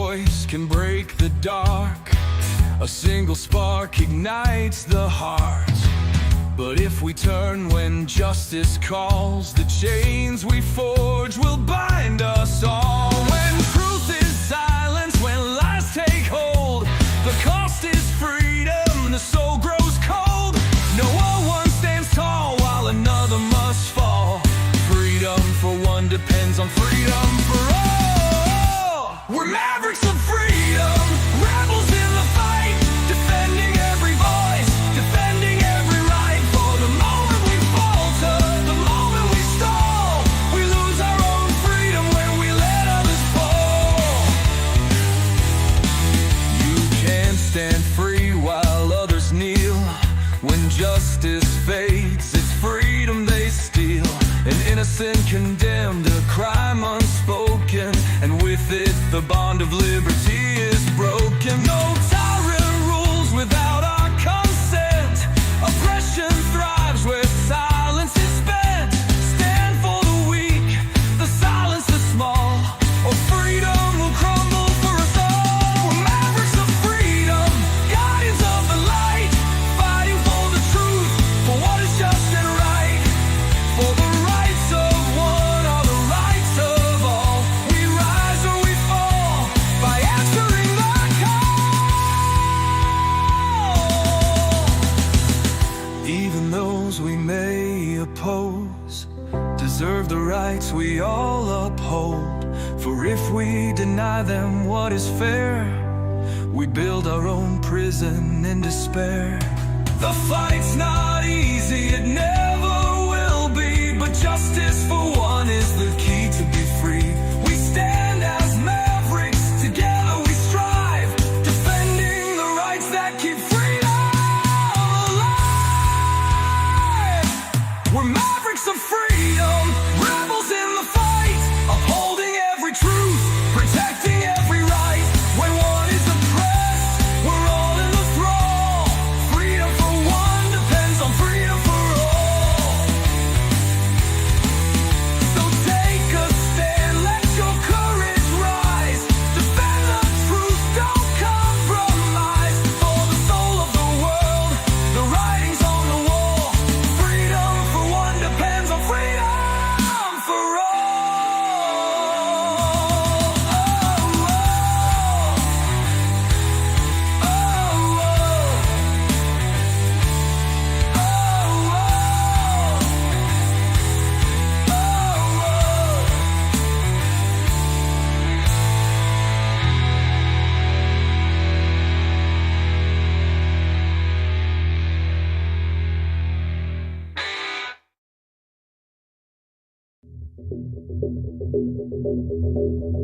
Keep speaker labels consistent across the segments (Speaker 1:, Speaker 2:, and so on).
Speaker 1: voice can break the dark. A single spark ignites the heart. But if we turn when justice calls, the chains we forge will bind us all. When truth is silenced, when lies take hold, the cost is freedom, the soul grows cold. No one stands tall while another must fall. Freedom for one depends on freedom for all. We're mavericks of freedom, rebels in the fight, defending every voice, defending every right. For the moment we falter, the moment we stall, we lose our own freedom when we let others fall. You can't stand free while others kneel. When justice fades, it's freedom they steal. An innocent condemned, a crime unspoken, and with it the bond of liberty is broken. No tyrant rules without our consent. Oppression thrives where silence is spent. Stand for the weak, the silence the small, or freedom will crumble for us all. We're mavericks of freedom, guardians of the light, fighting for the truth, for what is just and right. For the rights of one are the rights of all. We rise or we fall by answering the call. Even those we may oppose deserve the rights we all uphold. For if we deny them what is fair, we build our own prison in despair. The fight's not easy, it never will be, but justice for one is the key to be free. We stand as mavericks, together we strive, defending the rights that keep freedom alive. We're mavericks of freedom, rebels in the fight, upholding every truth, protecting every right. When one is oppressed, we're all in the thrall. Freedom for one depends on freedom for all. So take a stand, let your courage rise. Defend the truth, don't compromise. For the soul of the world, the writing's on the wall. Freedom for one depends on freedom for all.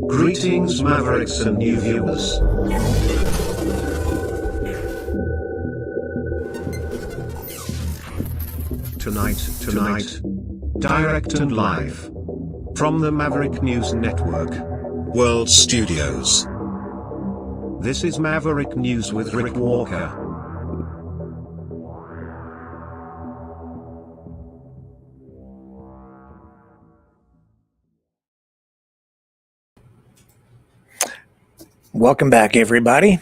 Speaker 2: Greetings, Mavericks and new viewers. Tonight, direct and live from the Maverick News Network World Studios. This is Maverick News with Rick Walker.
Speaker 3: Welcome back, everybody.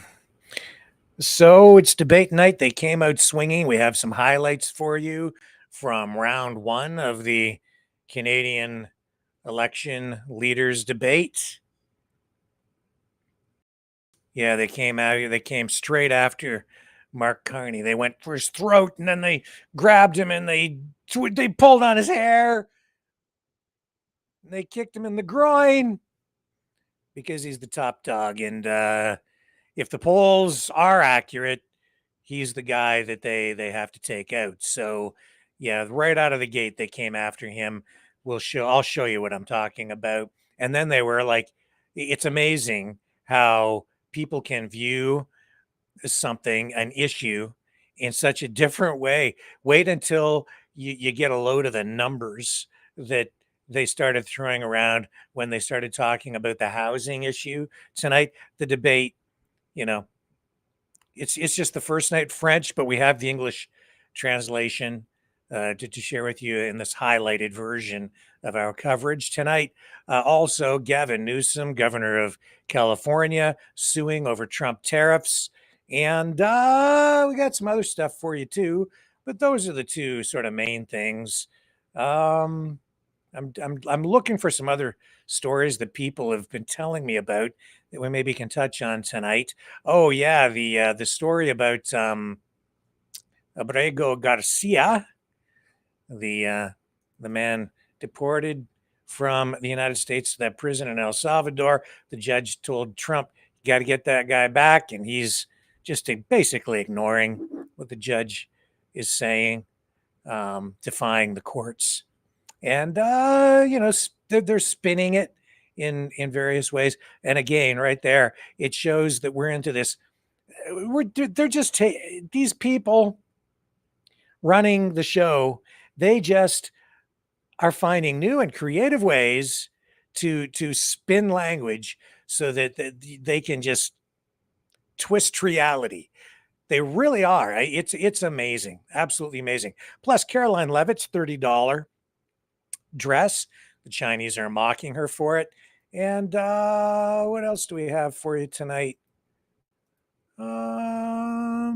Speaker 3: So it's debate night. They came out swinging. We have some highlights for you from round one of the Canadian election leaders debate. Yeah, they came out. They came straight after Mark Carney. They went for his throat, and then they grabbed him, and they pulled on his hair. And they kicked him in the groin because he's the top dog. And if the polls are accurate, he's the guy that they have to take out. So, yeah, right out of the gate, they came after him. I'll show you what I'm talking about. And then they were like, it's amazing how people can view something, an issue, in such a different way. Wait until you get a load of the numbers that they started throwing around when they started talking about the housing issue tonight. The debate, it's just the first night French, but we have the English translation to share with you in this highlighted version of our coverage tonight. Also, Gavin Newsom, governor of California, suing over Trump tariffs. And we got some other stuff for you too, but those are the two sort of main things. I'm looking for some other stories that people have been telling me about that we maybe can touch on tonight. Oh yeah, the story about Abrego Garcia, the man deported from the United States to that prison in El Salvador. The judge told Trump, "You got to get that guy back," and he's just basically ignoring what the judge is saying, defying the courts. And they're spinning it in various ways. And again, right there, it shows that we're into this. They're just these people running the show. They just are finding new and creative ways to spin language so that they can just twist reality. They really are. It's amazing, absolutely amazing. Plus, Caroline Leavitt's $30 dress. The Chinese are mocking her for it. And what else do we have for you tonight? Well,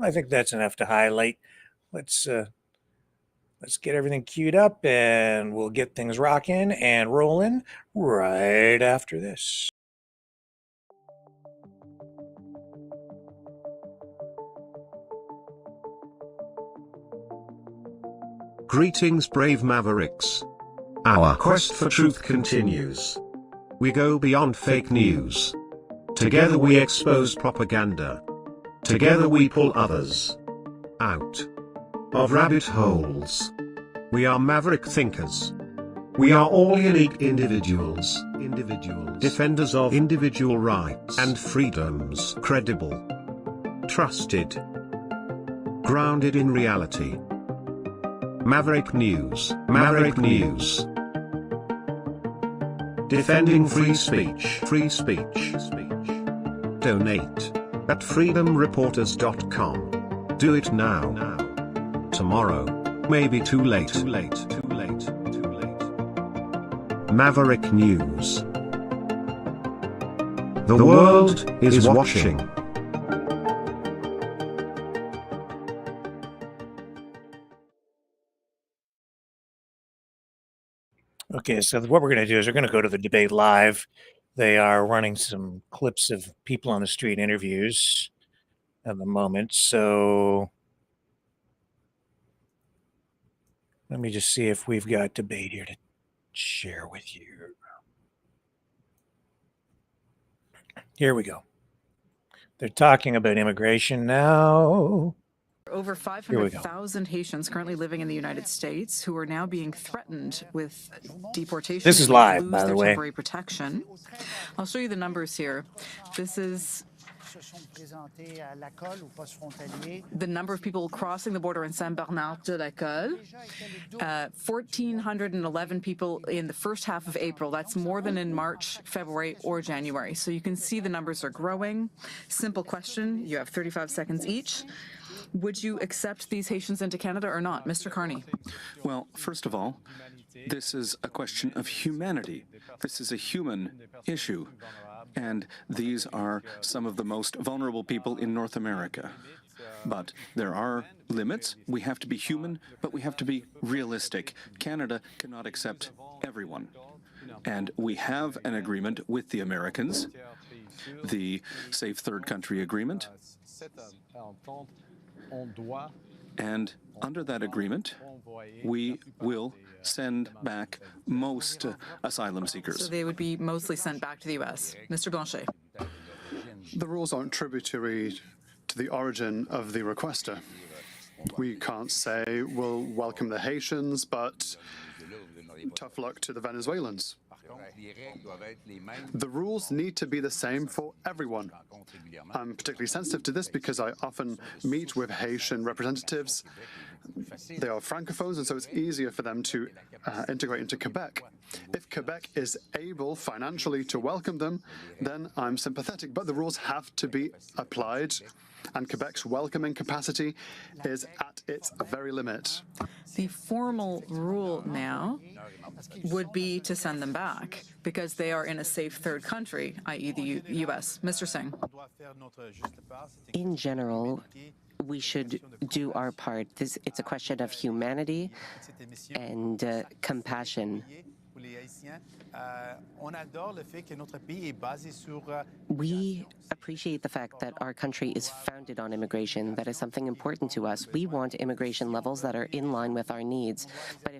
Speaker 3: I think that's enough to highlight. Let's get everything queued up, and we'll get things rocking and rolling right after this.
Speaker 2: Greetings, brave Mavericks. Our quest for truth continues. We go beyond fake news. Together we expose propaganda. Together we pull others out of rabbit holes. We are maverick thinkers. We are all unique individuals, defenders of individual rights and freedoms, credible, trusted, grounded in reality. Maverick News, Maverick News. Defending free speech, free speech. Donate at freedomreporters.com. Do it now. Tomorrow may be too late. Maverick News. The world is watching.
Speaker 3: Okay, so what we're going to do is we're going to go to the debate live. They are running some clips of people on the street interviews at the moment. So let me just see if we've got debate here to share with you. Here we go. They're talking about immigration now.
Speaker 4: Over 500,000 Haitians currently living in the United States who are now being threatened with deportation.
Speaker 3: This is live, by the way.
Speaker 4: Temporary protection. I'll show you the numbers here. This is the number of people crossing the border in Saint-Bernard-de-la-Colle. 1,411 people in the first half of April. That's more than in March, February, or January. So you can see the numbers are growing. Simple question. You have 35 seconds each. Would you accept these Haitians into Canada or not? Mr. Carney.
Speaker 5: Well, first of all, this is a question of humanity. This is a human issue. And these are some of the most vulnerable people in North America. But there are limits. We have to be human, but we have to be realistic. Canada cannot accept everyone. And we have an agreement with the Americans, the Safe Third Country Agreement. And under that agreement, we will send back most asylum seekers.
Speaker 4: So they would be mostly sent back to the U.S. Mr. Blanchet.
Speaker 6: The rules aren't tributary to the origin of the requester. We can't say we'll welcome the Haitians, but tough luck to the Venezuelans. The rules need to be the same for everyone. I'm particularly sensitive to this because I often meet with Haitian representatives, They are francophones, and so it's easier for them to integrate into Quebec. If Quebec is able financially to welcome them, then I'm sympathetic. But the rules have to be applied, and Quebec's welcoming capacity is at its very limit.
Speaker 4: The formal rule now would be to send them back because they are in a safe third country, i.e. the U.S. Mr. Singh.
Speaker 7: In general, we should do our part. It's a question of humanity and compassion. We appreciate the fact that our country is founded on immigration. That is something important to us. We want immigration levels that are in line with our needs. But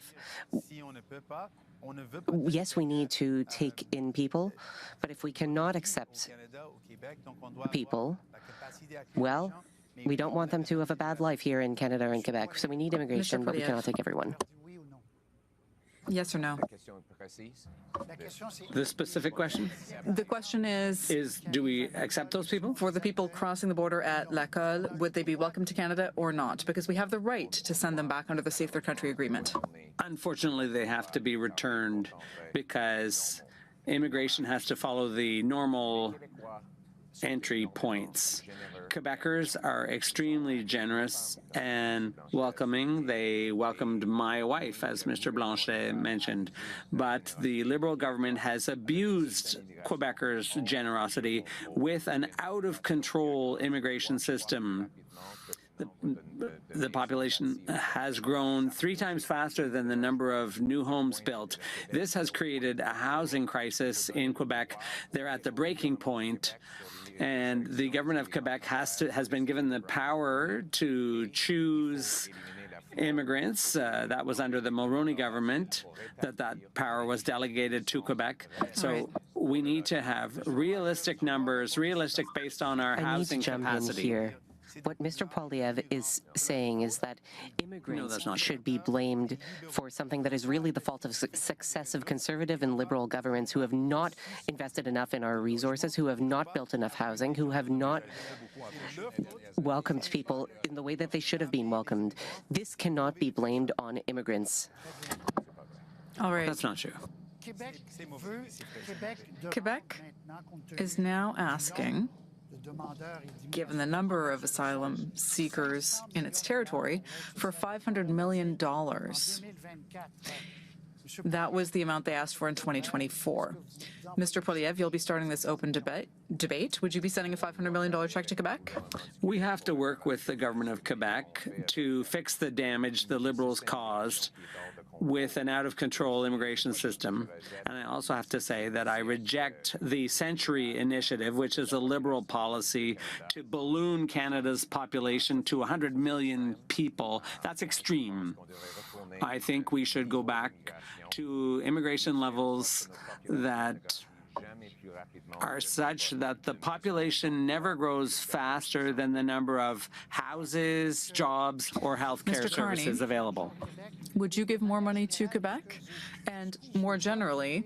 Speaker 7: yes, we need to take in people, but if we cannot accept people, well, we don't want them to have a bad life here in Canada or in Quebec. So we need immigration, but we cannot take everyone.
Speaker 4: Yes or no?
Speaker 8: The specific question?
Speaker 4: The question is,
Speaker 8: Do we accept those people?
Speaker 4: for the people crossing the border at Lacolle, would they be welcome to Canada or not? Because we have the right to send them back under the Safe Third Country Agreement.
Speaker 8: Unfortunately, they have to be returned because immigration has to follow the normal entry points. Quebecers are extremely generous and welcoming. They welcomed my wife, as Mr. Blanchet mentioned, but the Liberal government has abused Quebecers' generosity with an out-of-control immigration system. The population has grown 3 times faster than the number of new homes built. This has created a housing crisis in Quebec. They're at the breaking point. And the government of Quebec has been given the power to choose immigrants. That was under the Mulroney government that power was delegated to Quebec. So we need to have realistic numbers, realistic based on our housing capacity.
Speaker 7: Here. What Mr. Poilievre is saying is that immigrants should be blamed for something that is really the fault of successive Conservative and Liberal governments who have not invested enough in our resources, who have not built enough housing, who have not welcomed people in the way that they should have been welcomed. This cannot be blamed on immigrants.
Speaker 4: All right.
Speaker 8: That's not true.
Speaker 4: Quebec is now asking, given the number of asylum seekers in its territory, for $500 million. That was the amount they asked for in 2024. Mr. Poilievre, you'll be starting this open debate. Would you be sending a $500 million check to Quebec?
Speaker 8: We have to work with the government of Quebec to fix the damage the Liberals caused with an out-of-control immigration system. And I also have to say that I reject the Century Initiative, which is a Liberal policy to balloon Canada's population to 100 million people. That's extreme. I think we should go back to immigration levels that are such that the population never grows faster than the number of houses, jobs, or healthcare services available.
Speaker 4: Would you give more money to Quebec? And more generally,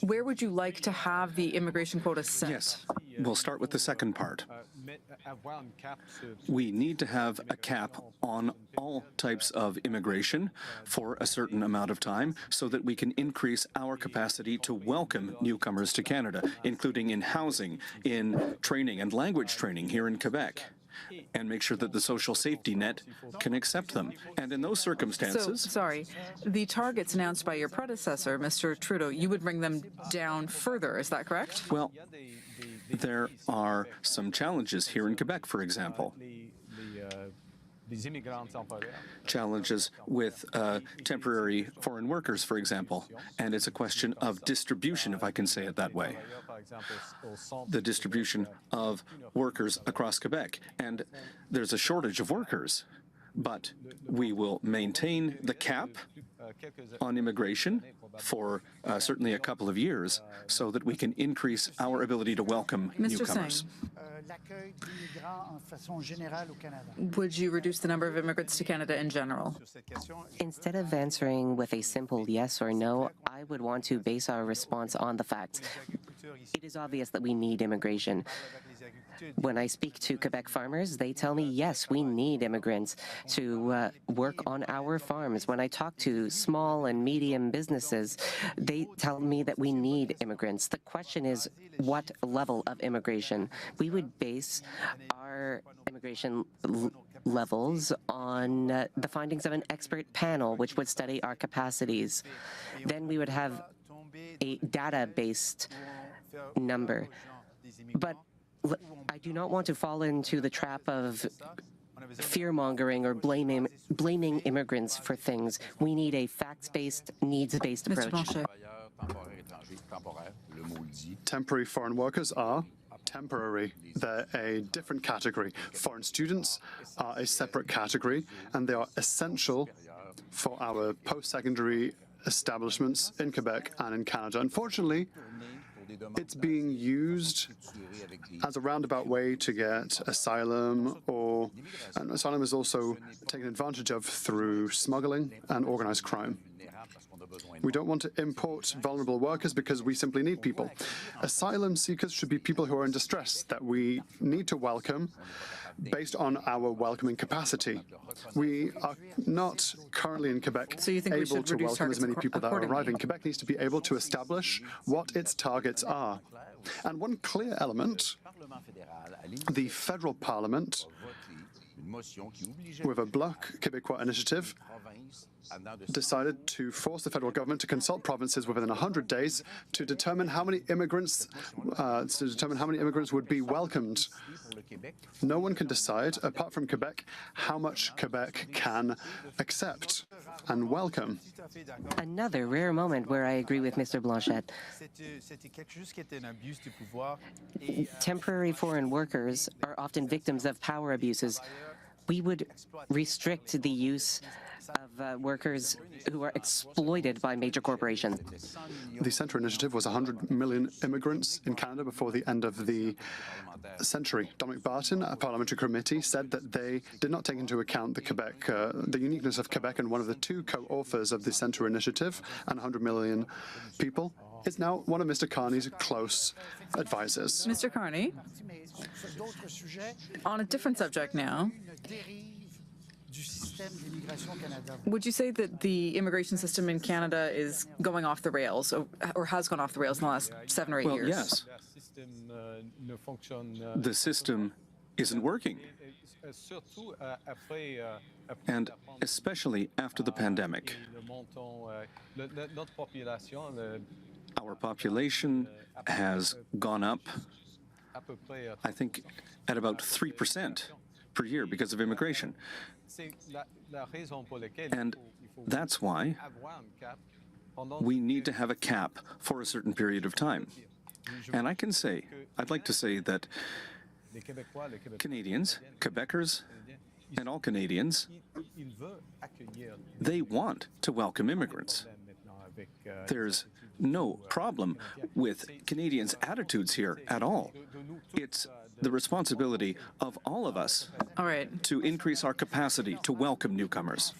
Speaker 4: where would you like to have the immigration quota set?
Speaker 5: Yes. We'll start with the second part. We need to have a cap on all types of immigration for a certain amount of time so that we can increase our capacity to welcome newcomers to Canada, including in housing, in training and language training here in Quebec, and make sure that the social safety net can accept them. And in those circumstances...
Speaker 4: So, sorry, the targets announced by your predecessor, Mr. Trudeau, you would bring them down further, is that correct?
Speaker 5: Well, there are some challenges here in Quebec, for example. Challenges with temporary foreign workers, for example. And it's a question of distribution, if I can say it that way. The distribution of workers across Quebec. And there's a shortage of workers. But we will maintain the cap on immigration for certainly a couple of years so that we can increase our ability to welcome
Speaker 4: Mr.
Speaker 5: newcomers.
Speaker 4: Would you reduce the number of immigrants to Canada in general?
Speaker 7: Instead of answering with a simple yes or no, I would want to base our response on the facts. It is obvious that we need immigration. When I speak to Quebec farmers, they tell me, yes, we need immigrants to work on our farms. When I talk to small and medium businesses, they tell me that we need immigrants. The question is, what level of immigration? We would base our immigration levels on the findings of an expert panel, which would study our capacities. Then we would have a data-based number. But I do not want to fall into the trap of fear-mongering or blaming immigrants for things. We need a facts-based, needs-based approach.
Speaker 6: Temporary foreign workers are temporary. They're a different category. Foreign students are a separate category, and they are essential for our post-secondary establishments in Quebec and in Canada. Unfortunately, it's being used as a roundabout way to get asylum, and asylum is also taken advantage of through smuggling and organized crime. We don't want to import vulnerable workers because we simply need people. Asylum seekers should be people who are in distress that we need to welcome based on our welcoming capacity. We are not currently in Quebec able to welcome as many people that are arriving. Quebec needs to be able to establish what its targets are. And one clear element, the federal parliament, with a Bloc Québécois initiative, decided to force the federal government to consult provinces within 100 days to determine how many immigrants would be welcomed. No one can decide, apart from Quebec, how much Quebec can accept and welcome.
Speaker 7: Another rare moment where I agree with Mr. Blanchette. Temporary foreign workers are often victims of power abuses. We would restrict the use of workers who are exploited by major corporations.
Speaker 6: The Centre Initiative was 100 million immigrants in Canada before the end of the century. Dominic Barton, a parliamentary committee, said that they did not take into account the uniqueness of Quebec, and one of the two co-authors of the Centre Initiative and 100 million people is now one of Mr. Carney's close advisors.
Speaker 4: Mr. Carney, on a different subject now, would you say that the immigration system in Canada is going off the rails, or has gone off the rails in the last 7 or 8 years?
Speaker 5: Yes. The system isn't working. And especially after the pandemic. Our population has gone up, I think, at about 3% per year because of immigration. And that's why we need to have a cap for a certain period of time. And I'd like to say that Canadians, Quebecers, and all Canadians, they want to welcome immigrants. There's no problem with Canadians' attitudes here at all. It's the responsibility of all of us to increase our capacity to welcome newcomers.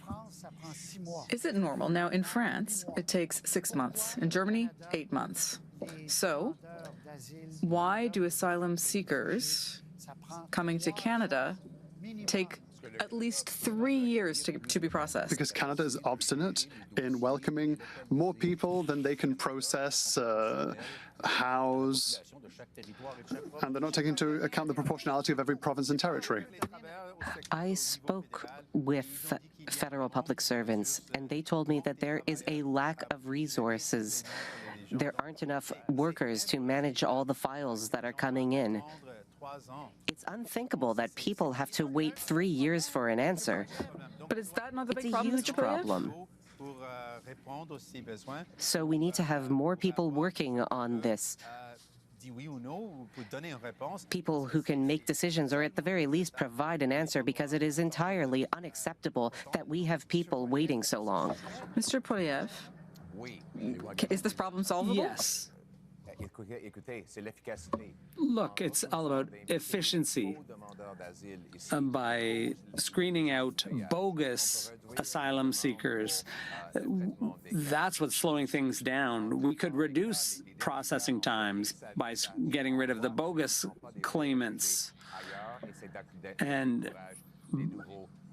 Speaker 4: Is it normal? Now, in France, it takes 6 months. In Germany, 8 months. So, why do asylum seekers coming to Canada take at least 3 years to be processed?
Speaker 6: Because Canada is obstinate in welcoming more people than they can process, house, and they're not taking into account the proportionality of every province and territory.
Speaker 7: I spoke with federal public servants, and they told me that there is a lack of resources. There aren't enough workers to manage all the files that are coming in. It's unthinkable that people have to wait 3 years for an answer.
Speaker 4: But is that not the big
Speaker 7: It's a
Speaker 4: problem,
Speaker 7: huge
Speaker 4: Mr. Poilievre?
Speaker 7: problem. So we need to have more people working on this. people who can make decisions, or at the very least provide an answer, because it is entirely unacceptable that we have people waiting so long.
Speaker 4: Mr. Poilievre, is this problem solvable?
Speaker 8: Yes. Look, it's all about efficiency. By screening out bogus asylum seekers, that's what's slowing things down. We could reduce processing times by getting rid of the bogus claimants. And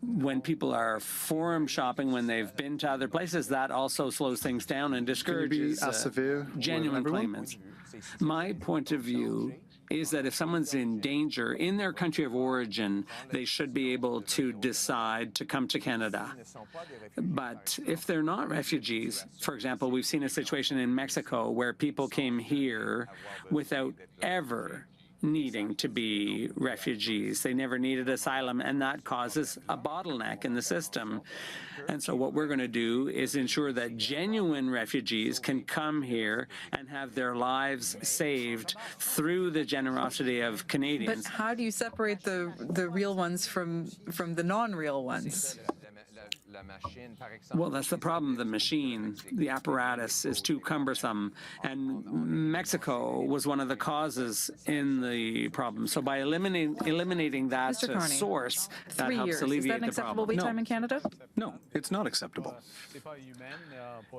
Speaker 8: when people are forum shopping, when they've been to other places, that also slows things down and discourages genuine claimants. My point of view is that if someone's in danger in their country of origin, they should be able to decide to come to Canada. But if they're not refugees, for example, we've seen a situation in Mexico where people came here without ever needing to be refugees. They never needed asylum, and that causes a bottleneck in the system. And so what we're going to do is ensure that genuine refugees can come here and have their lives saved through the generosity of Canadians.
Speaker 4: But how do you separate the real ones from the non-real ones?
Speaker 8: Well, that's the problem. The machine, the apparatus is too cumbersome. And Mexico was one of the causes in the problem. So by eliminating that source, that helps alleviate the problem.
Speaker 4: 3 years. Is that an acceptable wait time in Canada?
Speaker 5: No, it's not acceptable.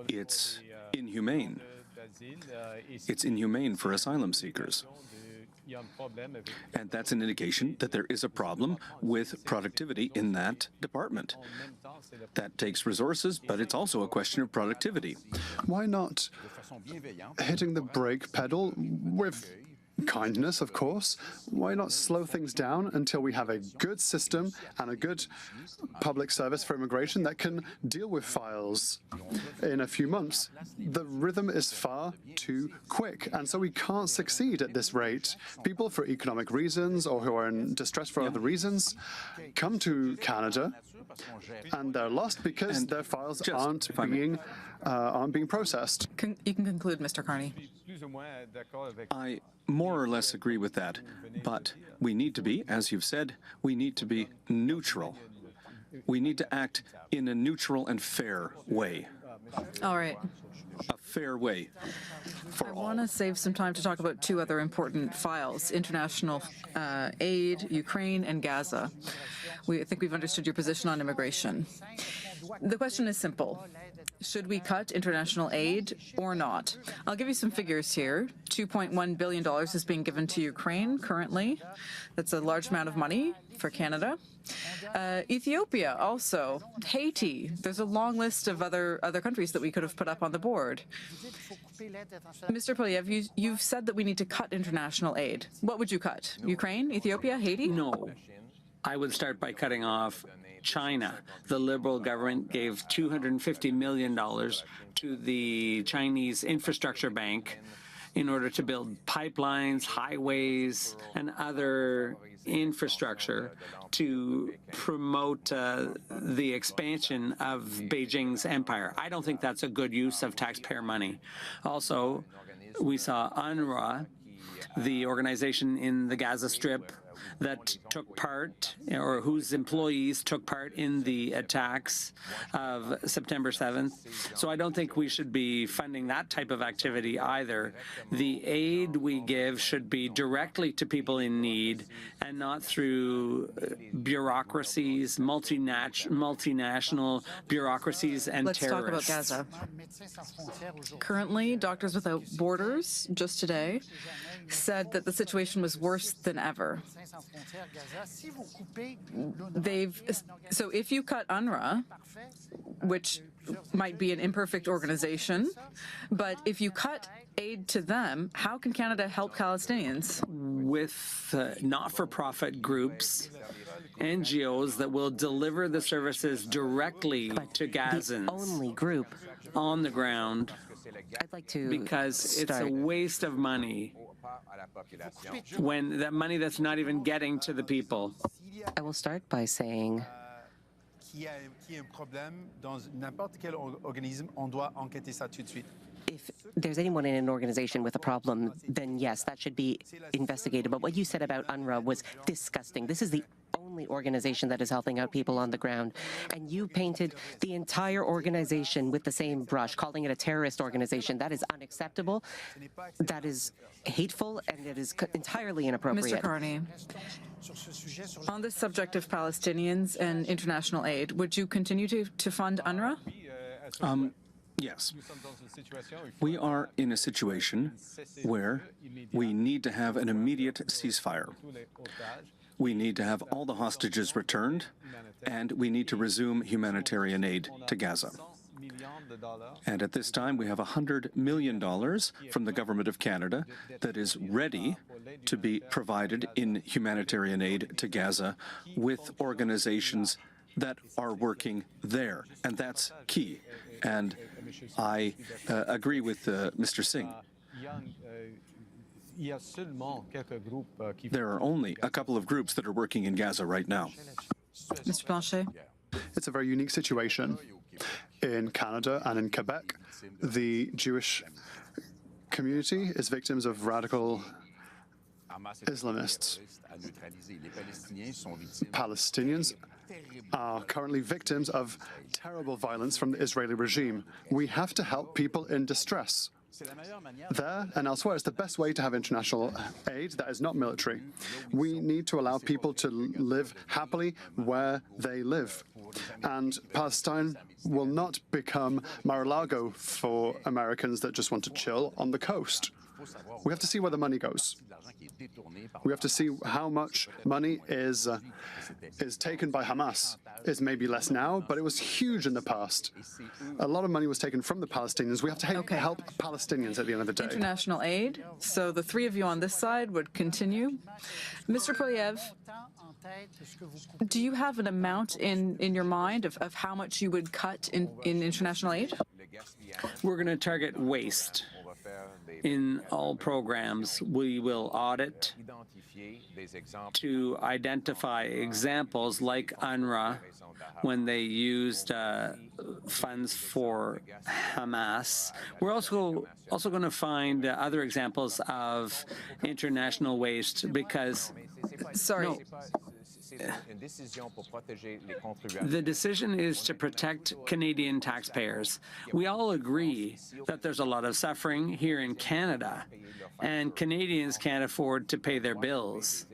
Speaker 5: It's inhumane. It's inhumane for asylum seekers. And that's an indication that there is a problem with productivity in that department. That takes resources, but it's also a question of productivity.
Speaker 6: Why not hitting the brake pedal with kindness, of course? Why not slow things down until we have a good system and a good public service for immigration that can deal with files in a few months? The rhythm is far too quick, and so we can't succeed at this rate. People, for economic reasons or who are in distress for other reasons, come to Canada and they're lost because their files aren't being processed.
Speaker 4: You can conclude, Mr. Carney.
Speaker 5: I more or less agree with that, but we need to be, as you've said, we need to be neutral. We need to act in a neutral and fair way.
Speaker 4: All right.
Speaker 5: A fair way for all.
Speaker 4: I want to save some time to talk about two other important files: international aid, Ukraine, and Gaza. I think we've understood your position on immigration. The question is simple. Should we cut international aid or not? I'll give you some figures here. $2.1 billion is being given to Ukraine currently. That's a large amount of money for Canada. Ethiopia also, Haiti. There's a long list of other countries that we could have put up on the board. Mr. Poilievre, you've said that we need to cut international aid. What would you cut? Ukraine, Ethiopia, Haiti?
Speaker 8: No. I would start by cutting off China. The Liberal government gave $250 million to the Chinese Infrastructure Bank in order to build pipelines, highways, and other infrastructure to promote the expansion of Beijing's empire. I don't think that's a good use of taxpayer money. Also, we saw UNRWA, the organization in the Gaza Strip that took part, or whose employees took part in the attacks of September 7th. So I don't think we should be funding that type of activity either. The aid we give should be directly to people in need and not through bureaucracies, multinational bureaucracies and
Speaker 4: Let's
Speaker 8: terrorists.
Speaker 4: Let's talk about Gaza. Currently, Doctors Without Borders, just today, said that the situation was worse than ever. So if you cut UNRWA, which might be an imperfect organization, but if you cut aid to them, how can Canada help Palestinians?
Speaker 8: With not-for-profit groups, NGOs that will deliver the services directly to Gazans.
Speaker 7: The only group
Speaker 8: on the ground.
Speaker 7: I'd like to
Speaker 8: because it's a waste of money when that money that's not even getting to the people.
Speaker 7: I will start by saying if there's anyone in an organization with a problem, then yes, that should be investigated. But what you said about UNRWA was disgusting. This is the only organization that is helping out people on the ground. And you painted the entire organization with the same brush, calling it a terrorist organization. That is unacceptable. That is hateful, and it is entirely inappropriate.
Speaker 4: Mr. Carney, on the subject of Palestinians and international aid, would you continue to fund UNRWA?
Speaker 5: Yes. We are in a situation where we need to have an immediate ceasefire. We need to have all the hostages returned, and we need to resume humanitarian aid to Gaza. And at this time, we have $100 million from the Government of Canada that is ready to be provided in humanitarian aid to Gaza with organizations that are working there. And that's key. And I agree with Mr. Singh. There are only a couple of groups that are working in Gaza right now.
Speaker 4: Mr. Blanchet?
Speaker 6: It's a very unique situation. In Canada and in Quebec, the Jewish community is victims of radical Islamists. Palestinians are currently victims of terrible violence from the Israeli regime. We have to help people in distress. There and elsewhere, it's the best way to have international aid that is not military. We need to allow people to live happily where they live. And Palestine will not become Mar-a-Lago for Americans that just want to chill on the coast. We have to see where the money goes. We have to see how much money is taken by Hamas. It's maybe less now, but it was huge in the past. A lot of money was taken from the Palestinians. We have to help Palestinians at the end of the day.
Speaker 4: International aid. So the three of you on this side would continue. Mr. Poilievre, do you have an amount in your mind of how much you would cut in international aid?
Speaker 8: We're going to target waste. In all programs, we will audit to identify examples like UNRWA when they used funds for Hamas. We're also going to find other examples of international waste because...
Speaker 4: Sorry.
Speaker 8: No. The decision is to protect Canadian taxpayers. We all agree that there's a lot of suffering here in Canada, and Canadians can't afford to pay their bills.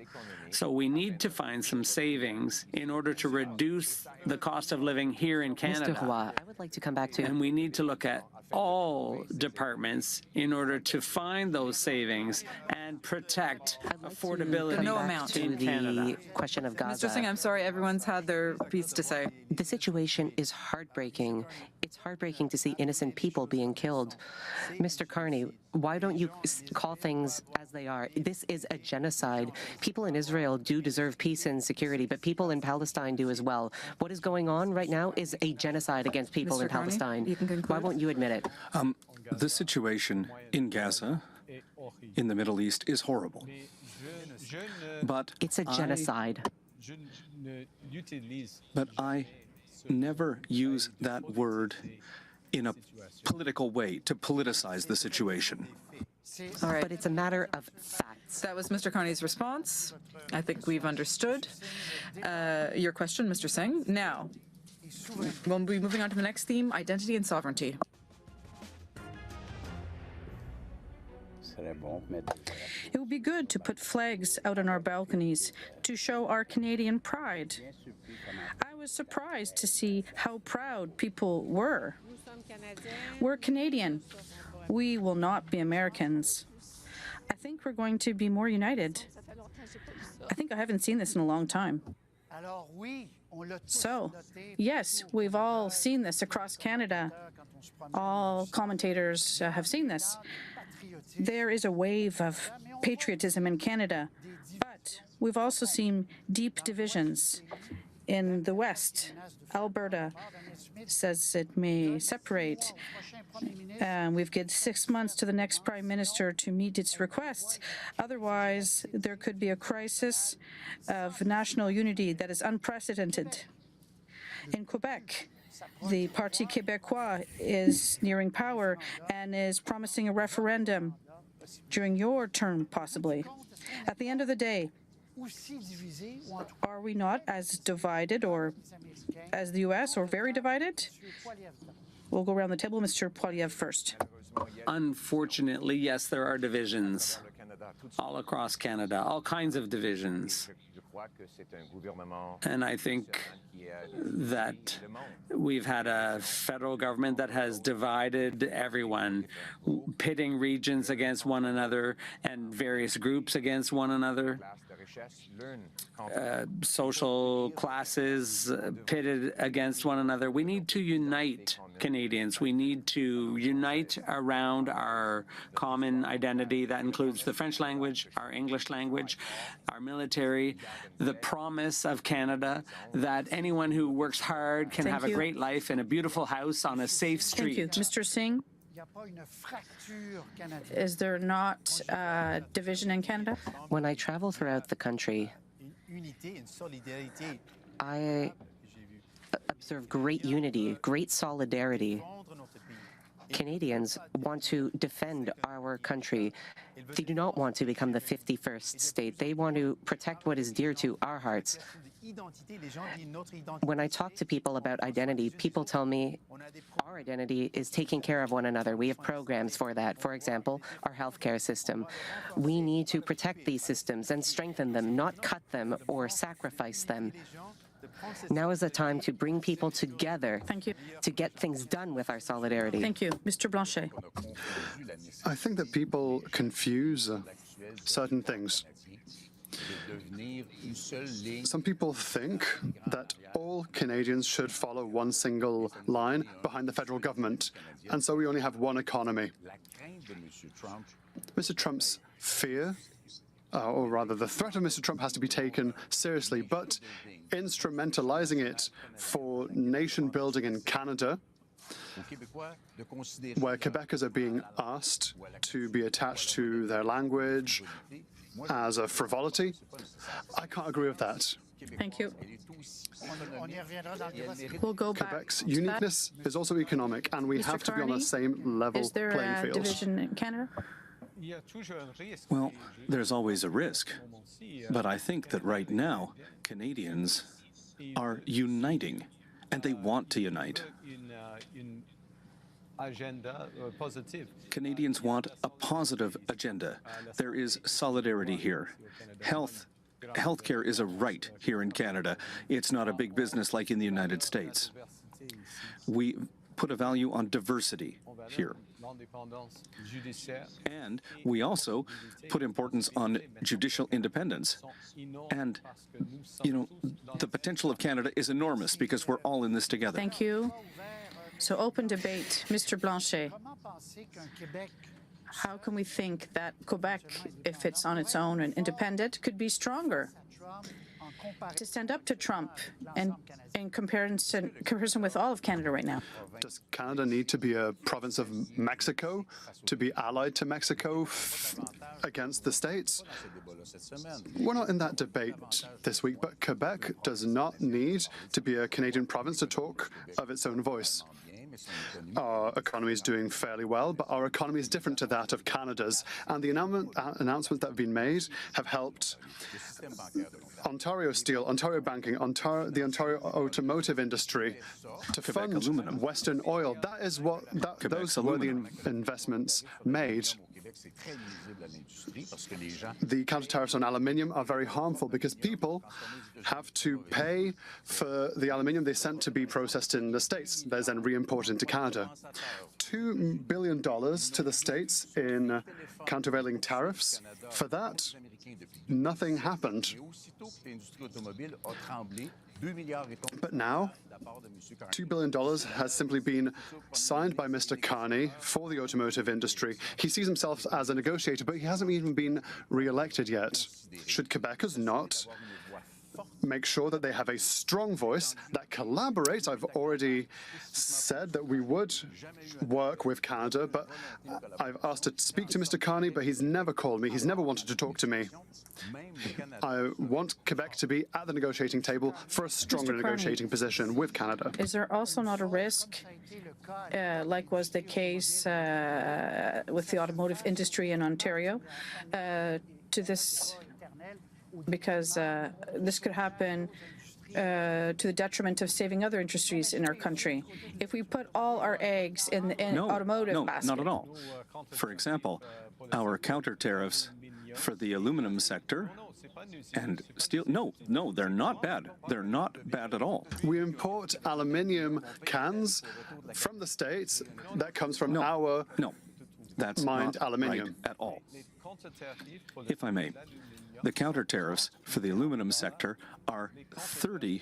Speaker 8: So we need to find some savings in order to reduce the cost of living here in Canada.
Speaker 7: Mr. Roy, I would like to come back to...
Speaker 8: And we need to look at all departments in order to find those savings and protect affordability
Speaker 4: no amount
Speaker 8: in Canada.
Speaker 7: The question of Gaza.
Speaker 4: Mr. Singh, I'm sorry, everyone's had their piece to say.
Speaker 7: The situation is heartbreaking. It's heartbreaking to see innocent people being killed. Mr. Carney, why don't you call things as they are? This is a genocide. People in Israel do deserve peace and security, but people in Palestine do as well. What is going on right now is a genocide against people
Speaker 4: Mr.
Speaker 7: in
Speaker 4: Carney,
Speaker 7: Palestine.
Speaker 4: you can conclude.
Speaker 7: Why won't you admit it?
Speaker 5: The situation in Gaza, in the Middle East, is horrible. But
Speaker 7: It's a genocide.
Speaker 5: But I never use that word in a political way to politicize the situation.
Speaker 4: All right.
Speaker 7: But it's a matter of facts.
Speaker 4: That was Mr. Carney's response. I think we've understood your question, Mr. Singh. Now, we'll be moving on to the next theme, identity and sovereignty.
Speaker 9: It would be good to put flags out on our balconies to show our Canadian pride. I was surprised to see how proud people were. We're Canadian. We will not be Americans. I think we're going to be more united. I think I haven't seen this in a long time. So, yes, we've all seen this across Canada. All commentators have seen this. There is a wave of patriotism in Canada, but we've also seen deep divisions in the West. Alberta says it may separate. We've given 6 months to the next Prime Minister to meet its requests. Otherwise, there could be a crisis of national unity that is unprecedented. In Quebec, The Parti Québécois is nearing power and is promising a referendum during your term, possibly. At the end of the day, are we not as divided or as the U.S. or very divided? We'll go around the table. Mr. Poilievre first.
Speaker 8: Unfortunately, yes, there are divisions all across Canada, all kinds of divisions. And I think that we've had a federal government that has divided everyone, pitting regions against one another and various groups against one another. Social classes pitted against one another. We need to unite Canadians. We need to unite around our common identity that includes the French language, our English language, our military, the promise of Canada that anyone who works hard can have a great life in a beautiful house on a safe street.
Speaker 9: Thank you. Mr. Singh? Is there not division in Canada?
Speaker 7: When I travel throughout the country, I observe great unity, great solidarity. Canadians want to defend our country. They do not want to become the 51st state. They want to protect what is dear to our hearts. When I talk to people about identity, people tell me our identity is taking care of one another. We have programs for that. For example, our healthcare system. We need to protect these systems and strengthen them, not cut them or sacrifice them. Now is the time to bring people together to get things done with our solidarity.
Speaker 9: Thank you. Mr. Blanchet.
Speaker 6: I think that people confuse certain things. Some people think that all Canadians should follow one single line behind the federal government, and so we only have one economy. Mr. Trump's fear, or rather the threat of Mr. Trump has to be taken seriously, but instrumentalizing it for nation building in Canada, where Quebecers are being asked to be attached to their language as a frivolity, I can't agree with that.
Speaker 9: Thank you. We'll go back.
Speaker 6: Quebec's uniqueness is also economic, and we have to be on the same level
Speaker 9: Is there
Speaker 6: playing
Speaker 9: a
Speaker 6: field.
Speaker 9: division in Canada?
Speaker 5: Well, there's always a risk, but I think that right now, Canadians are uniting, and they want to unite. Canadians want a positive agenda. There is solidarity here. Healthcare is a right here in Canada. It's not a big business like in the United States. We put a value on diversity here. And we also put importance on judicial independence. And, you know, the potential of Canada is enormous because we're all in this together.
Speaker 9: Thank you. So open debate. Mr. Blanchet, how can we think that Quebec, if it's on its own and independent, could be stronger to stand up to Trump and in comparison with all of Canada right now?
Speaker 6: Does Canada need to be a province of Mexico to be allied to Mexico against the states? We're not in that debate this week, but Quebec does not need to be a Canadian province to talk of its own voice. Our economy is doing fairly well, but our economy is different to that of Canada's, and the announcements that have been made have helped Ontario Steel, Ontario Banking, the Ontario automotive industry to fund
Speaker 5: aluminum.
Speaker 6: Western oil. That is what those were the investments made. The counter tariffs on aluminium are very harmful because people have to pay for the aluminium they sent to be processed in the States. That is then re-imported into Canada. $2 billion to the States in countervailing tariffs. For that, nothing happened. But now, $2 billion has simply been signed by Mr. Carney for the automotive industry. He sees himself as a negotiator, but he hasn't even been re-elected yet. Should Quebecers not make sure that they have a strong voice that collaborates. I've already said that we would work with Canada, but I've asked to speak to Mr. Carney, but he's never called me. He's never wanted to talk to me. I want Quebec to be at the negotiating table for a stronger negotiating position with Canada.
Speaker 9: Is there also not a risk, like was the case with the automotive industry in Ontario, to this, because this could happen to the detriment of saving other industries in our country? If we put all our eggs in the automotive basket.
Speaker 5: No, not at all. For example, our counter tariffs for the aluminum sector and steel, no, they're not bad. They're not bad at all.
Speaker 6: We import aluminium cans from the States. That comes from our
Speaker 5: that's
Speaker 6: mined
Speaker 5: not
Speaker 6: aluminium.
Speaker 5: Right at all. If I may, the counter tariffs for the aluminum sector are $30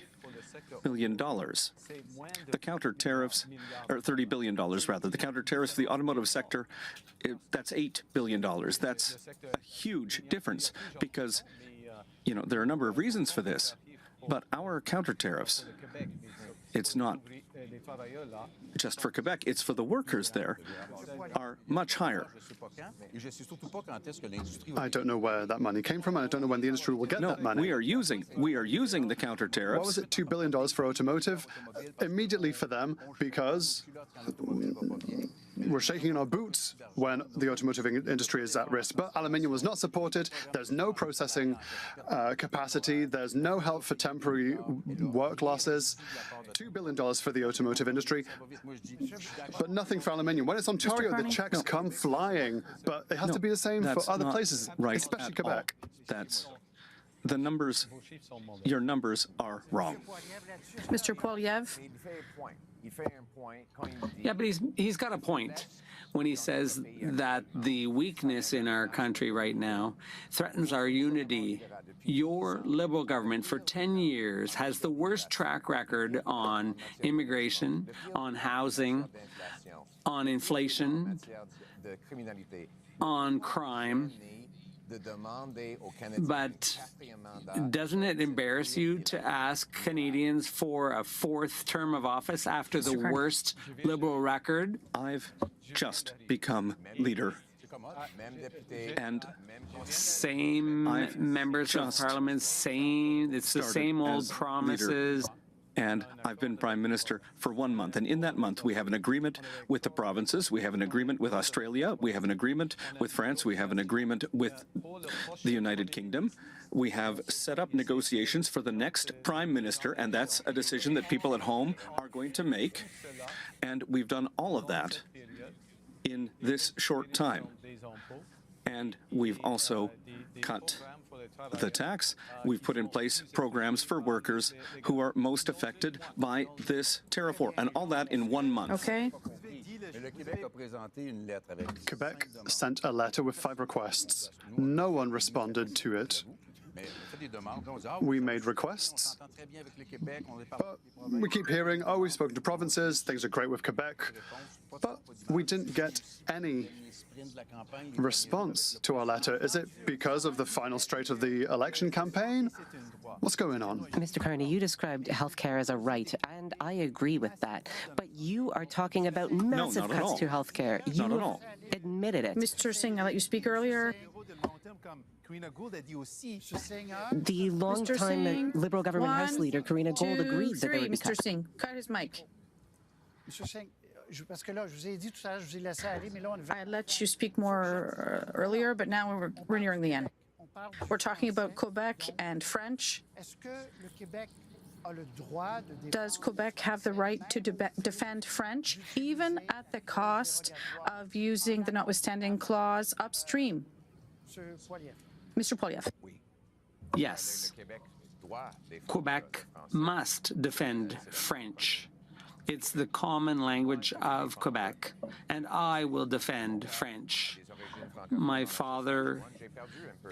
Speaker 5: billion. The counter tariffs, or $30 billion rather, the counter tariffs for the automotive sector, that's $8 billion. That's a huge difference because, you know, there are a number of reasons for this, but our counter tariffs, it's not just for Quebec, it's for the workers there, are much higher.
Speaker 6: I don't know where that money came from, and I don't know when the industry will get that money.
Speaker 5: We are using the counter tariffs.
Speaker 6: What was it, $2 billion for automotive? Immediately for them, because we're shaking in our boots when the automotive industry is at risk. But aluminium was not supported. There's no processing capacity. There's no help for temporary work losses. $2 billion for the automotive industry, but nothing for aluminium. When it's Ontario, the checks come flying, but it has to be the same for other places, especially Quebec.
Speaker 5: That's the numbers. Your numbers are wrong.
Speaker 9: Mr. Poilievre.
Speaker 8: Yeah, but he's got a point when he says that the weakness in our country right now threatens our unity. Your Liberal government for 10 years has the worst track record on immigration, on housing, on inflation, on crime. But doesn't it embarrass you to ask Canadians for a fourth term of office after the worst Liberal record?
Speaker 5: I've just become leader. And
Speaker 8: same members of Parliament, it's the same old promises.
Speaker 5: Leader. And I've been Prime Minister for 1 month. And in that month, we have an agreement with the provinces. We have an agreement with Australia. We have an agreement with France. We have an agreement with the United Kingdom. We have set up negotiations for the next Prime Minister, and that's a decision that people at home are going to make. And we've done all of that in this short time. And we've also cut the tax. We've put in place programs for workers who are most affected by this tariff war, and all that in 1 month.
Speaker 9: Okay.
Speaker 6: Quebec sent a letter with 5 requests. No one responded to it. We made requests, but we keep hearing, oh, we've spoken to provinces, things are great with Quebec, but we didn't get any response to our letter. Is it because of the final straight of the election campaign? What's going on?
Speaker 7: Mr. Carney, you described healthcare as a right, and I agree with that. But you are talking about massive cuts to healthcare. You
Speaker 5: not at all.
Speaker 7: Admitted it.
Speaker 9: Mr. Singh, I let you speak earlier.
Speaker 7: The long-time Liberal government House Leader, Karina Gold, agreed that there would be
Speaker 9: Mr.
Speaker 7: cuts.
Speaker 9: Singh, cut his mic. I let you speak more earlier, but now we're nearing the end. We're talking about Quebec and French. Does Quebec have the right to defend French, even at the cost of using the notwithstanding clause upstream? Mr. Poilievre.
Speaker 8: Yes. Quebec must defend French. It's the common language of Quebec, and I will defend French. My father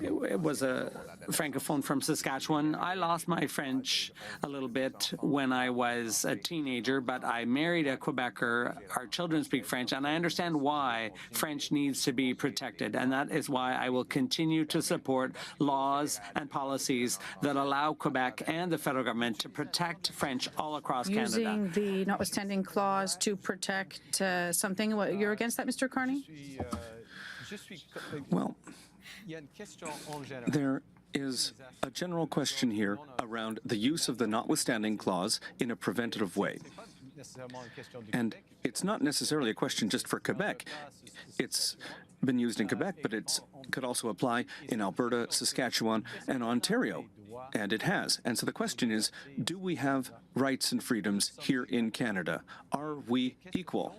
Speaker 8: it was a francophone from Saskatchewan. I lost my French a little bit when I was a teenager, but I married a Quebecer. Our children speak French, and I understand why French needs to be protected, and that is why I will continue to support laws and policies that allow Quebec and the federal government to protect French all across Canada.
Speaker 9: Using the notwithstanding clause to protect something. You're against that, Mr. Carney?
Speaker 5: Well, there is a general question here around the use of the notwithstanding clause in a preventative way. And it's not necessarily a question just for Quebec. It's been used in Quebec, but it could also apply in Alberta, Saskatchewan, and Ontario. And it has. And so the question is, do we have rights and freedoms here in Canada? Are we equal?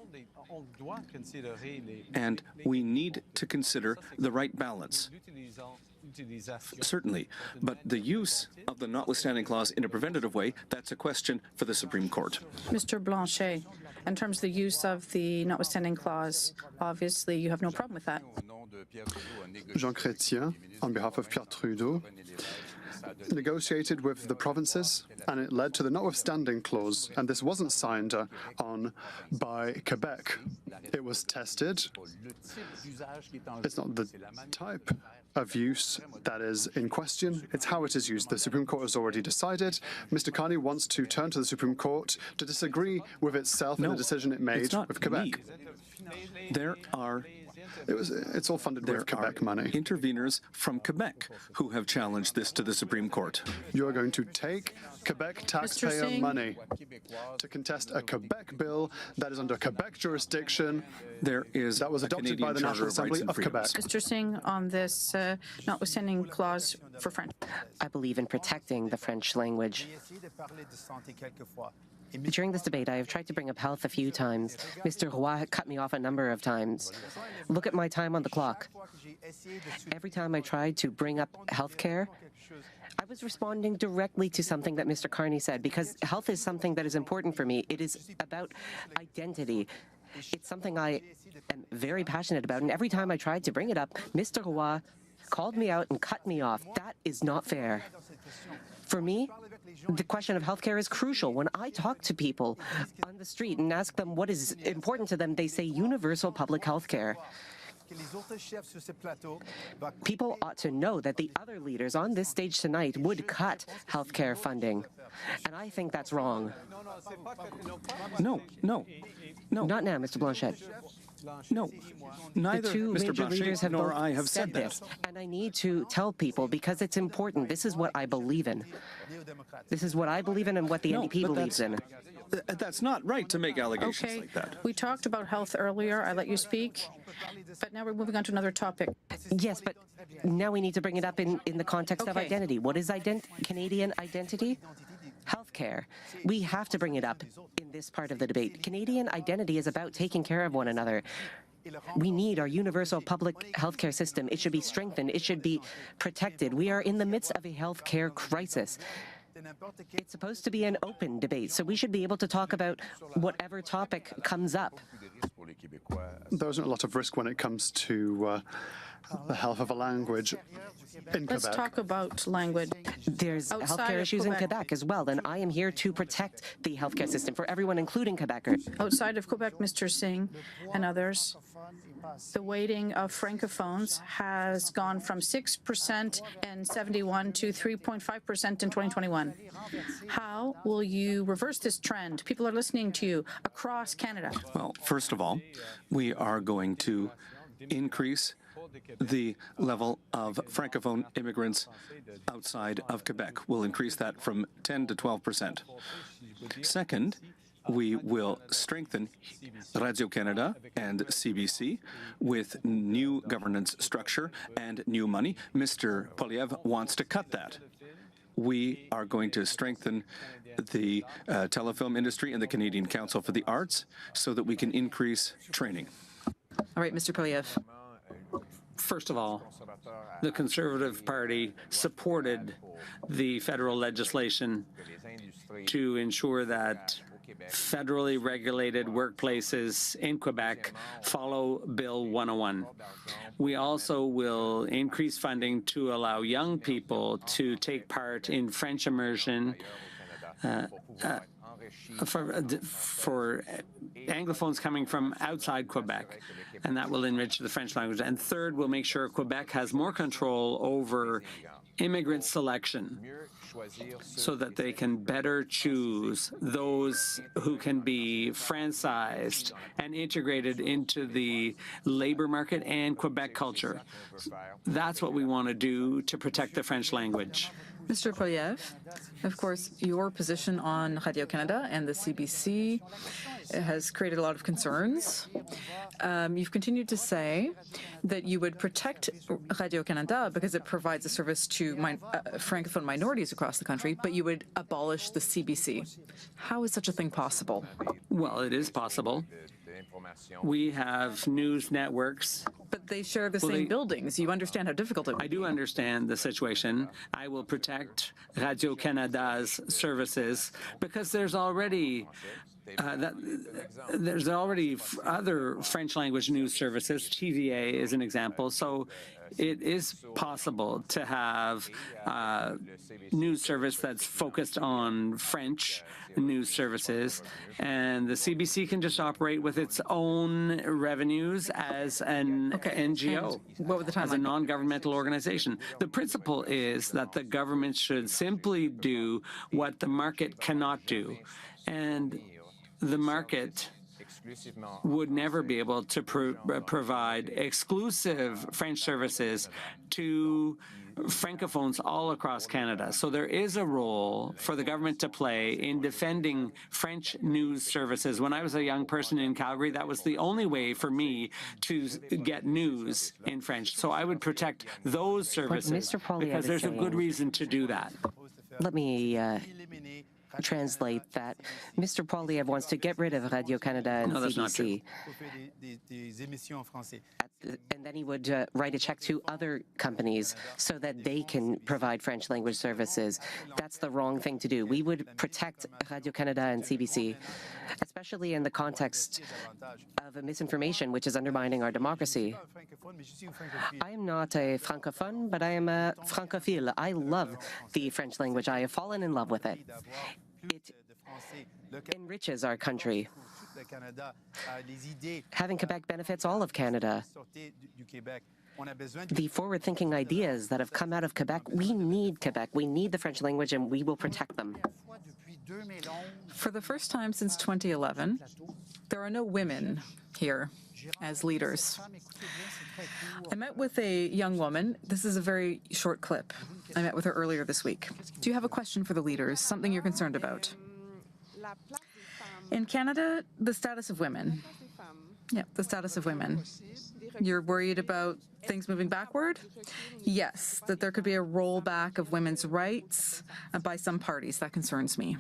Speaker 5: And we need to consider the right balance. Certainly, but the use of the notwithstanding clause in a preventative way, that's a question for the Supreme Court.
Speaker 9: Mr. Blanchet, in terms of the use of the notwithstanding clause, obviously you have no problem with that.
Speaker 6: Jean Chrétien, on behalf of Pierre Trudeau, negotiated with the provinces, and it led to the notwithstanding clause, and this wasn't signed on by Quebec. It was tested. It's not the type of use that is in question, it's how it is used. The Supreme Court has already decided. Mr. Carney wants to turn to the Supreme Court to disagree with itself in the decision it made with Quebec.
Speaker 5: There are
Speaker 6: It's all funded with Quebec money.
Speaker 5: Interveners from Quebec who have challenged this to the Supreme Court.
Speaker 6: You are going to take Quebec taxpayer money to contest a Quebec bill that is under Quebec jurisdiction. That was adopted by the National Assembly of Quebec.
Speaker 9: Mr. Singh, on this notwithstanding clause for French.
Speaker 7: I believe in protecting the French language. During this debate, I have tried to bring up health a few times. Mr. Roy cut me off a number of times. Look at my time on the clock. Every time I tried to bring up health care, I was responding directly to something that Mr. Carney said, because health is something that is important for me. It is about identity. It's something I am very passionate about, and every time I tried to bring it up, Mr. Roy called me out and cut me off. That is not fair. For me, the question of healthcare is crucial. When I talk to people on the street and ask them what is important to them, they say universal public health care. People ought to know that the other leaders on this stage tonight would cut healthcare funding. And I think that's wrong.
Speaker 5: No.
Speaker 7: Not now, Mr. Blanchet.
Speaker 5: No, neither
Speaker 7: the two
Speaker 5: Mr.
Speaker 7: major leaders have
Speaker 5: nor
Speaker 7: both
Speaker 5: I have
Speaker 7: said
Speaker 5: that.
Speaker 7: this, and I need to tell people because it's important. This is what I believe in. This is what I believe in and what the NDP believes in.
Speaker 5: That's not right to make allegations like that.
Speaker 9: We talked about health earlier. I let you speak. But now we're moving on to another topic.
Speaker 7: Yes, but now we need to bring it up in the context of identity. What is Canadian identity? Healthcare. We have to bring it up in this part of the debate. Canadian identity is about taking care of one another. We need our universal public healthcare system. It should be strengthened. It should be protected. We are in the midst of a healthcare crisis. It's supposed to be an open debate, so we should be able to talk about whatever topic comes up.
Speaker 6: There isn't a lot of risk when it comes to the health of a language in
Speaker 9: Let's
Speaker 6: Quebec.
Speaker 9: talk about language.
Speaker 7: There's
Speaker 9: Outside
Speaker 7: healthcare
Speaker 9: of
Speaker 7: issues
Speaker 9: Quebec.
Speaker 7: in Quebec as well, and I am here to protect the healthcare system for everyone, including Quebecers.
Speaker 9: Outside of Quebec, Mr. Singh and others, the weighting of francophones has gone from 6% in 71 to 3.5% in 2021. How will you reverse this trend? People are listening to you across Canada.
Speaker 5: Well, first of all, we are going to increase the level of Francophone immigrants outside of Quebec. We'll increase that from 10 to 12%. Second, we will strengthen Radio-Canada and CBC with new governance structure and new money. Mr. Poilievre wants to cut that. We are going to strengthen the telefilm industry and the Canadian Council for the Arts so that we can increase training.
Speaker 4: All right, Mr. Poilievre.
Speaker 8: First of all, the Conservative Party supported the federal legislation to ensure that federally regulated workplaces in Quebec follow Bill 101. We also will increase funding to allow young people to take part in French immersion for Anglophones coming from outside Quebec, and that will enrich the French language. And third, we'll make sure Quebec has more control over immigrant selection so that they can better choose those who can be franchised and integrated into the labor market and Quebec culture. That's what we want to do to protect the French language.
Speaker 4: Mr. Poilievre, of course, your position on Radio-Canada and the CBC has created a lot of concerns. You've continued to say that you would protect Radio-Canada because it provides a service to Francophone minorities across the country, but you would abolish the CBC. How is such a thing possible?
Speaker 8: Well, it is possible. We have news networks.
Speaker 4: But they share the same buildings. You understand how difficult it would be.
Speaker 8: I do understand the situation. I will protect Radio-Canada's services because there's already other French language news services. TVA is an example. So it is possible to have news service that's focused on French news services, and the CBC can just operate with its own revenues as an NGO,
Speaker 4: what would the
Speaker 8: as a non-governmental organization. The principle is that the government should simply do what the market cannot do, and the market would never be able to provide exclusive French services to Francophones all across Canada. So there is a role for the government to play in defending French news services. When I was a young person in Calgary, that was the only way for me to get news in French. So I would protect those services because there's a good reason to do that.
Speaker 7: Let me translate that. Mr. Poilievre wants to get rid of Radio-Canada and CBC. And then he would write a check to other companies so that they can provide French language services. That's the wrong thing to do. We would protect Radio-Canada and CBC, especially in the context of misinformation, which is undermining our democracy. I am not a francophone, but I am a francophile. I love the French language. I have fallen in love with it. It enriches our country. Having Quebec benefits all of Canada. The forward-thinking ideas that have come out of Quebec, we need Quebec. We need the French language, and we will protect them.
Speaker 4: For the first time since 2011, there are no women here as leaders. I met with a young woman. This is a very short clip. I met with her earlier this week. Do you have a question for the leaders, something you're concerned about? In Canada, the status of women. Yeah, the status of women. You're worried about things moving backward? Yes, that there could be a rollback of women's rights by some parties. That concerns me.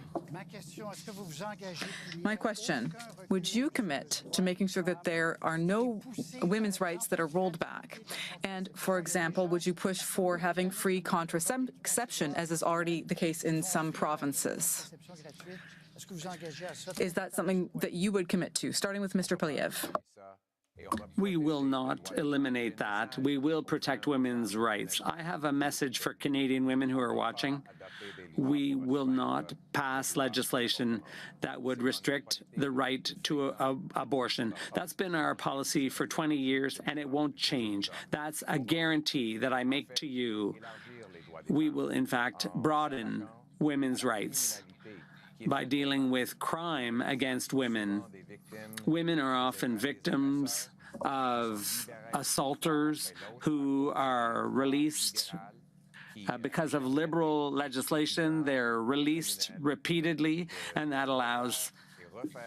Speaker 4: My question, would you commit to making sure that there are no women's rights that are rolled back? And, for example, would you push for having free contraception, as is already the case in some provinces? Is that something that you would commit to, starting with Mr. Poilievre?
Speaker 8: We will not eliminate that. We will protect women's rights. I have a message for Canadian women who are watching. We will not pass legislation that would restrict the right to abortion. That's been our policy for 20 years, and it won't change. That's a guarantee that I make to you. We will, in fact, broaden women's rights by dealing with crime against women. Women are often victims of assaulters who are released because of liberal legislation. They're released repeatedly, and that allows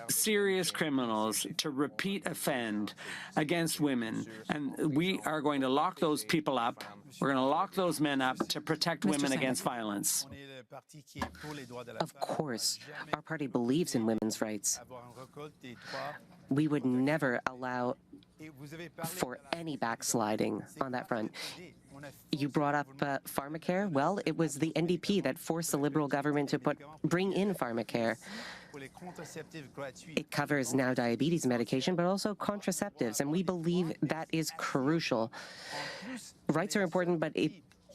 Speaker 8: serious criminals to repeat offend against women. And we are going to lock those people up. We're going to lock those men up to protect women against violence.
Speaker 7: Of course, our party believes in women's rights. We would never allow for any backsliding on that front. You brought up pharmacare. Well, it was the NDP that forced the Liberal government to bring in pharmacare. It covers now diabetes medication, but also contraceptives, and we believe that is crucial. Rights are important, but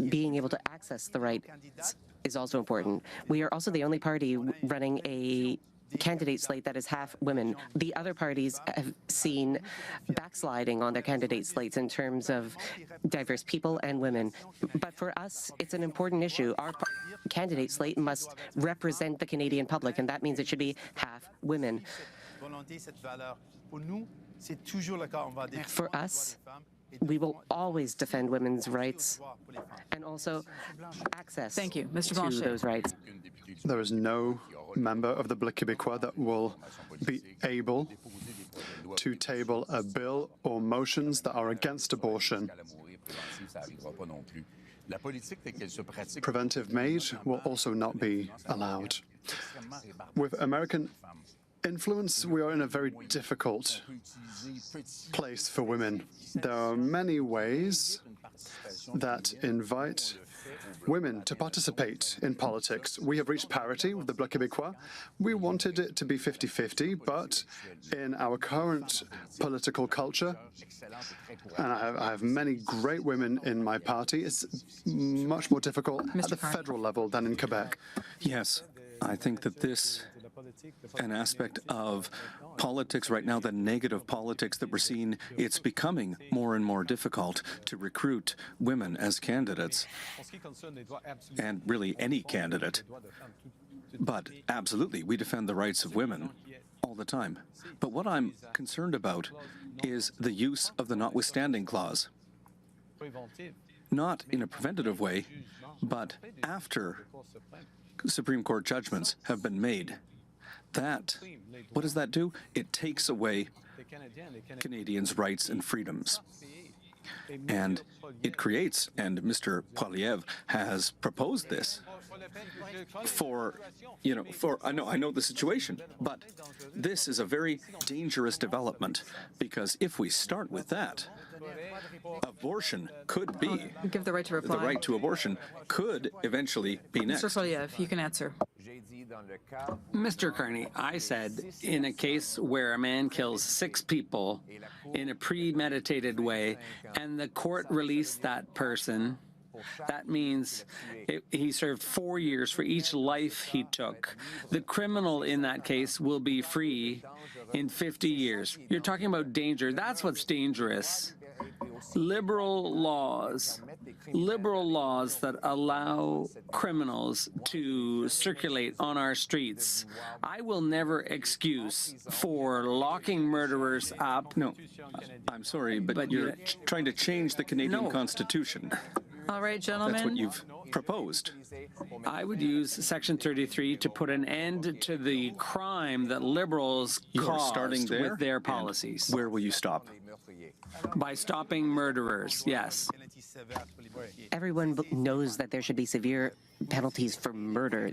Speaker 7: being able to access the rights is also important. We are also the only party running a candidate slate that is half women. The other parties have seen backsliding on their candidate slates in terms of diverse people and women. But for us, it's an important issue. Our candidate slate must represent the Canadian public, and that means it should be half women. For us, we will always defend women's rights and also access to those rights.
Speaker 6: There is no member of the Bloc Québécois that will be able to table a bill or motions that are against abortion. Preventive MAID will also not be allowed. With American influence, we are in a very difficult place for women. There are many ways that invite women to participate in politics. We have reached parity with the Bloc Québécois. We wanted it to be 50-50, but in our current political culture, and I have many great women in my party, it's much more difficult at the federal level than in Quebec.
Speaker 5: Yes, I think that this an aspect of politics right now, the negative politics that we're seeing, it's becoming more and more difficult to recruit women as candidates, and really any candidate. But absolutely, we defend the rights of women all the time. But what I'm concerned about is the use of the notwithstanding clause. Not in a preventative way, but after Supreme Court judgments have been made. What does that do? It takes away Canadians' rights and freedoms. And it creates, and Mr. Poilievre has proposed this I know the situation, but this is a very dangerous development, because if we start with that, abortion could be,
Speaker 4: give the right to reply.
Speaker 5: The right to abortion could eventually be next.
Speaker 4: Mr. Poilievre, you can answer.
Speaker 8: Mr. Carney, I said in a case where a man kills 6 people in a premeditated way and the court released that person, that means he served 4 years for each life he took. The criminal in that case will be free in 50 years. You're talking about danger. That's what's dangerous. Liberal laws that allow criminals to circulate on our streets. I will never excuse for locking murderers up.
Speaker 5: No, I'm sorry, but you're trying to change the Canadian Constitution.
Speaker 4: All right, gentlemen.
Speaker 5: That's what you've proposed.
Speaker 8: I would use Section 33 to put an end to the crime that Liberals caused with their policies.
Speaker 5: Where will you stop?
Speaker 8: By stopping murderers, yes.
Speaker 7: Everyone knows that there should be severe penalties for murder.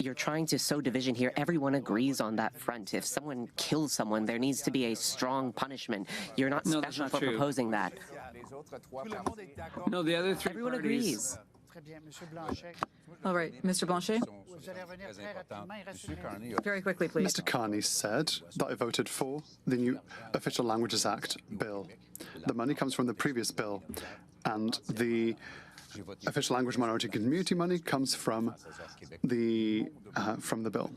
Speaker 7: You're trying to sow division here. Everyone agrees on that front. If someone kills someone, there needs to be a strong punishment. You're not special for proposing that.
Speaker 8: No, the other 3
Speaker 7: Everyone
Speaker 8: parties.
Speaker 7: agrees.
Speaker 4: All right, Mr. Blanchet. Very quickly, please.
Speaker 6: Mr. Carney said that I voted for the new Official Languages Act bill. The money comes from the previous bill, and the official language minority community money comes from the bill.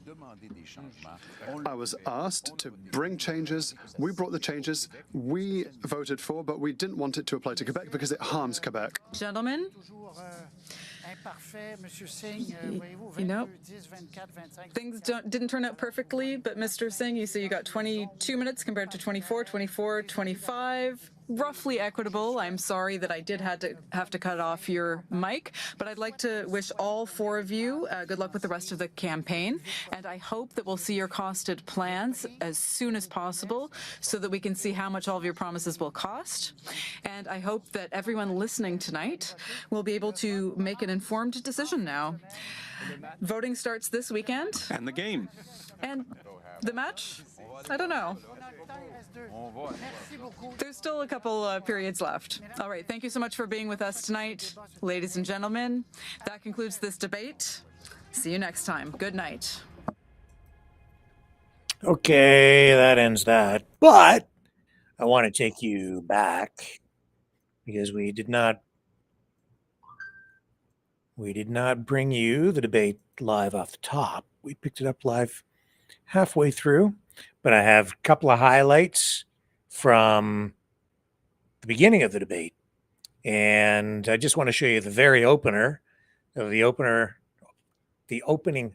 Speaker 6: I was asked to bring changes. We brought the changes. We voted for, but we didn't want it to apply to Quebec because it harms Quebec.
Speaker 4: Gentlemen. You know, things didn't turn out perfectly, but Mr. Singh, you say you got 22 minutes compared to 24, 24, 25. Roughly equitable. I'm sorry that I did have to cut off your mic, but I'd like to wish all 4 of you good luck with the rest of the campaign, and I hope that we'll see your costed plans as soon as possible so that we can see how much all of your promises will cost. And I hope that everyone listening tonight will be able to make an informed decision now. Voting starts this weekend.
Speaker 5: And the game.
Speaker 4: And the match? I don't know. There's still a couple periods left. All right, thank you so much for being with us tonight, ladies and gentlemen. That concludes this debate. See you next time. Good night.
Speaker 3: Okay, that ends that. But I want to take you back because we did not bring you the debate live off the top. We picked it up live halfway through, but I have a couple of highlights from the beginning of the debate. And I just want to show you the very opening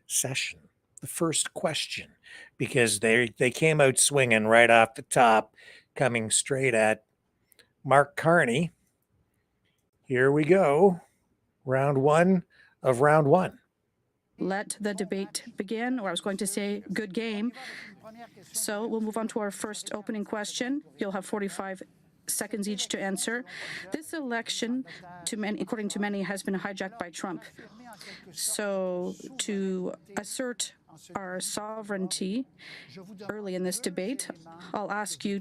Speaker 3: session, the first question, because they came out swinging right off the top, coming straight at Mark Carney. Here we go. Round one of round one.
Speaker 9: Let the debate begin, or I was going to say good game. So we'll move on to our first opening question. You'll have 45 seconds each to answer. This election, according to many, has been hijacked by Trump. So to assert our sovereignty early in this debate, I'll ask you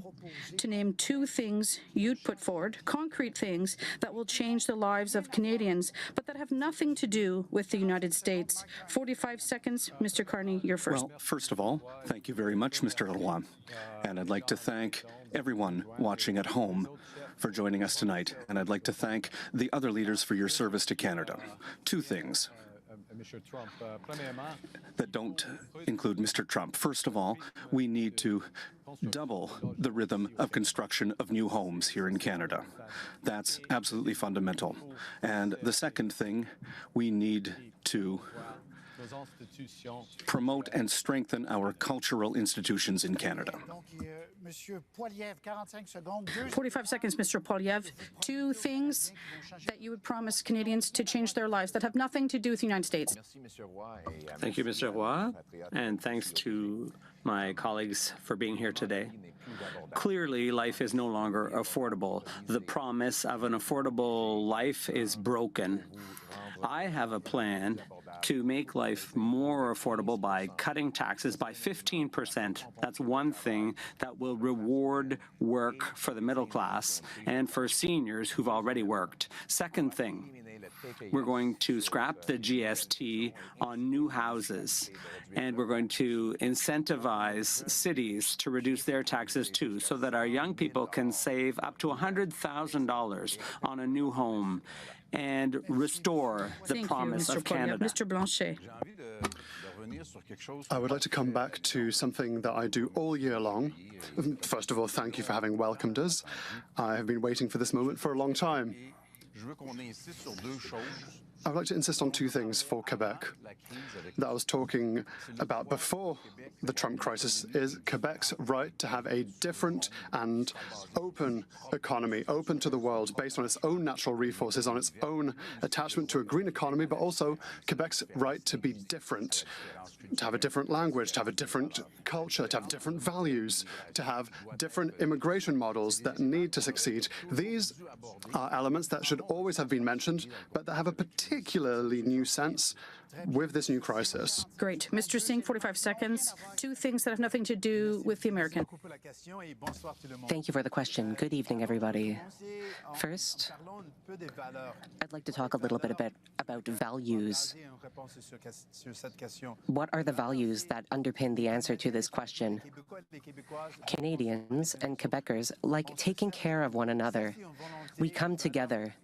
Speaker 9: to name two things you'd put forward, concrete things that will change the lives of Canadians, but that have nothing to do with the United States. 45 seconds. Mr. Carney, you're first.
Speaker 5: Well, first of all, thank you very much, Mr. Leroy. And I'd like to thank everyone watching at home for joining us tonight. And I'd like to thank the other leaders for your service to Canada. Two things that don't include Mr. Trump. First of all, we need to double the rhythm of construction of new homes here in Canada. That's absolutely fundamental. And the second thing, we need to promote and strengthen our cultural institutions in Canada.
Speaker 9: 45 seconds, Mr. Poilievre. Two things that you would promise Canadians to change their lives that have nothing to do with the United States.
Speaker 8: Thank you, Mr. Roy, and thanks to my colleagues for being here today. Clearly, life is no longer affordable. The promise of an affordable life is broken. I have a plan to make life more affordable by cutting taxes by 15%. That's one thing that will reward work for the middle class and for seniors who've already worked. Second thing, we're going to scrap the GST on new houses, and we're going to incentivize cities to reduce their taxes too, so that our young people can save up to $100,000 on a new home and restore the promise of Canada.
Speaker 9: Mr. Blanchet.
Speaker 6: I would like to come back to something that I do all year long. First of all, thank you for having welcomed us. I have been waiting for this moment for a long time. I would like to insist on two things for Quebec that I was talking about before the Trump crisis is Quebec's right to have a different and open economy, open to the world, based on its own natural resources, on its own attachment to a green economy, but also Quebec's right to be different, to have a different language, to have a different culture, to have different values, to have different immigration models that need to succeed. These are elements that should always have been mentioned, but that have a particularly new sense with this new crisis.
Speaker 9: Great. Mr. Singh, 45 seconds. Two things that have nothing to do with the American.
Speaker 7: Thank you for the question. Good evening, everybody. First, I'd like to talk a little bit about values. What are the values that underpin the answer to this question? Canadians and Quebecers like taking care of one another. We come together.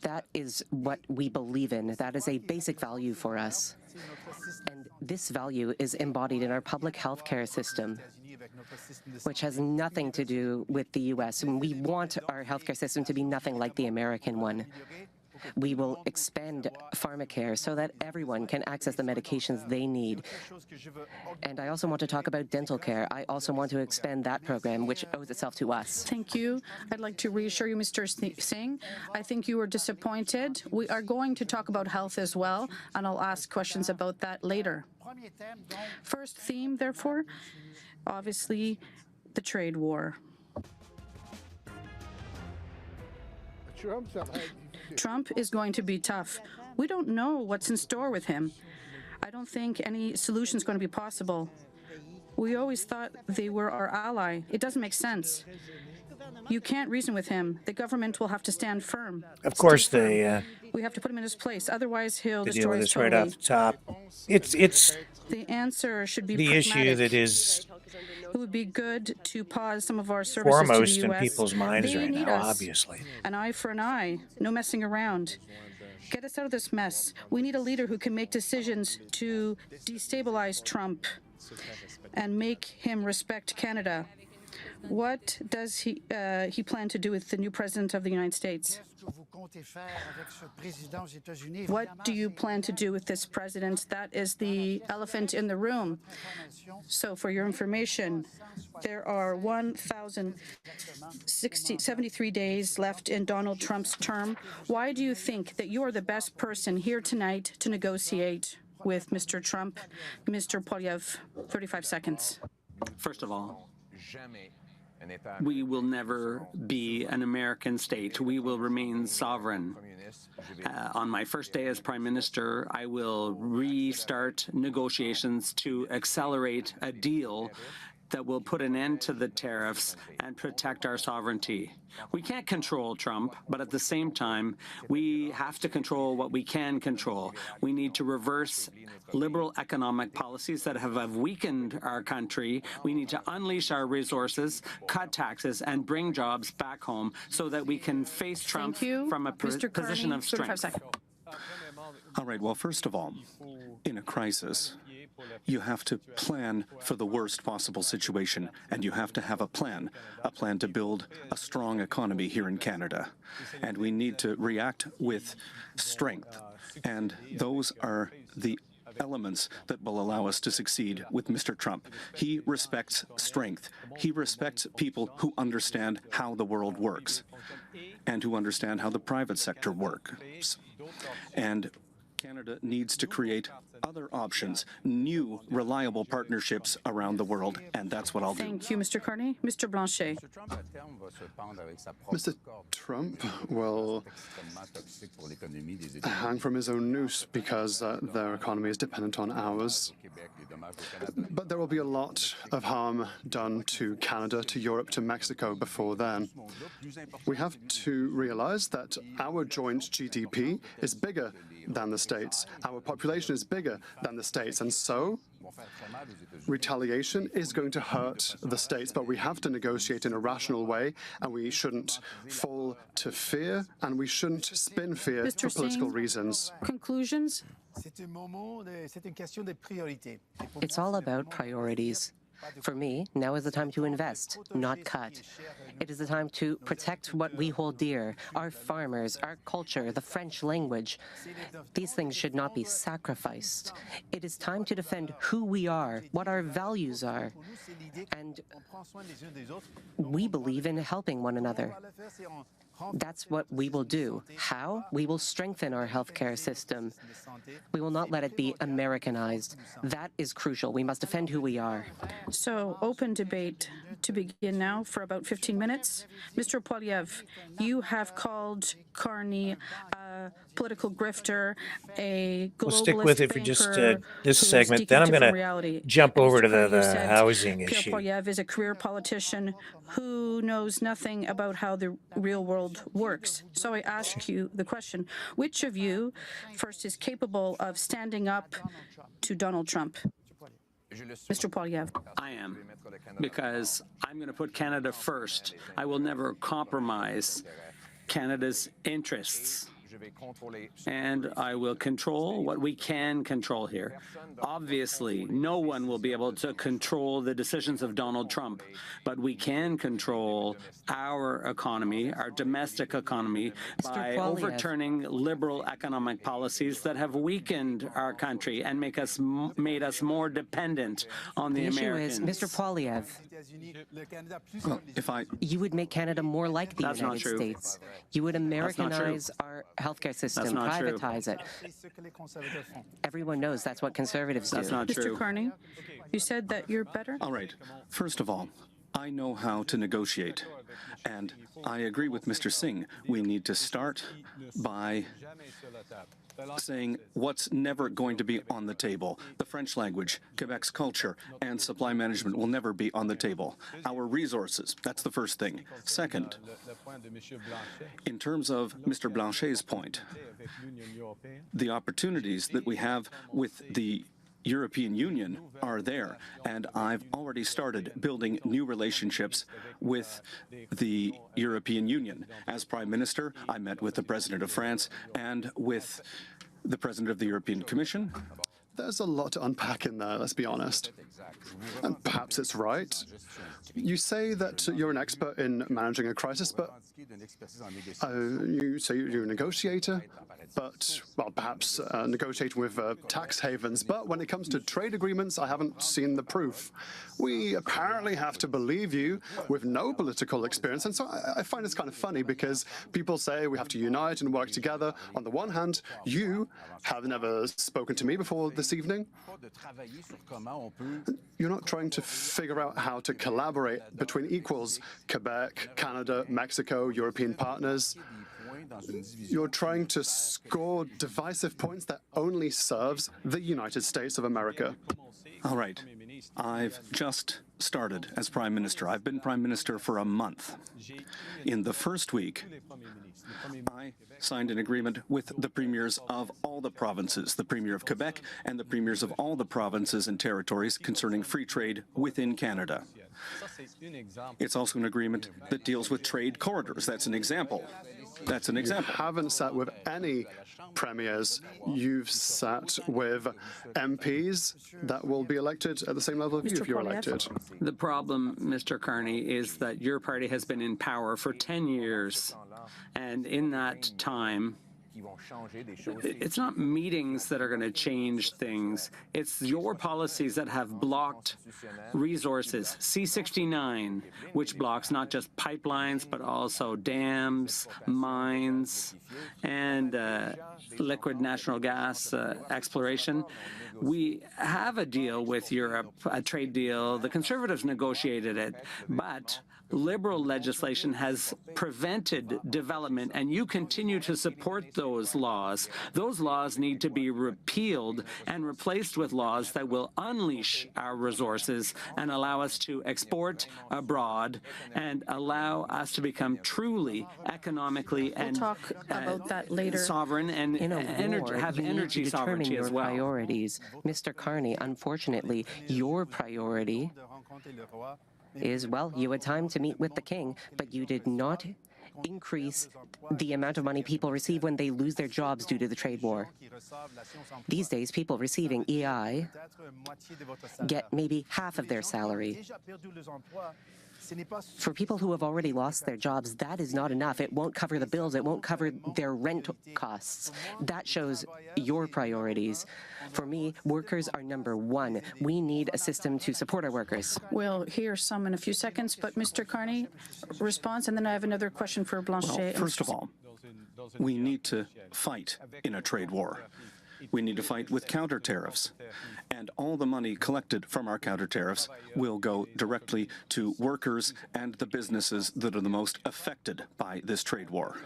Speaker 7: That is what we believe in. That is a basic value for us. And this value is embodied in our public health care system, which has nothing to do with the U.S. And we want our healthcare system to be nothing like the American one. We will expand pharmacare so that everyone can access the medications they need. And I also want to talk about dental care. I also want to expand that program, which owes itself to us.
Speaker 9: Thank you. I'd like to reassure you, Mr. Singh. I think you were disappointed. We are going to talk about health as well, and I'll ask questions about that later. First theme, therefore, obviously, the trade war. Trump is going to be tough. We don't know what's in store with him. I don't think any solution is going to be possible. We always thought they were our ally. It doesn't make sense. You can't reason with him. The government will have to stand firm.
Speaker 3: Of course,
Speaker 9: Stay firm.
Speaker 3: they
Speaker 9: We have to put him in his place. Otherwise, he'll
Speaker 3: deal
Speaker 9: destroy
Speaker 3: with
Speaker 9: us
Speaker 3: this right off
Speaker 9: totally.
Speaker 3: the top. It's
Speaker 9: The answer should be
Speaker 3: the issue
Speaker 9: pragmatic.
Speaker 3: that is
Speaker 9: It would be good to pause some of our services to
Speaker 3: foremost
Speaker 9: the
Speaker 3: in
Speaker 9: U.S.
Speaker 3: people's minds
Speaker 9: They
Speaker 3: right
Speaker 9: need
Speaker 3: now,
Speaker 9: us.
Speaker 3: obviously.
Speaker 9: An eye for an eye. No messing around. Get us out of this mess. We need a leader who can make decisions to destabilize Trump and make him respect Canada. What does he plan to do with the new president of the United States? What do you plan to do with this president? That is the elephant in the room. So for your information, there are 1,073 days left in Donald Trump's term. Why do you think that you are the best person here tonight to negotiate with Mr. Trump? Mr. Poilievre, 35 seconds.
Speaker 8: First of all, we will never be an American state. We will remain sovereign. On my first day as Prime Minister, I will restart negotiations to accelerate a deal that will put an end to the tariffs and protect our sovereignty. We can't control Trump, but at the same time, we have to control what we can control. We need to reverse liberal economic policies that have weakened our country. We need to unleash our resources, cut taxes, and bring jobs back home so that we can face Trump from a position
Speaker 9: Carney,
Speaker 8: of strength.
Speaker 5: All right, well, first of all, in a crisis, you have to plan for the worst possible situation, and you have to have a plan to build a strong economy here in Canada. And we need to react with strength, and those are the elements that will allow us to succeed with Mr. Trump. He respects strength. He respects people who understand how the world works and who understand how the private sector works. And Canada needs to create other options, new, reliable partnerships around the world, and that's what I'll do.
Speaker 9: Thank you, Mr. Carney. Mr. Blanchet.
Speaker 6: Mr. Trump will hang from his own noose because their economy is dependent on ours. But there will be a lot of harm done to Canada, to Europe, to Mexico before then. We have to realize that our joint GDP is bigger than the States. Our population is bigger than the States, and so retaliation is going to hurt the States, but we have to negotiate in a rational way, and we shouldn't fall to fear, and we shouldn't spin fear for political reasons.
Speaker 9: Conclusions?
Speaker 7: It's all about priorities. For me, now is the time to invest, not cut. It is the time to protect what we hold dear, our farmers, our culture, the French language. These things should not be sacrificed. It is time to defend who we are, what our values are. And we believe in helping one another. That's what we will do. How? We will strengthen our healthcare system. We will not let it be Americanized. That is crucial. We must defend who we are.
Speaker 9: So, open debate to begin now for about 15 minutes. Mr. Poilievre, you have called Carney a political grifter, a globalist
Speaker 3: We'll stick with it for just
Speaker 9: banker
Speaker 3: this
Speaker 9: who is
Speaker 3: segment. Then I'm
Speaker 9: speaking
Speaker 3: going
Speaker 9: from reality.
Speaker 3: to jump over to
Speaker 9: Mr. Carney, you
Speaker 3: the
Speaker 9: said
Speaker 3: housing
Speaker 9: Pierre
Speaker 3: issue.
Speaker 9: Poilievre is a career politician who knows nothing about how the real world works. So I ask you the question, which of you first is capable of standing up to Donald Trump? Mr. Poilievre.
Speaker 8: I am, because I'm going to put Canada first. I will never compromise Canada's interests. And I will control what we can control here. Obviously, no one will be able to control the decisions of Donald Trump, but we can control our economy, our domestic economy, by overturning liberal economic policies that have weakened our country and made us more dependent on the Americans.
Speaker 7: The issue is, Mr. Poilievre,
Speaker 5: Well,
Speaker 7: you would make Canada more like the
Speaker 8: That's not
Speaker 7: United
Speaker 8: true.
Speaker 7: States. You would Americanize our healthcare system,
Speaker 8: not true.
Speaker 7: privatize it. Everyone knows that's what conservatives do.
Speaker 8: That's not true.
Speaker 9: Mr. Carney, you said that you're better?
Speaker 5: all right. First of all, I know how to negotiate, and I agree with Mr. Singh. We need to start by saying what's never going to be on the table. The French language, Quebec's culture, and supply management will never be on the table. Our resources, that's the first thing. Second, in terms of Mr. Blanchet's point, the opportunities that we have with the European Union are there, and I've already started building new relationships with the European Union. As Prime Minister, I met with the President of France and with the President of the European Commission.
Speaker 6: There's a lot to unpack in there, let's be honest. And perhaps it's right. You say that you're an expert in managing a crisis, but you say you're a negotiator, but, well, perhaps negotiating with tax havens. But when it comes to trade agreements, I haven't seen the proof. We apparently have to believe you with no political experience. And so I find it's kind of funny because people say we have to unite and work together. On the one hand, you have never spoken to me before this evening. You're not trying to figure out how to collaborate between equals, Quebec, Canada, Mexico, European partners. You're trying to score divisive points that only serves the United States of America.
Speaker 5: All right. I've just started as Prime Minister. I've been Prime Minister for a month. In the first week, I signed an agreement with the premiers of all the provinces, the Premier of Quebec and the premiers of all the provinces and territories concerning free trade within Canada. It's also an agreement that deals with trade corridors. That's an example. That's an example.
Speaker 6: You haven't sat with any premiers. You've sat with MPs that will be elected at the same level as you if you're elected.
Speaker 8: The problem, Mr. Carney, is that your party has been in power for 10 years. And in that time, it's not meetings that are going to change things. It's your policies that have blocked resources. C-69, which blocks not just pipelines, but also dams, mines, and liquid natural gas exploration. We have a deal with Europe, a trade deal. The Conservatives negotiated it, but Liberal legislation has prevented development, and you continue to support those laws. Those laws need to be repealed and replaced with laws that will unleash our resources and allow us to export abroad and allow us to become truly economically and
Speaker 9: talk about that later.
Speaker 8: Sovereign and
Speaker 7: In a war,
Speaker 8: have
Speaker 7: you need
Speaker 8: energy
Speaker 7: to determine
Speaker 8: sovereignty
Speaker 7: your
Speaker 8: as well.
Speaker 7: priorities. Mr. Carney, unfortunately, your priority is, well, you had time to meet with the king, but you did not increase the amount of money people receive when they lose their jobs due to the trade war. These days, people receiving EI get maybe half of their salary. For people who have already lost their jobs, that is not enough. It won't cover the bills. It won't cover their rent costs. That shows your priorities. For me, workers are number one. We need a system to support our workers.
Speaker 9: We'll hear some in a few seconds, but Mr. Carney, response, and then I have another question for Blanchet.
Speaker 5: Well, first of all, we need to fight in a trade war. We need to fight with counter tariffs. And all the money collected from our counter tariffs will go directly to workers and the businesses that are the most affected by this trade war.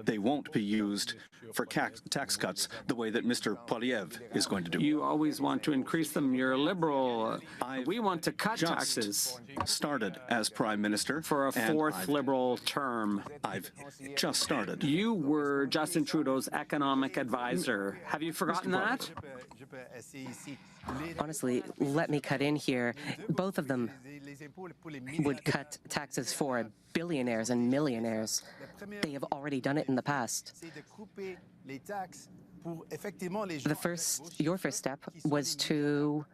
Speaker 5: They won't be used for tax cuts the way that Mr. Poilievre is going to do.
Speaker 8: You always want to increase them. You're a liberal. We want to cut taxes.
Speaker 5: Started as Prime Minister
Speaker 8: For a fourth liberal term.
Speaker 5: I've just started.
Speaker 8: You were Justin Trudeau's economic advisor. Have you forgotten that?
Speaker 7: Honestly, let me cut in here. Both of them would cut taxes for billionaires and millionaires. They have already done it in the past. Your first step was to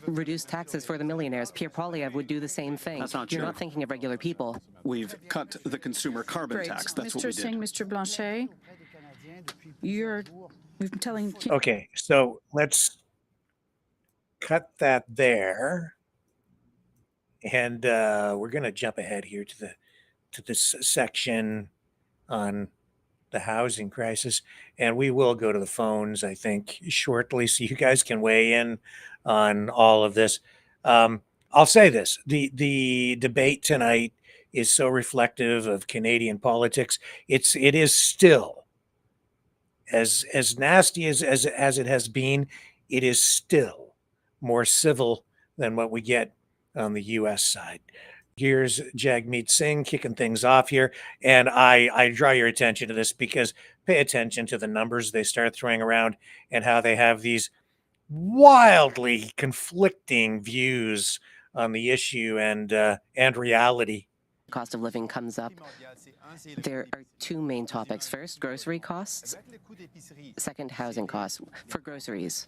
Speaker 7: reduce taxes for the millionaires. Pierre Poilievre would do the same thing.
Speaker 5: That's not
Speaker 7: You're
Speaker 5: true.
Speaker 7: not thinking of regular people.
Speaker 5: We've cut the consumer carbon
Speaker 9: Great.
Speaker 5: tax. That's what
Speaker 9: Mr.
Speaker 5: we
Speaker 9: Singh,
Speaker 5: did.
Speaker 9: Mr. Blanchet, we've been telling.
Speaker 3: Okay, so let's cut that there, and we're going to jump ahead here to this section on the housing crisis, and we will go to the phones, I think, shortly, so you guys can weigh in on all of this. I'll say this: the debate tonight is so reflective of Canadian politics. It is still as nasty as it has been, it is still more civil than what we get on the U.S. side. Here's Jagmeet Singh kicking things off here, and I draw your attention to this because pay attention to the numbers they start throwing around and how they have these wildly conflicting views on the issue and reality.
Speaker 7: Cost of living comes up. There are two main topics. First, grocery costs. Second, housing costs. For groceries,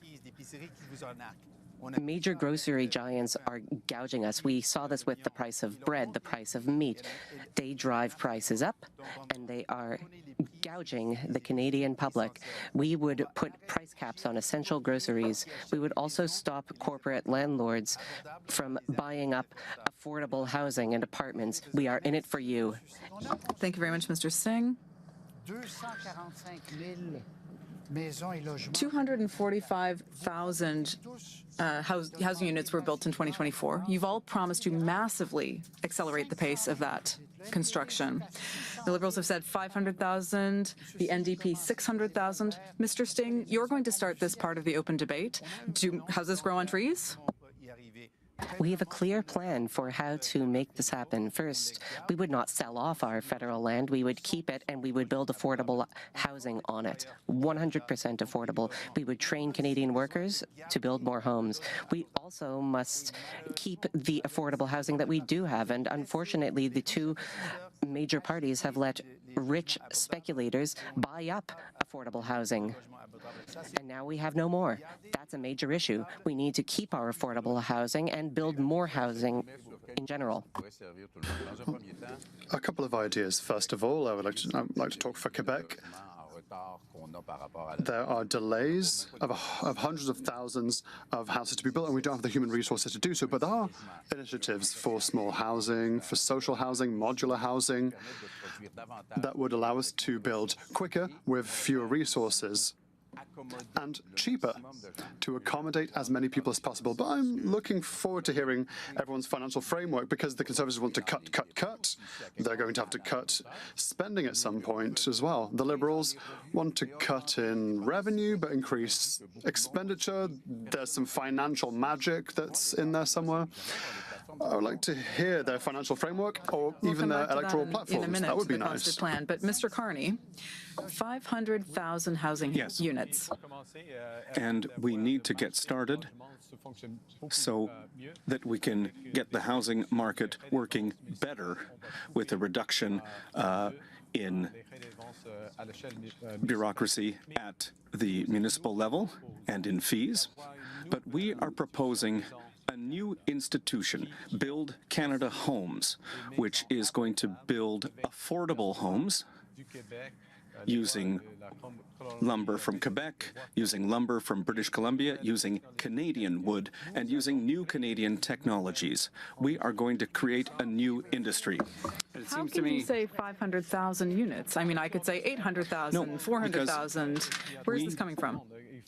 Speaker 7: major grocery giants are gouging us. We saw this with the price of bread, the price of meat. They drive prices up, and they are gouging the Canadian public. We would put price caps on essential groceries. We would also stop corporate landlords from buying up affordable housing and apartments. We are in it for you.
Speaker 4: Thank you very much, Mr. Singh. 245,000 housing units were built in 2024. You've all promised to massively accelerate the pace of that construction. The Liberals have said 500,000, the NDP 600,000. Mr. Singh, you're going to start this part of the open debate. Houses grow on trees?
Speaker 7: We have a clear plan for how to make this happen. First, we would not sell off our federal land. We would keep it, and we would build affordable housing on it, 100% affordable. We would train Canadian workers to build more homes. We also must keep the affordable housing that we do have, and unfortunately, the two major parties have let rich speculators buy up affordable housing. And now we have no more. That's a major issue. We need to keep our affordable housing and build more housing in general.
Speaker 6: A couple of ideas. First of all, I would like to talk for Quebec. There are delays of hundreds of thousands of houses to be built, and we don't have the human resources to do so. But there are initiatives for small housing, for social housing, modular housing, that would allow us to build quicker with fewer resources and cheaper to accommodate as many people as possible. But I'm looking forward to hearing everyone's financial framework, because the Conservatives want to cut. They're going to have to cut spending at some point as well. The Liberals want to cut in revenue but increase expenditure. There's some financial magic that's in there somewhere. I would like to hear their financial framework or even their electoral platforms.
Speaker 4: In a minute,
Speaker 6: that would be
Speaker 4: the
Speaker 6: nice.
Speaker 4: Constant Plan. But Mr. Carney, 500,000 housing units.
Speaker 5: And we need to get started so that we can get the housing market working better with a reduction in bureaucracy at the municipal level and in fees. But we are proposing a new institution, Build Canada Homes, which is going to build affordable homes using lumber from Quebec, using lumber from British Columbia, using Canadian wood, and using new Canadian technologies. We are going to create a new industry.
Speaker 4: How can you say 500,000 units? I mean, I could say 800,000, 400,000. Where's this coming from?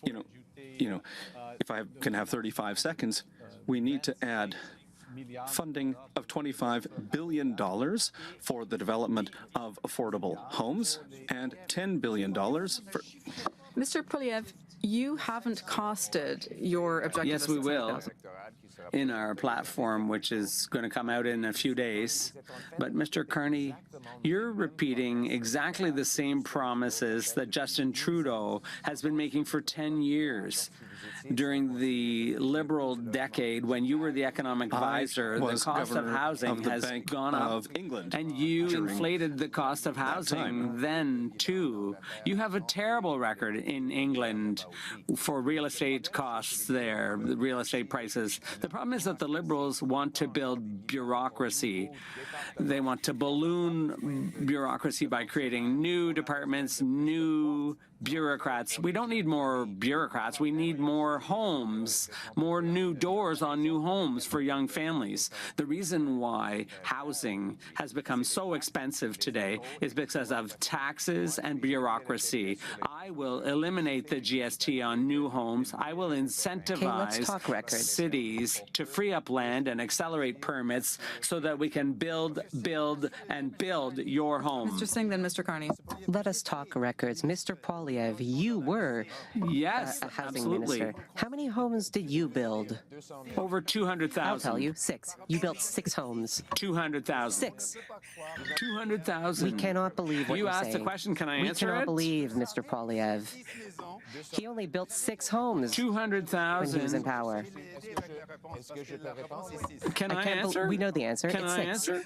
Speaker 5: You know, if I can have 35 seconds, we need to add funding of $25 billion for the development of affordable homes and $10 billion for...
Speaker 4: Mr. Poilievre, you haven't costed your objective.
Speaker 8: Yes, we will, in our platform, which is going to come out in a few days. But Mr. Carney, you're repeating exactly the same promises that Justin Trudeau has been making for 10 years. During the Liberal decade, when you were the economic advisor, the cost of housing has gone up, and you inflated the cost of housing then, too. You have a terrible record in England for real estate costs there, the real estate prices. The problem is that the Liberals want to build bureaucracy. They want to balloon bureaucracy by creating new departments, new bureaucrats. We don't need more bureaucrats. We need more homes, more new doors on new homes for young families. The reason why housing has become so expensive today is because of taxes and bureaucracy. I will eliminate the GST on new homes. I will incentivize cities to free up land and accelerate permits so that we can build your home.
Speaker 4: Mr. Singh, then Mr. Carney.
Speaker 7: Let us talk records. Mr. Paul Poilievre, you were
Speaker 8: Yes,
Speaker 7: a housing
Speaker 8: absolutely.
Speaker 7: minister. How many homes did you build?
Speaker 8: Over 200,000.
Speaker 7: I'll tell you, 6. You built 6 homes.
Speaker 8: 200,000.
Speaker 7: 6.
Speaker 8: 200,000.
Speaker 7: We cannot believe what
Speaker 8: You
Speaker 7: you're
Speaker 8: asked
Speaker 7: saying.
Speaker 8: the question, can I
Speaker 7: we
Speaker 8: answer
Speaker 7: cannot
Speaker 8: it?
Speaker 7: believe Mr. Poilievre. He only built 6 homes when he was in
Speaker 8: 200,000.
Speaker 7: power.
Speaker 8: Can I
Speaker 7: can't
Speaker 8: answer?
Speaker 7: we know the answer.
Speaker 8: Can
Speaker 7: It's
Speaker 8: I
Speaker 7: 6.
Speaker 8: answer?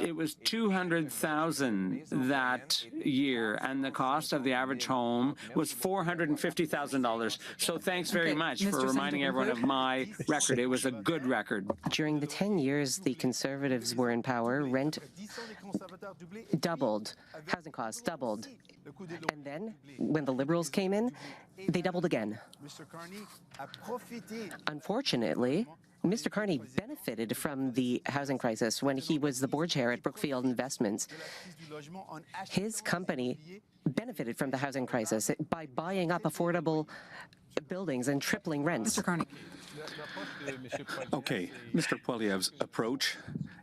Speaker 8: It was 200,000 that year, and the cost of the average home was $450,000. So thanks very
Speaker 4: Okay,
Speaker 8: much
Speaker 4: Mr.
Speaker 8: for
Speaker 4: Singh,
Speaker 8: reminding
Speaker 4: to
Speaker 8: everyone of
Speaker 4: conclude.
Speaker 8: my record. It was a good record.
Speaker 7: During the 10 years the Conservatives were in power, rent doubled. Housing costs doubled. And then, when the Liberals came in, they doubled again. Unfortunately, Mr. Carney benefited from the housing crisis when he was the board chair at Brookfield Investments. His company benefited from the housing crisis by buying up affordable buildings and tripling rents.
Speaker 4: Mr. Carney.
Speaker 5: Okay, Mr. Poilievre's approach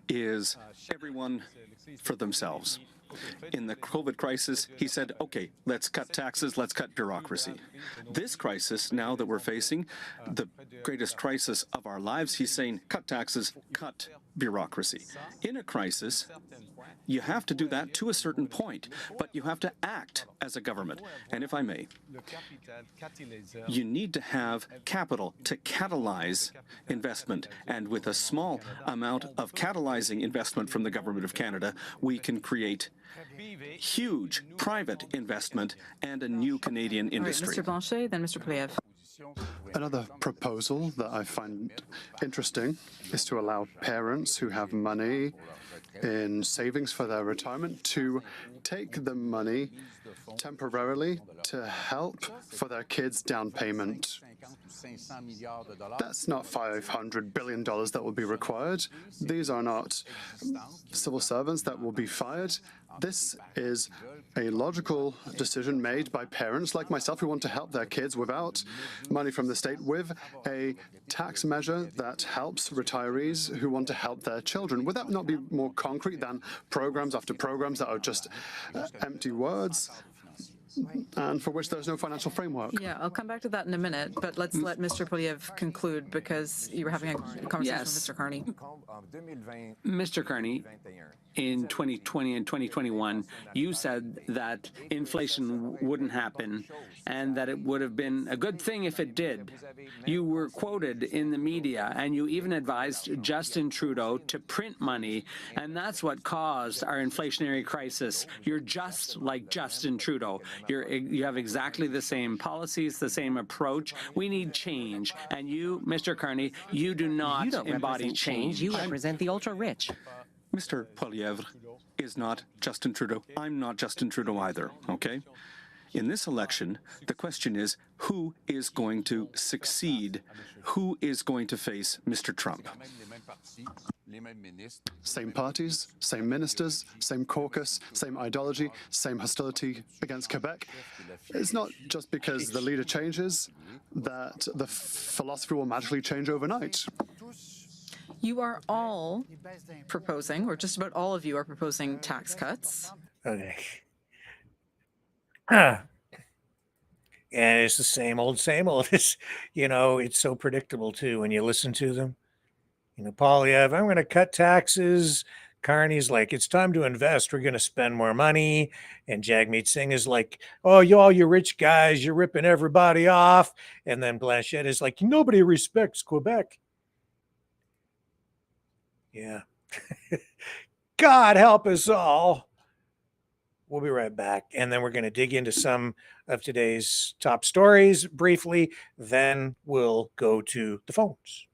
Speaker 5: is everyone for themselves. In the COVID crisis, he said, okay, let's cut taxes, let's cut bureaucracy. This crisis, now that we're facing, the greatest crisis of our lives, he's saying, cut taxes, cut bureaucracy. In a crisis, you have to do that to a certain point, but you have to act as a government. And if I may, you need to have capital to catalyze investment. And with a small amount of catalyzing investment from the Government of Canada, we can create huge private investment and a new Canadian industry.
Speaker 4: Mr. Blanchet, then Mr. Poilievre.
Speaker 6: Another proposal that I find interesting is to allow parents who have money in savings for their retirement to take the money temporarily to help for their kids' down payment. That's not $500 billion that will be required. These are not civil servants that will be fired. This is a logical decision made by parents like myself who want to help their kids without money from the state, with a tax measure that helps retirees who want to help their children. Would that not be more concrete than programs after programs that are just empty words and for which there's no financial framework?
Speaker 4: Yeah, I'll come back to that in a minute, but let's let Mr. Poilievre conclude because you were having a conversation
Speaker 8: Yes.
Speaker 4: with Mr. Carney.
Speaker 8: Mr. Carney, in 2020 and 2021, you said that inflation wouldn't happen and that it would have been a good thing if it did. You were quoted in the media, and you even advised Justin Trudeau to print money, and that's what caused our inflationary crisis. You're just like Justin Trudeau. You have exactly the same policies, the same approach. We need change, and you, Mr. Carney, you do not
Speaker 7: You don't
Speaker 8: embody
Speaker 7: represent change. You represent the ultra-rich.
Speaker 5: Mr. Poilievre is not Justin Trudeau. I'm not Justin Trudeau either, okay? In this election, the question is, who is going to succeed? Who is going to face Mr. Trump?
Speaker 6: Same parties, same ministers, same caucus, same ideology, same hostility against Quebec. It's not just because the leader changes that the philosophy will magically change overnight.
Speaker 4: You are all proposing, or just about all of you are proposing tax cuts.
Speaker 3: Okay. And it's the same old, same old. It's, it's so predictable too when you listen to them. Poilievre, I'm going to cut taxes. Carney's like, it's time to invest. We're going to spend more money. And Jagmeet Singh is like, oh, all you rich guys, you're ripping everybody off. And then Blanchet is like, nobody respects Quebec. Yeah. God help us all. We'll be right back. And then we're going to dig into some of today's top stories briefly. Then we'll go to the phones.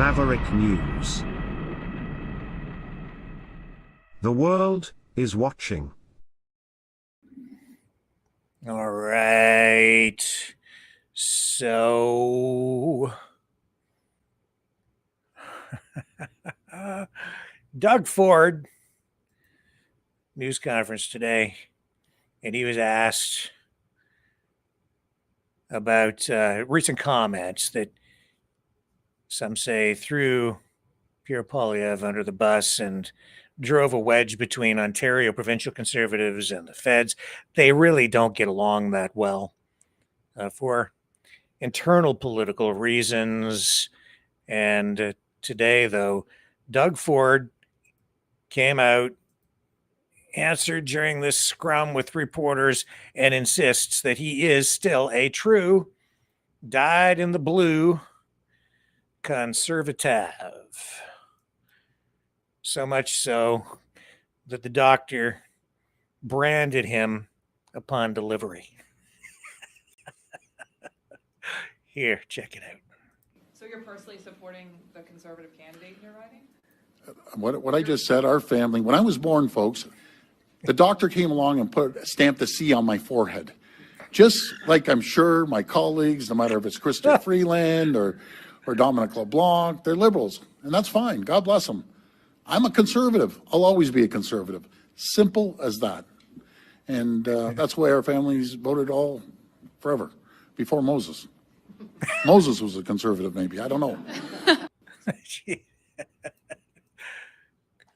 Speaker 2: Maverick News. The world is watching.
Speaker 3: All right. So, Doug Ford, news conference today, and he was asked about recent comments that some say threw Pierre Poilievre under the bus and drove a wedge between Ontario provincial Conservatives and the feds. They really don't get along that well for internal political reasons. And today, though, Doug Ford came out, answered during this scrum with reporters, and insists that he is still a true dyed in the blue conservative. So much so that the doctor branded him upon delivery. Here, check it out.
Speaker 4: So you're personally supporting the Conservative candidate you're riding?
Speaker 10: What I just said, our family, when I was born, folks, the doctor came along and stamped the C on my forehead. Just like I'm sure my colleagues, no matter if it's Krista Freeland or Dominic LeBlanc, they're liberals, and that's fine. God bless them. I'm a conservative. I'll always be a conservative. Simple as that. And that's why our families voted all forever, before Moses. Moses was a conservative, maybe. I don't know.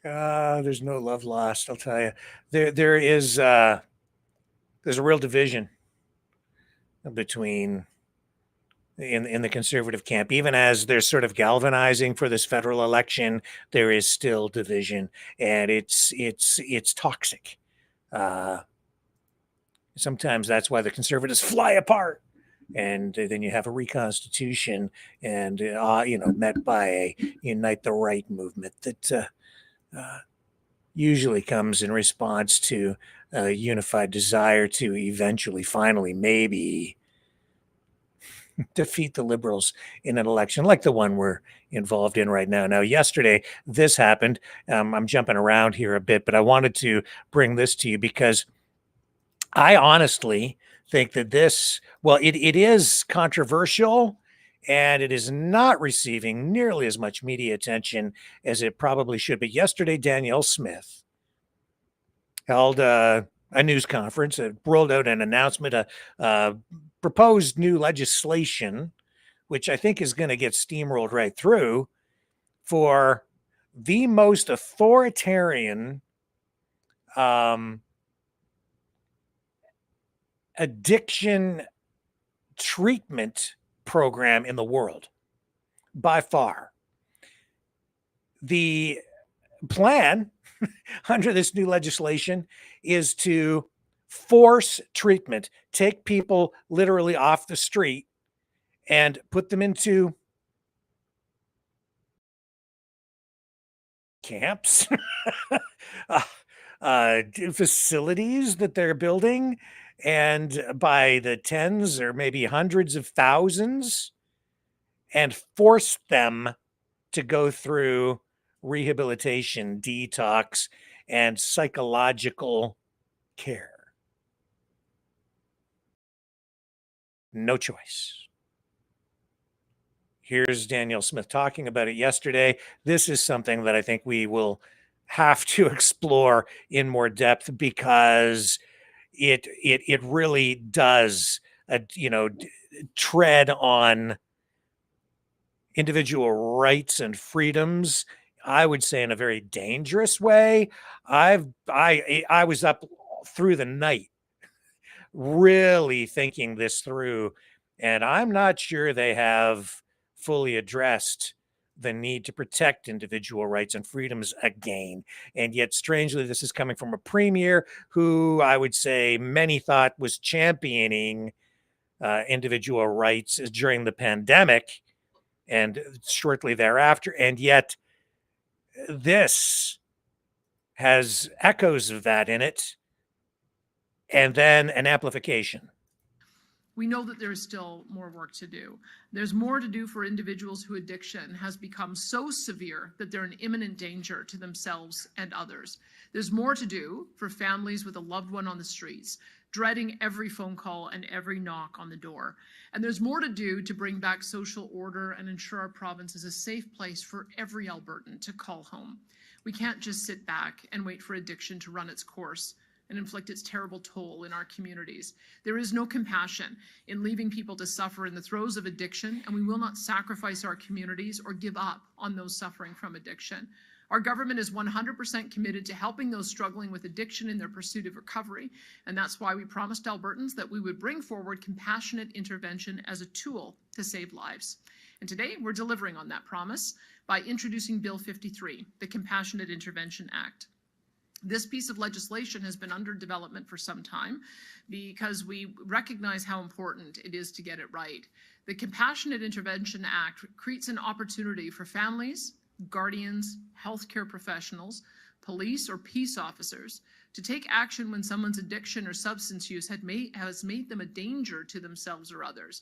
Speaker 3: There's no love lost, I'll tell you. There's a real division between in the conservative camp. Even as they're sort of galvanizing for this federal election, there is still division, and it's toxic. Sometimes that's why the conservatives fly apart, and then you have a reconstitution, and met by a Unite the Right movement that usually comes in response to a unified desire to eventually, finally, maybe defeat the Liberals in an election like the one we're involved in right now. Now, yesterday, this happened. I'm jumping around here a bit, but I wanted to bring this to you because I honestly think that it is controversial, and it is not receiving nearly as much media attention as it probably should. But yesterday, Danielle Smith held a news conference, rolled out an announcement, a proposed new legislation, which I think is going to get steamrolled right through, for the most authoritarian addiction treatment program in the world by far. The plan under this new legislation is to force treatment, take people literally off the street and put them into camps, facilities that they're building, and by the tens or maybe hundreds of thousands, and force them to go through rehabilitation, detox, and psychological care. No choice. Here's Danielle Smith talking about it yesterday. This is something that I think we will have to explore in more depth because it really does, tread on individual rights and freedoms. I would say in a very dangerous way. I was up through the night really thinking this through, and I'm not sure they have fully addressed the need to protect individual rights and freedoms again. And yet, strangely, this is coming from a premier who I would say many thought was championing individual rights during the pandemic and shortly thereafter. And yet, this has echoes of that in it, and then an amplification.
Speaker 11: we know that there is still more work to do. There's more to do for individuals whose addiction has become so severe that they're an imminent danger to themselves and others. There's more to do for families with a loved one on the streets, dreading every phone call and every knock on the door. And there's more to do to bring back social order and ensure our province is a safe place for every Albertan to call home. We can't just sit back and wait for addiction to run its course and inflict its terrible toll in our communities. There is no compassion in leaving people to suffer in the throes of addiction, and we will not sacrifice our communities or give up on those suffering from addiction. Our government is 100% committed to helping those struggling with addiction in their pursuit of recovery, and that's why we promised Albertans that we would bring forward compassionate intervention as a tool to save lives. And today, we're delivering on that promise by introducing Bill 53, the Compassionate Intervention Act. This piece of legislation has been under development for some time because we recognize how important it is to get it right. The Compassionate Intervention Act creates an opportunity for families, guardians, healthcare professionals, police or peace officers to take action when someone's addiction or substance use has made them a danger to themselves or others.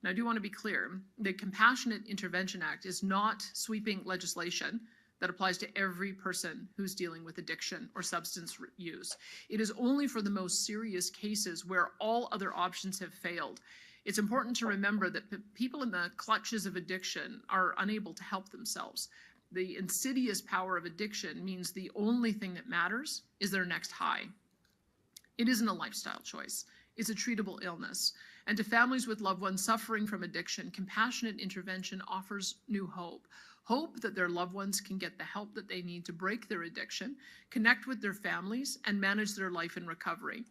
Speaker 11: Now, I do want to be clear, the Compassionate Intervention Act is not sweeping legislation that applies to every person who's dealing with addiction or substance use. It is only for the most serious cases where all other options have failed. It's important to remember that people in the clutches of addiction are unable to help themselves. The insidious power of addiction means the only thing that matters is their next high. It isn't a lifestyle choice. It's a treatable illness. And to families with loved ones suffering from addiction, compassionate intervention offers new hope. Hope that their loved ones can get the help that they need to break their addiction, connect with their families, and manage their life in recovery.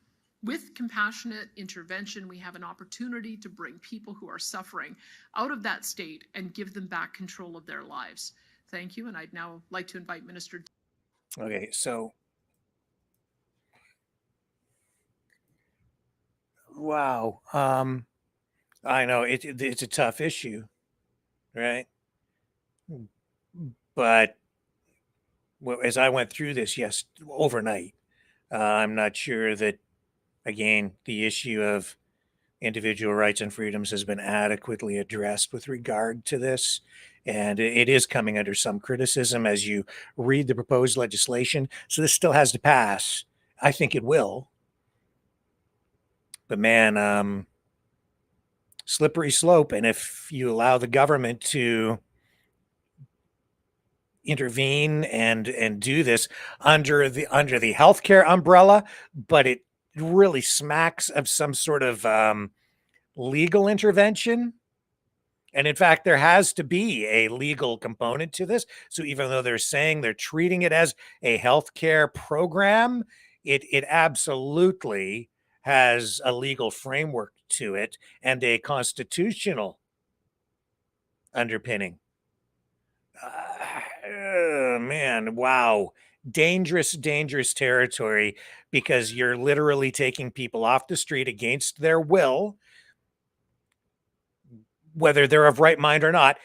Speaker 11: With compassionate intervention, we have an opportunity to bring people who are suffering out of that state and give them back control of their lives. Thank you, and I'd now like to invite Minister.
Speaker 3: Okay, so wow, I know it's a tough issue, right? But as I went through this, yes, overnight, I'm not sure that, again, the issue of individual rights and freedoms has been adequately addressed with regard to this. And it is coming under some criticism as you read the proposed legislation. So this still has to pass. I think it will. But man, slippery slope. And if you allow the government to intervene and do this under the healthcare umbrella, but it really smacks of some sort of legal intervention. And in fact, there has to be a legal component to this. So even though they're saying they're treating it as a healthcare program, it absolutely has a legal framework to it and a constitutional underpinning. Man, wow. Dangerous, dangerous territory, because you're literally taking people off the street against their will, whether they're of right mind or not,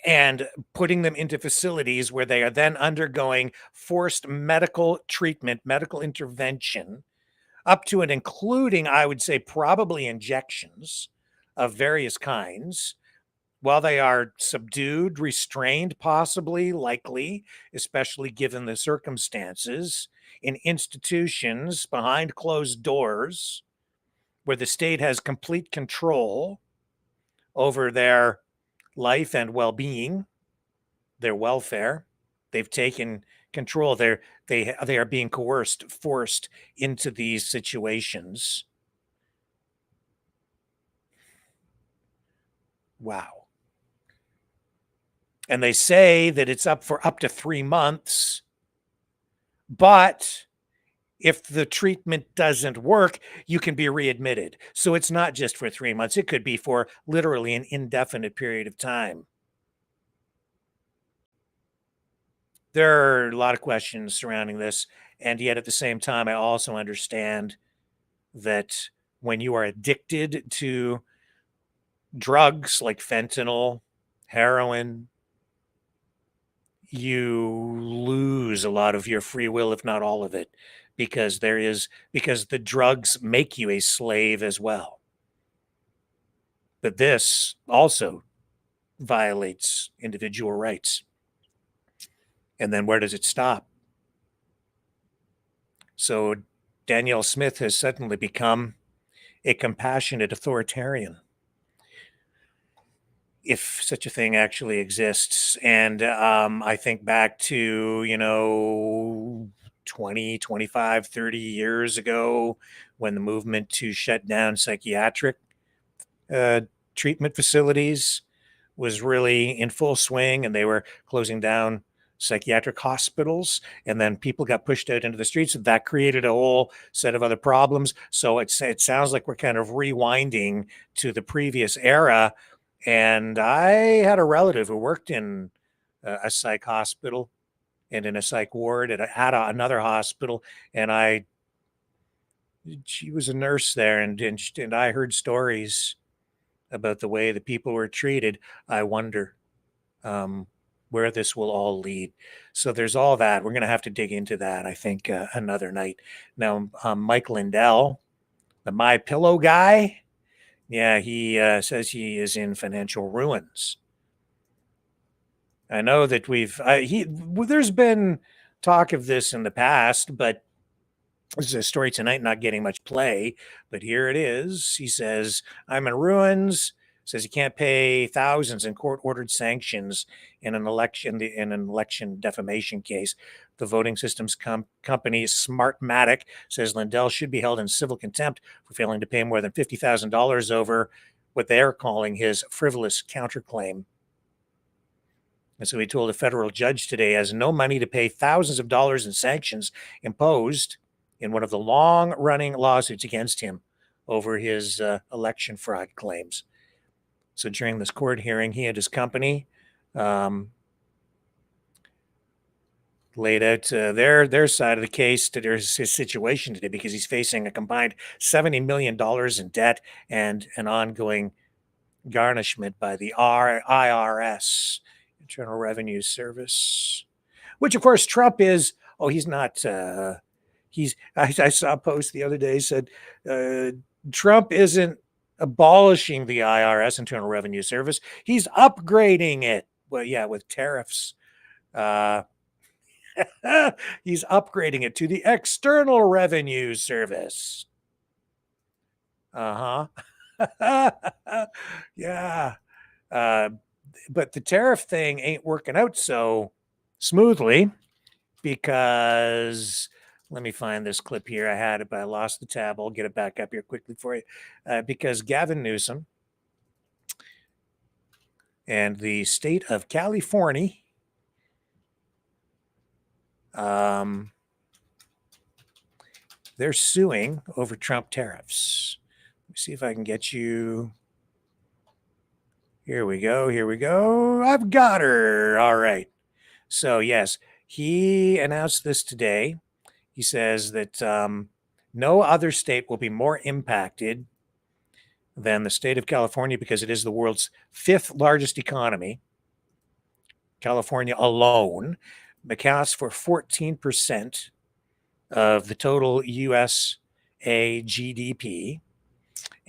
Speaker 3: and putting them into facilities where they are then undergoing forced medical treatment, medical intervention, up to and including, I would say, probably injections of various kinds, while they are subdued, restrained, possibly, likely, especially given the circumstances, in institutions behind closed doors where the state has complete control over their life and well-being, their welfare. They've taken control. They are being coerced, forced into these situations. Wow. And they say that it's up for up to 3 months. But if the treatment doesn't work, you can be readmitted. So it's not just for 3 months. It could be for literally an indefinite period of time. There are a lot of questions surrounding this. And yet at the same time, I also understand that when you are addicted to drugs like fentanyl, heroin, you lose a lot of your free will, if not all of it, because the drugs make you a slave as well. But this also violates individual rights. And then where does it stop? So Danielle Smith has suddenly become a compassionate authoritarian, if such a thing actually exists. And I think back to, 20, 25, 30 years ago when the movement to shut down psychiatric treatment facilities was really in full swing, and they were closing down psychiatric hospitals, and then people got pushed out into the streets. That created a whole set of other problems. So it sounds like we're kind of rewinding to the previous era. And I had a relative who worked in a psych hospital and in a psych ward at another hospital, and she was a nurse there, and I heard stories about the way the people were treated. I wonder where this will all lead. So there's all that. We're going to have to dig into that, I think, another night. Now, Mike Lindell, the My Pillow guy, yeah, he says he is in financial ruins. I know that there's been talk of this in the past, but this is a story tonight not getting much play, but here it is. He says, I'm in ruins. Says he can't pay thousands in court-ordered sanctions in an election defamation case. The voting systems company Smartmatic says Lindell should be held in civil contempt for failing to pay more than $50,000 over what they're calling his frivolous counterclaim. And so he told a federal judge today he has no money to pay thousands of dollars in sanctions imposed in one of the long-running lawsuits against him over his election fraud claims. So during this court hearing, he and his company laid out their side of the case to his situation today, because he's facing a combined $70 million in debt and an ongoing garnishment by the IRS, Internal Revenue Service, which of course Trump is. Oh, he's not. I saw a post the other day said Trump isn't abolishing the IRS, Internal Revenue Service. He's upgrading it. Well, yeah, with tariffs. He's upgrading it to the External Revenue Service. Yeah. But the tariff thing ain't working out so smoothly, because let me find this clip here. I had it, but I lost the tab. I'll get it back up here quickly for you. Because Gavin Newsom and the state of California they're suing over Trump tariffs. Let me see if I can get you. Here we go. I've got her. All right. So, yes, he announced this today. He says that no other state will be more impacted than the state of California, because it is the world's 5th largest economy. California alone accounts for 14% of the total USA GDP.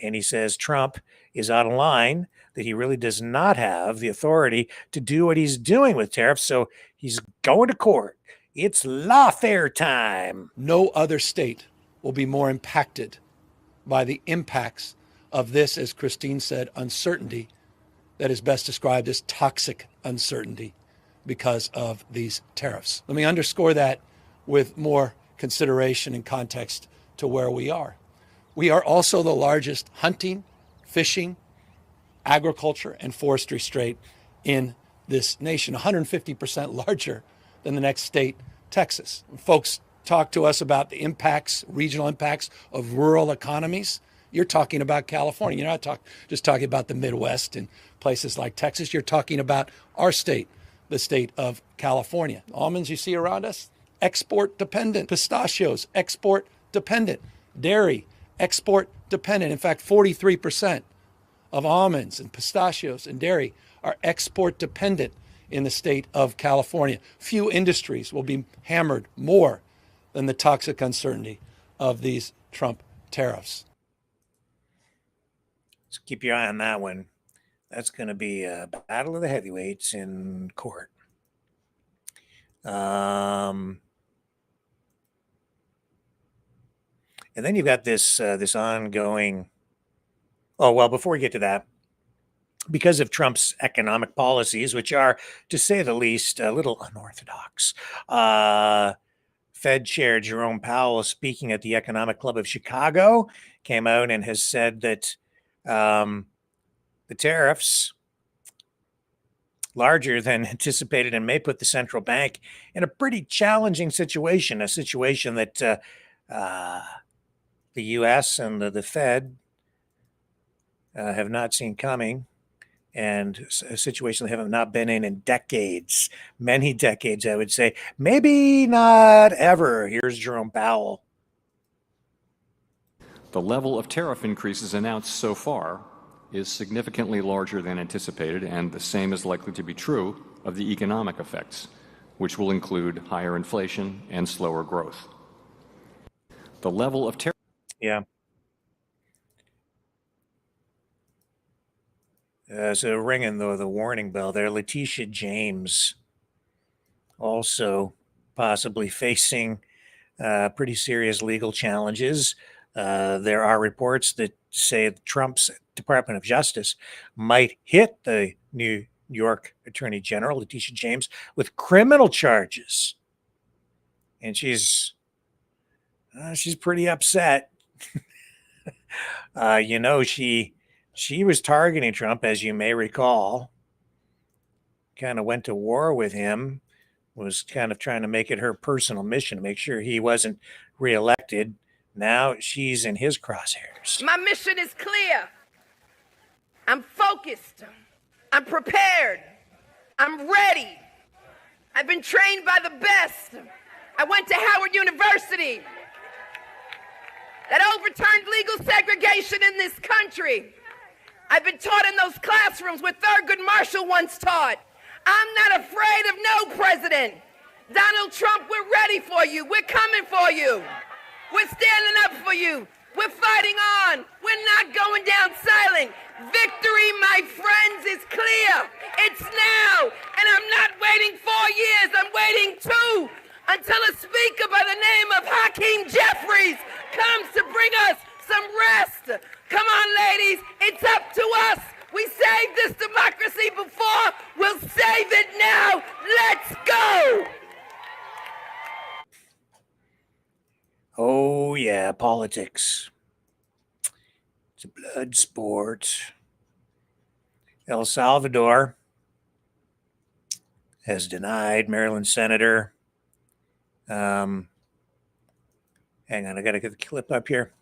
Speaker 3: And he says Trump is out of line, that he really does not have the authority to do what he's doing with tariffs. So he's going to court. It's lawfare time.
Speaker 12: No other state will be more impacted by the impacts of this, as Christine said, uncertainty that is best described as toxic uncertainty because of these tariffs. Let me underscore that with more consideration and context to where we are. We are also the largest hunting, fishing, agriculture, and forestry state in this nation, 150% larger than the next state, Texas. When folks talk to us about the impacts, regional impacts of rural economies, you're talking about California. You're not just talking about the Midwest and places like Texas. You're talking about our state, the state of California. Almonds you see around us, export dependent. Pistachios, export dependent. Dairy, export dependent. In fact, 43% of almonds and pistachios and dairy are export dependent in the state of California. Few industries will be hammered more than the toxic uncertainty of these Trump tariffs.
Speaker 3: So keep your eye on that one. That's going to be a battle of the heavyweights in court. And then you've got this this ongoing. Oh, well, before we get to that, because of Trump's economic policies, which are, to say the least, a little unorthodox, Fed Chair Jerome Powell, speaking at the Economic Club of Chicago, came out and has said that the tariffs, larger than anticipated, and may put the central bank in a pretty challenging situation, a situation that the U.S. and the Fed have not seen coming, and a situation they have not been in decades, many decades, I would say. Maybe not ever. Here's Jerome Powell.
Speaker 13: The level of tariff increases announced so far is significantly larger than anticipated, and the same is likely to be true of the economic effects, which will include higher inflation and slower growth. The level of tariff.
Speaker 3: Yeah. So ringing the warning bell there. Letitia James also possibly facing pretty serious legal challenges. There are reports that say that Trump's Department of Justice might hit the New York Attorney General, Letitia James, with criminal charges. And she's pretty upset. She was targeting Trump, as you may recall, kind of went to war with him, was kind of trying to make it her personal mission to make sure he wasn't reelected. Now she's in his crosshairs.
Speaker 14: My mission is clear. I'm focused. I'm prepared. I'm ready. I've been trained by the best. I went to Howard University that overturned legal segregation in this country. I've been taught in those classrooms where Thurgood Marshall once taught. I'm not afraid of no president. Donald Trump, we're ready for you. We're coming for you. We're standing up for you. We're fighting on. We're not going down silent. Victory, my friends, is clear. It's now. And I'm not waiting 4 years. I'm waiting 2 until a speaker by the name of Hakeem Jeffries comes to bring us some rest. Come on, ladies. It's up to us. We saved this democracy before. We'll save it now. Let's go.
Speaker 3: Oh, yeah, politics. It's a blood sport. El Salvador has denied Maryland Senator. Hang on, I got to get the clip up here.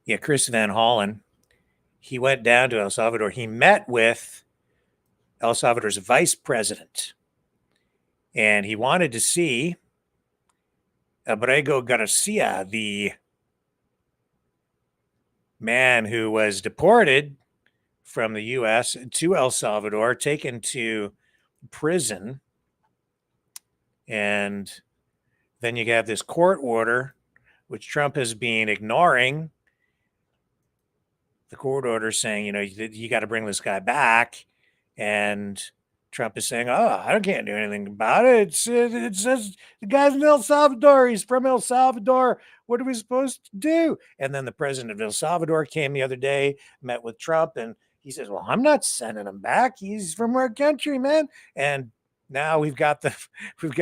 Speaker 3: Yeah, Chris Van Hollen. He went down to El Salvador. He met with El Salvador's vice president, and he wanted to see Abrego Garcia, the man who was deported from the U.S. to El Salvador, taken to prison. And then you have this court order, which Trump has been ignoring. The court order saying, you got to bring this guy back. And Trump is saying, I can't do anything about it. It says the guy's in El Salvador. He's from El Salvador. What are we supposed to do? And then the president of El Salvador came the other day, met with Trump, and he says, well, I'm not sending him back. He's from our country, man. And now we've got Chris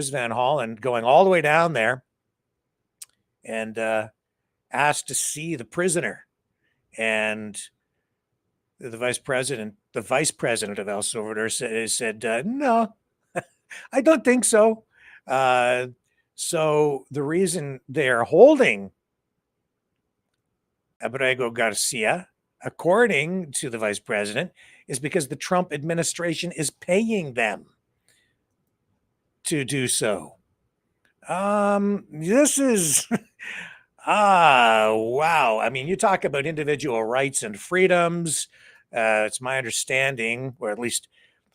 Speaker 3: Van Hollen going all the way down there and asked to see the prisoner. And the vice president of El Salvador said no, I don't think so. So the reason they're holding Abrego Garcia, according to the vice president, is because the Trump administration is paying them to do so. This is wow. I mean, you talk about individual rights and freedoms. It's my understanding, or at least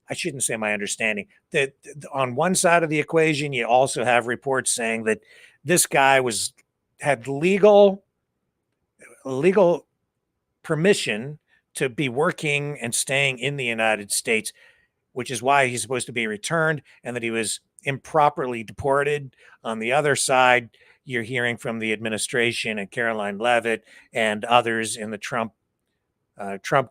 Speaker 3: I shouldn't say my understanding, that on one side of the equation, you also have reports saying that this guy had legal legal permission to be working and staying in the United States, which is why he's supposed to be returned, and that he was improperly deported. On the other side, you're hearing from the administration and Caroline Leavitt and others in the Trump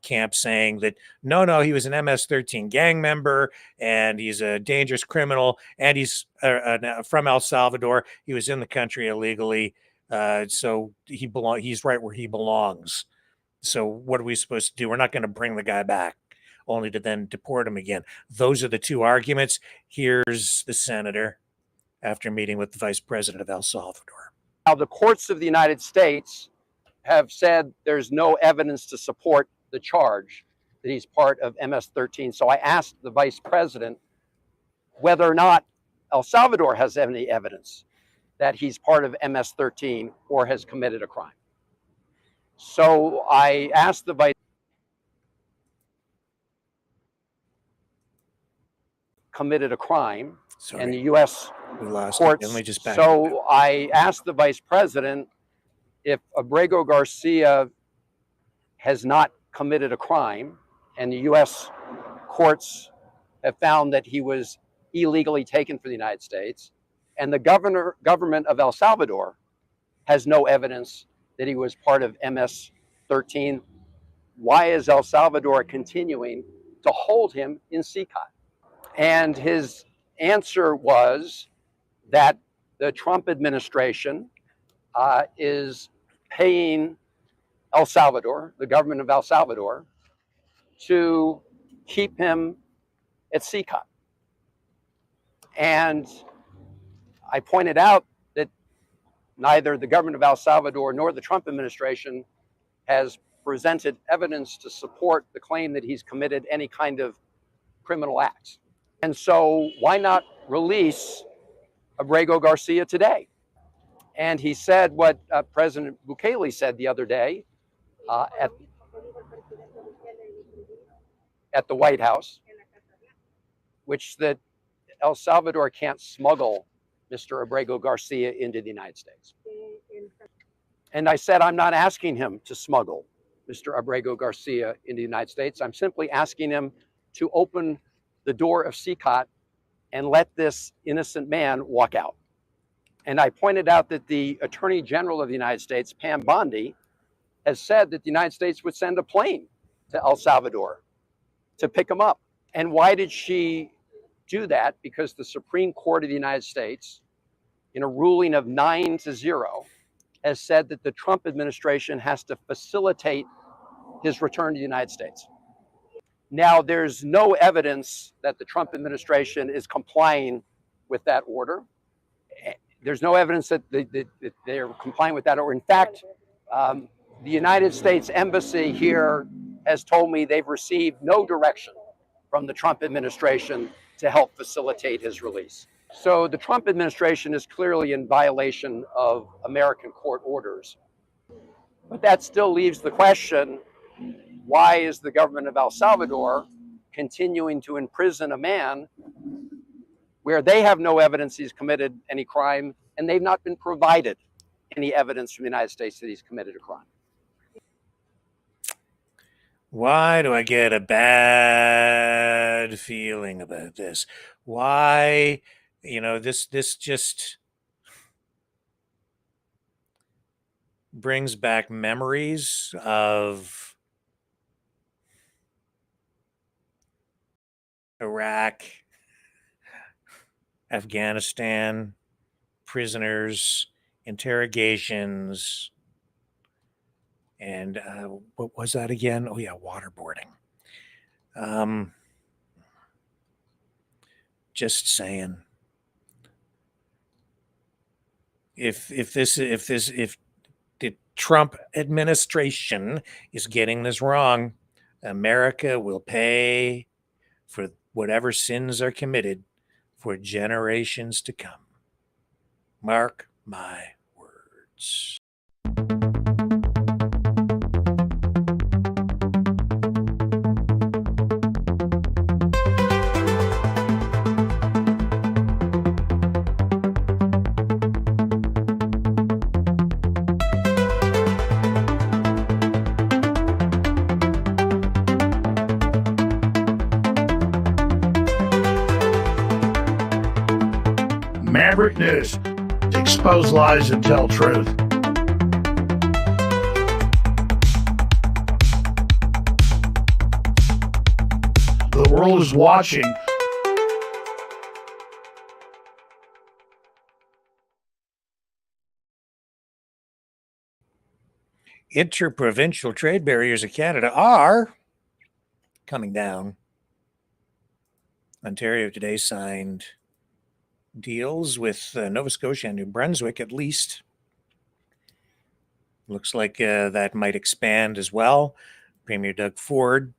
Speaker 3: camp saying that no, he was an MS-13 gang member and he's a dangerous criminal and he's from El Salvador. He was in the country illegally, so he's right where he belongs. So what are we supposed to do? We're not going to bring the guy back, only to then deport him again. Those are the two arguments. Here's the senator after meeting with the vice president of El Salvador.
Speaker 15: Now, the courts of the United States have said there's no evidence to support the charge that he's part of MS-13. So I asked the vice president whether or not El Salvador has any evidence that he's part of MS-13 or has committed a crime. So I asked the vice committed a crime and the U.S. courts. So I asked the vice president if Abrego Garcia has not committed a crime and the U.S. courts have found that he was illegally taken for the United States and the government of El Salvador has no evidence that he was part of MS-13, why is El Salvador continuing to hold him in CCOT? And his answer was that the Trump administration is paying El Salvador, the government of El Salvador, to keep him at CCOT. And I pointed out that neither the government of El Salvador nor the Trump administration has presented evidence to support the claim that he's committed any kind of criminal acts. And so why not release Abrego Garcia today? And he said what President Bukele said the other day at the White House, which that El Salvador can't smuggle Mr. Abrego Garcia into the United States. And I said, I'm not asking him to smuggle Mr. Abrego Garcia into the United States. I'm simply asking him to open the door of CCOT and let this innocent man walk out. And I pointed out that the Attorney General of the United States, Pam Bondi, has said that the United States would send a plane to El Salvador to pick him up. And why did she do that? Because the Supreme Court of the United States, in a ruling of 9-0, has said that the Trump administration has to facilitate his return to the United States. Now, there's no evidence that the Trump administration is complying with that order. There's no evidence that they're complying with that order. In fact, the United States Embassy here has told me they've received no direction from the Trump administration to help facilitate his release. So the Trump administration is clearly in violation of American court orders. But that still leaves the question, why is the government of El Salvador continuing to imprison a man where they have no evidence he's committed any crime and they've not been provided any evidence from the United States that he's committed a crime?
Speaker 3: Why do I get a bad feeling about this? Why, this just brings back memories of Iraq, Afghanistan, prisoners, interrogations, and what was that again? Oh yeah, waterboarding. Just saying, if the Trump administration is getting this wrong, America will pay for whatever sins are committed for generations to come. Mark my words.
Speaker 16: Maverick News. Expose lies and tell truth. The world is watching.
Speaker 3: Interprovincial trade barriers of Canada are coming down. Ontario today signed deals with Nova Scotia and New Brunswick, at least. Looks like that might expand as well. Premier Doug Ford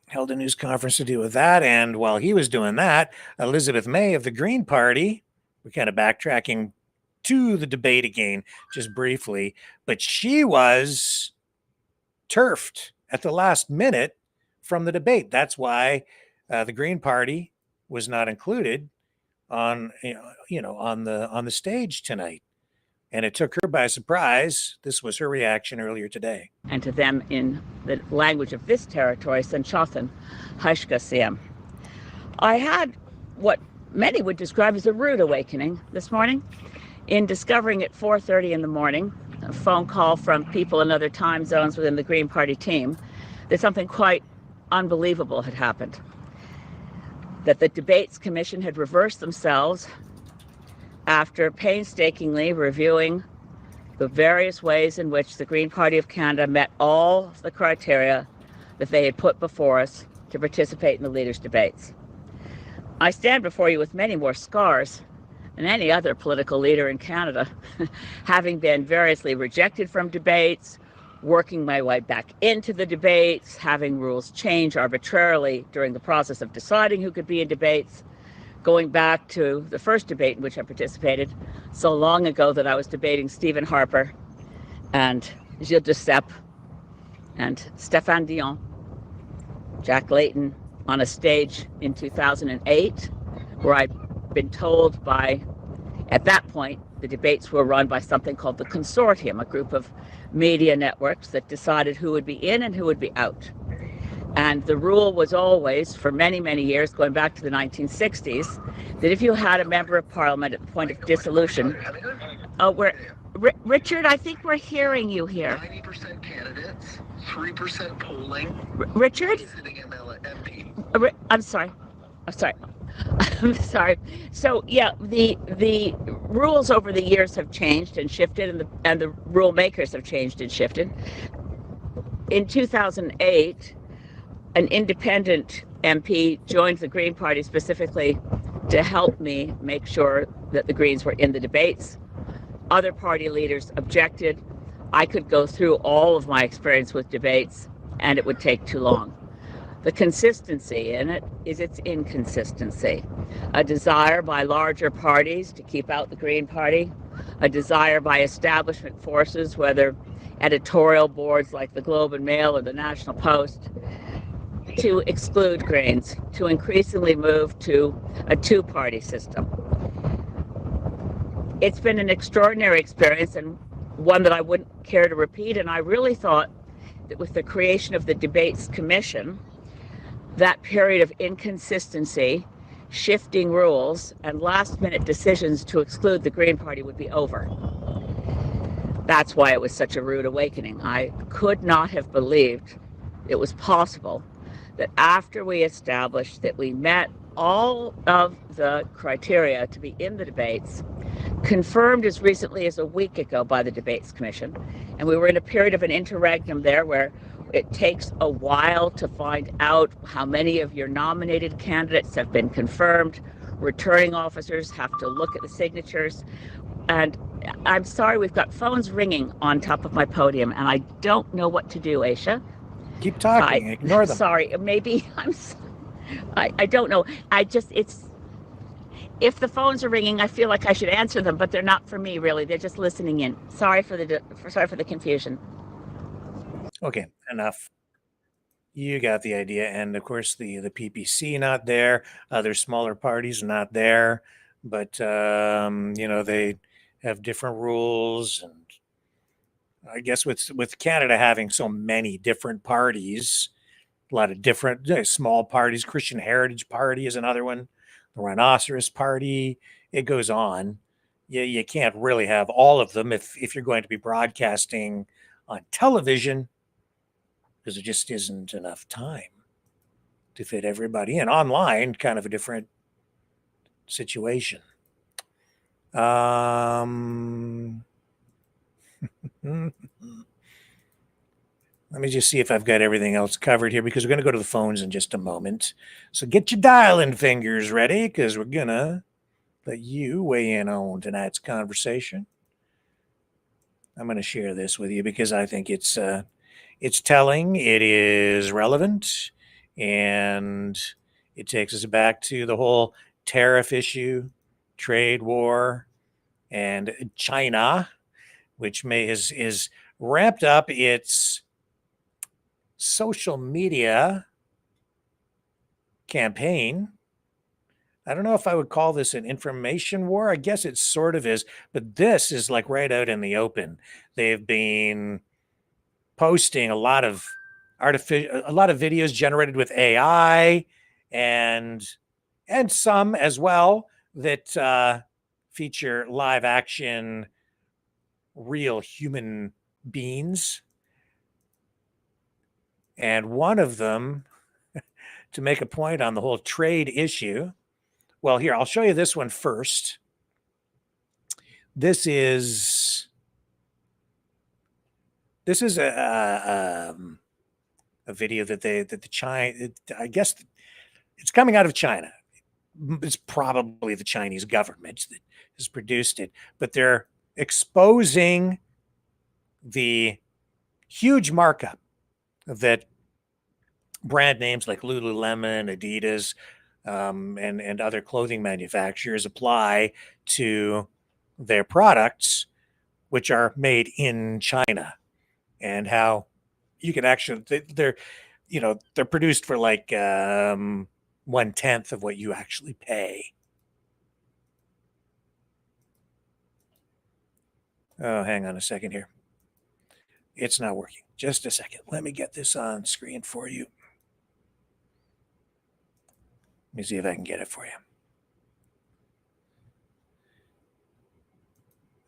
Speaker 3: held a news conference to deal with that. And while he was doing that, Elizabeth May of the Green Party, we're kind of backtracking to the debate again, just briefly, but she was turfed at the last minute from the debate. That's why the Green Party was not included on on the stage tonight, and it took her by surprise. This was her reaction earlier today.
Speaker 17: And to them, in the language of this territory, Senchothan, Haishkasiam. I had what many would describe as a rude awakening this morning in discovering at 4:30 in the morning, a phone call from people in other time zones within the Green Party team, that something quite unbelievable had happened. That the Debates Commission had reversed themselves after painstakingly reviewing the various ways in which the Green Party of Canada met all of the criteria that they had put before us to participate in the leaders' debates. I stand before you with many more scars than any other political leader in Canada, having been variously rejected from debates, working my way back into the debates, having rules change arbitrarily during the process of deciding who could be in debates, going back to the first debate in which I participated so long ago that I was debating Stephen Harper and Gilles Duceppe and Stéphane Dion, Jack Layton, on a stage in 2008, where I'd been told by, at that point, the debates were run by something called the Consortium, a group of media networks that decided who would be in and who would be out. And the rule was always, for many, many years, going back to the 1960s, that if you had a member of parliament at the point of dissolution, Richard, I think we're hearing you here.
Speaker 18: 90% candidates, 3% polling.
Speaker 17: Richard? I'm sorry. I'm sorry. So yeah, the rules over the years have changed and shifted, and the rule makers have changed and shifted. In 2008, an independent MP joined the Green Party specifically to help me make sure that the Greens were in the debates. Other party leaders objected. I could go through all of my experience with debates, and it would take too long. The consistency in it is its inconsistency. A desire by larger parties to keep out the Green Party, a desire by establishment forces, whether editorial boards like the Globe and Mail or the National Post, to exclude Greens, to increasingly move to a two-party system. It's been an extraordinary experience and one that I wouldn't care to repeat, and I really thought that with the creation of the Debates Commission, that period of inconsistency, shifting rules, and last-minute decisions to exclude the Green Party would be over. That's why it was such a rude awakening. I could not have believed it was possible that after we established that we met all of the criteria to be in the debates, confirmed as recently as a week ago by the Debates Commission, and we were in a period of an interregnum there where it takes a while to find out how many of your nominated candidates have been confirmed. Returning officers have to look at the signatures. And I'm sorry, we've got phones ringing on top of my podium, and I don't know what to do, Aisha.
Speaker 3: Keep talking, ignore them.
Speaker 17: Sorry, maybe I don't know. If the phones are ringing, I feel like I should answer them, but they're not for me, really. They're just listening in. Sorry for the confusion.
Speaker 3: Okay, enough. You got the idea. And of course, the PPC not there. Other smaller parties not there. But, they have different rules. And I guess with Canada having so many different parties, a lot of different small parties, Christian Heritage Party is another one. The Rhinoceros Party it goes on. You can't really have all of them if you're going to be broadcasting on television, because there just isn't enough time to fit everybody in. Online, kind of a different situation. Let me just see if I've got everything else covered here, because we're going to go to the phones in just a moment. So get your dialing fingers ready, because we're going to let you weigh in on tonight's conversation. I'm going to share this with you because I think it's telling, it is relevant, and it takes us back to the whole tariff issue, trade war, and China, which is ramped up its social media campaign. I don't know if I would call this an information war. I guess it sort of is, but this is like right out in the open. They've been posting a lot of videos generated with AI, and some as well that feature live action, real human beings. And one of them, to make a point on the whole trade issue. Well, here, I'll show you this one first. This is a video that the China, I guess it's coming out of China. It's probably the Chinese government that has produced it, but they're exposing the huge markup that brand names like Lululemon, Adidas, and other clothing manufacturers apply to their products, which are made in China, and how you can actually they're produced for like 1/10 of what you actually pay. Oh, hang on a second here. It's not working. Just a second. Let me get this on screen for you. Let me see if I can get it for you.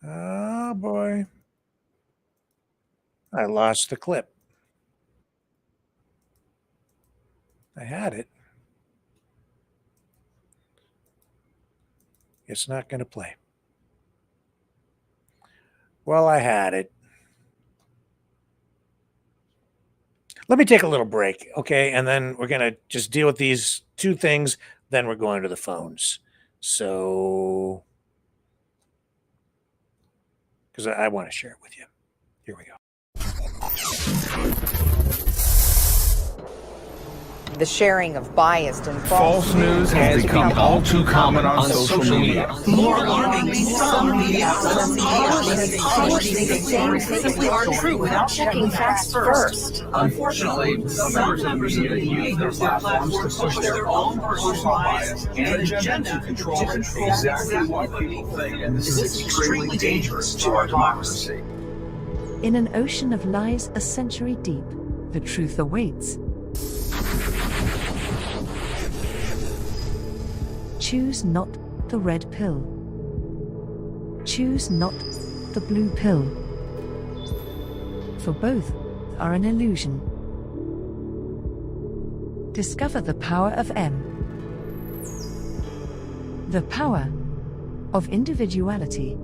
Speaker 3: Oh, boy. I lost the clip. I had it. It's not going to play. Well, I had it. Let me take a little break, okay? And then we're going to just deal with these two things. Then we're going to the phones. So, because I want to share it with you. Here we go.
Speaker 19: The sharing of biased and
Speaker 20: false news has become all too common on social media.
Speaker 21: More alarmingly, some media outlets publishing the same simply aren't true without checking facts first.
Speaker 20: Unfortunately, some members of the media use their platforms to push their own personal bias and agenda to control exactly what people think, and this is extremely dangerous to our democracy.
Speaker 22: In an ocean of lies a century deep, the truth awaits. Choose not the red pill. Choose not the blue pill. For both are an illusion. Discover the power of M. The power of individuality.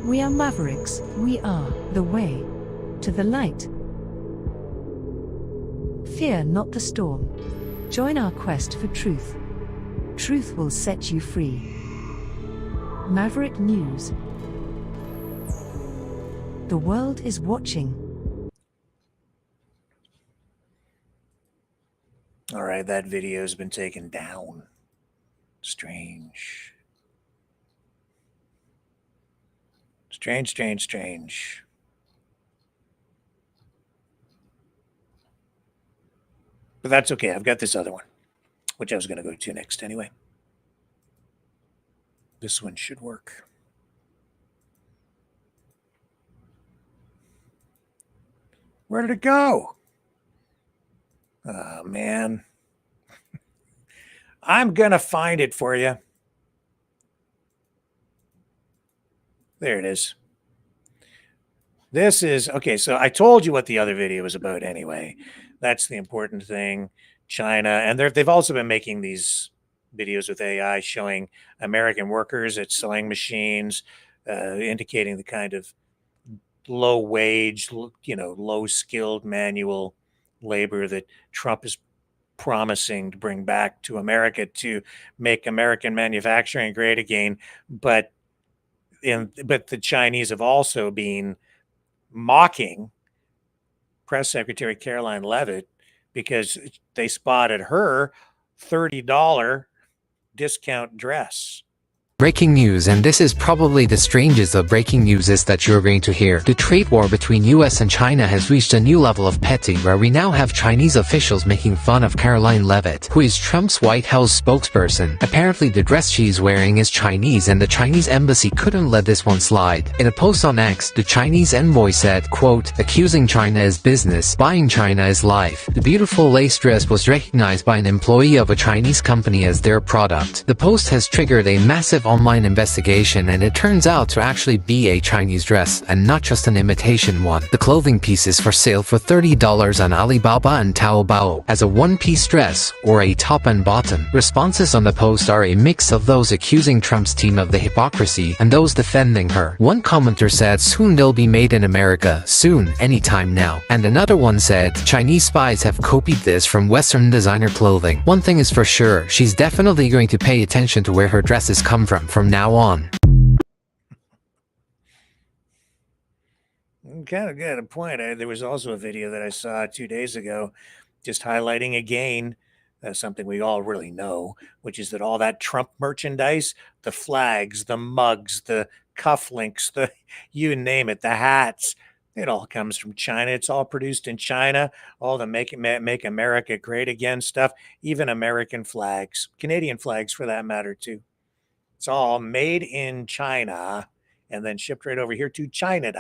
Speaker 22: We are Mavericks. We are the way to the light. Fear not the storm. Join our quest for truth. Truth will set you free. Maverick News. The world is watching.
Speaker 3: All right, that video has been taken down. Strange. Strange. But that's okay. I've got this other one, which I was going to go to next anyway. This one should work. Where did it go? Oh, man. I'm going to find it for you. There it is. This is, okay, so I told you what the other video was about anyway. That's the important thing. China, and they've also been making these videos with AI showing American workers at sewing machines, indicating the kind of low wage, low skilled manual labor that Trump is promising to bring back to America to make American manufacturing great again. But the Chinese have also been mocking Press Secretary Karoline Leavitt because they spotted her $30 discount dress.
Speaker 1: Breaking news, and this is probably the strangest of breaking news is that you're going to hear. The trade war between US and China has reached a new level of petty where we now have Chinese officials making fun of Karoline Leavitt, who is Trump's White House spokesperson. Apparently the dress she's wearing is Chinese and the Chinese embassy couldn't let this one slide. In a post on X, the Chinese envoy said, quote, "Accusing China is business, buying China is life." The beautiful lace dress was recognized by an employee of a Chinese company as their product. The post has triggered a massive online investigation, and it turns out to actually be a Chinese dress and not just an imitation one. The clothing piece is for sale for $30 on Alibaba and Taobao as a one-piece dress or a top and bottom. Responses on the post are a mix of those accusing Trump's team of the hypocrisy and those defending her. One commenter said, "Soon they'll be made in America, soon, anytime now." And another one said, "Chinese spies have copied this from Western designer clothing. One thing is for sure, she's definitely going to pay attention to where her dresses come from now on."
Speaker 3: Kind of got a point. There was also a video that I saw 2 days ago just highlighting again something we all really know, which is that all that Trump merchandise, the flags, the mugs, the cufflinks, the you name it, the hats, it all comes from China. It's all produced in China. All the make America great again stuff, even American flags, Canadian flags for that matter too. It's all made in China and then shipped right over here to China.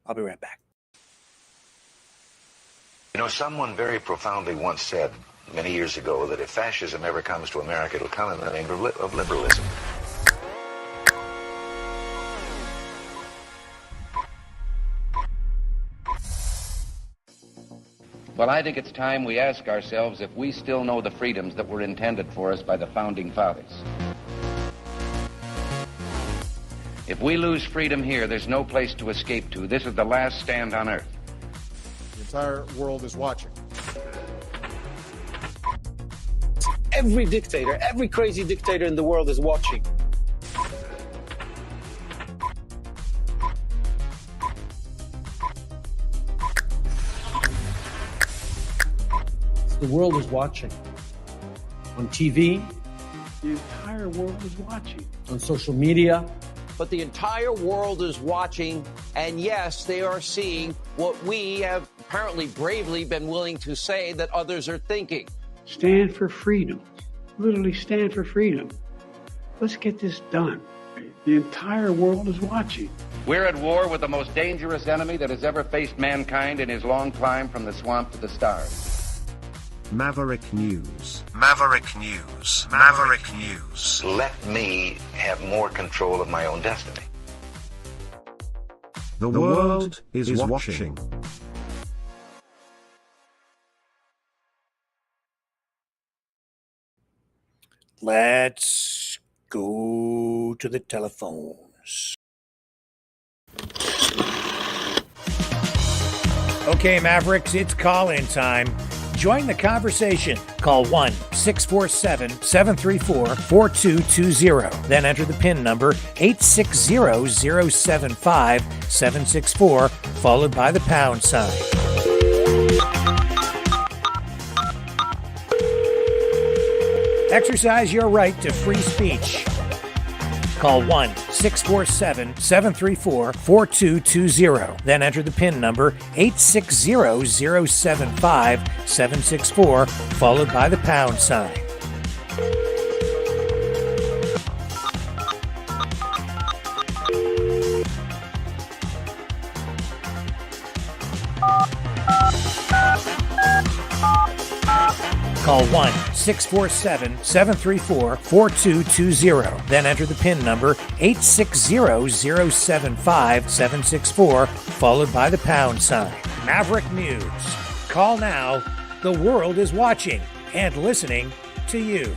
Speaker 3: I'll be right back.
Speaker 9: You know, someone very profoundly once said many years ago that if fascism ever comes to America, it'll come in the name of liberalism.
Speaker 23: Well, I think it's time we ask ourselves if we still know the freedoms that were intended for us by the Founding Fathers. If we lose freedom here, there's no place to escape to. This is the last stand on earth.
Speaker 24: The entire world is watching.
Speaker 25: Every dictator, every crazy dictator in the world is watching. The world is watching. On TV, the entire world is watching. On social media.
Speaker 26: But the entire world is watching, and yes, they are seeing what we have apparently bravely been willing to say that others are thinking.
Speaker 27: Stand for freedom. Literally stand for freedom. Let's get this done. The entire world is watching.
Speaker 23: We're at war with the most dangerous enemy that has ever faced mankind in his long climb from the swamp to the stars.
Speaker 2: Maverick News. Maverick News. Maverick News.
Speaker 9: Let me have more control of my own destiny.
Speaker 2: The world is watching.
Speaker 3: Let's go to the telephones. Okay, Mavericks, it's call-in time. Join the conversation. Call 1-647-734-4220. Then enter the PIN number 860-075-764, followed by the pound sign. Exercise your right to free speech. Call 1-647-734-4220. Then enter the PIN number 860-075-764, followed by the pound sign. Call 1-647-734-4220. Then enter the PIN number 860-075-764, followed by the pound sign. Maverick News. Call now. The world is watching and listening to you.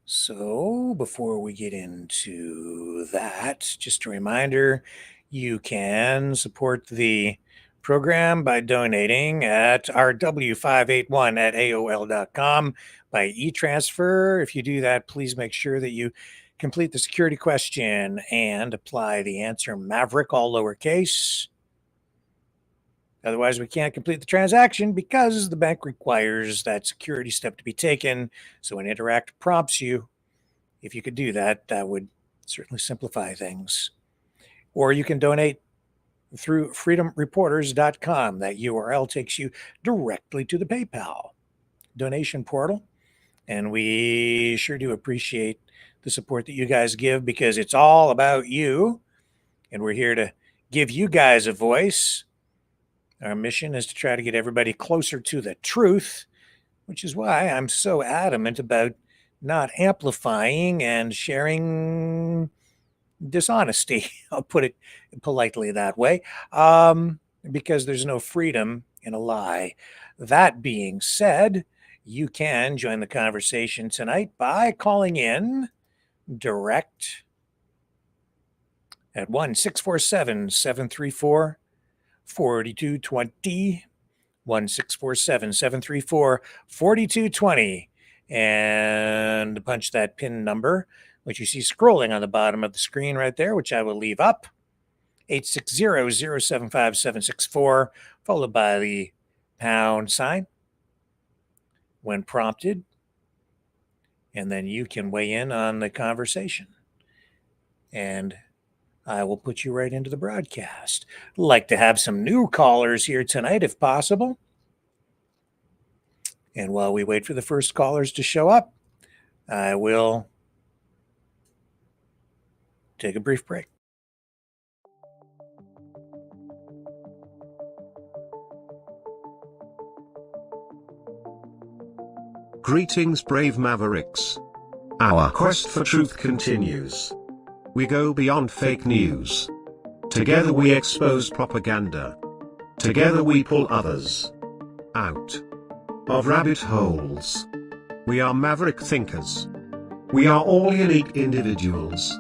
Speaker 3: So before we get into that, just a reminder, you can support the program by donating at rw581@aol.com by e-transfer. If you do that, please make sure that you complete the security question and apply the answer Maverick, all lowercase. Otherwise, we can't complete the transaction because the bank requires that security step to be taken. So when Interact prompts you, if you could do that, that would certainly simplify things. Or you can donate through freedomreporters.com. That URL takes you directly to the PayPal donation portal. And we sure do appreciate the support that you guys give because it's all about you. And we're here to give you guys a voice. Our mission is to try to get everybody closer to the truth, which is why I'm so adamant about not amplifying and sharing dishonesty. I'll put it politely that way, because there's no freedom in a lie. That being said, you can join the conversation tonight by calling in direct at 1-647-734-4220, 1-647-734-4220, and punch that PIN number, which you see scrolling on the bottom of the screen right there, which I will leave up, 860-075-764, followed by the pound sign when prompted, and then you can weigh in on the conversation. And I will put you right into the broadcast. Like to have some new callers here tonight, if possible. And while we wait for the first callers to show up, I will take a brief break.
Speaker 2: Greetings, brave Mavericks. Our quest for truth continues. We go beyond fake news. Together we expose propaganda. Together we pull others out of rabbit holes. We are maverick thinkers. We are all unique individuals,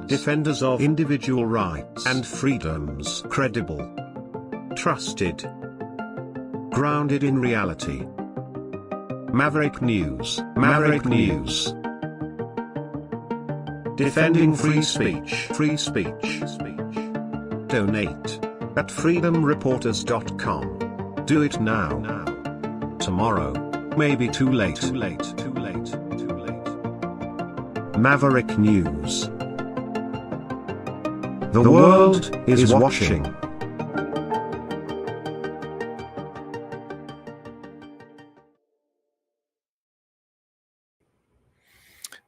Speaker 2: defenders of individual rights and freedoms, credible, trusted, grounded in reality. Maverick News, Maverick News. Defending free speech, free speech. Donate at freedomreporters.com. Do it now. Tomorrow may be too late. Maverick News. The world is watching.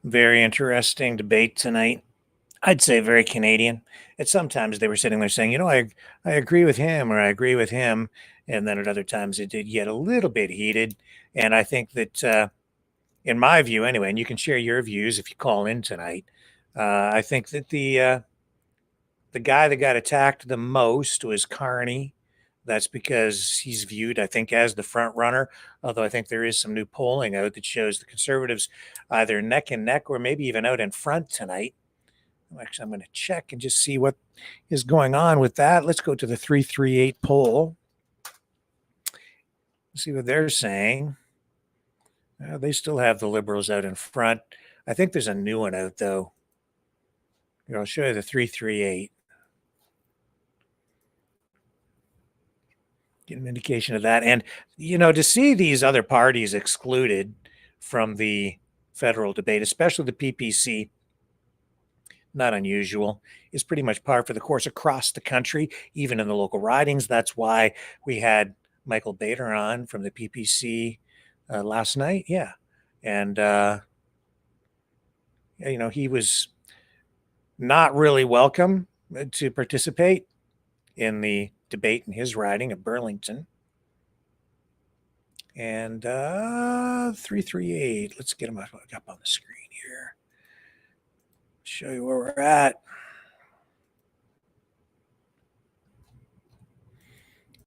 Speaker 3: Very interesting debate tonight. I'd say very Canadian. And sometimes they were sitting there saying, I agree with him or I agree with him. And then at other times it did get a little bit heated. And I think that, in my view anyway, and you can share your views if you call in tonight, I think that the guy that got attacked the most was Carney. That's because he's viewed, I think, as the front runner, although I think there is some new polling out that shows the Conservatives either neck and neck or maybe even out in front tonight. Actually, I'm going to check and just see what is going on with that. Let's go to the 338 poll. See what they're saying. They still have the Liberals out in front. I think there's a new one out, though. Here, I'll show you the 338. Get an indication of that. And, to see these other parties excluded from the federal debate, especially the PPC, not unusual, is pretty much par for the course across the country, even in the local ridings. That's why we had Michael Bader on from the PPC last night. Yeah. And, he was not really welcome to participate in the debate in his riding of Burlington. And 338. Let's get them up on the screen here. Show you where we're at.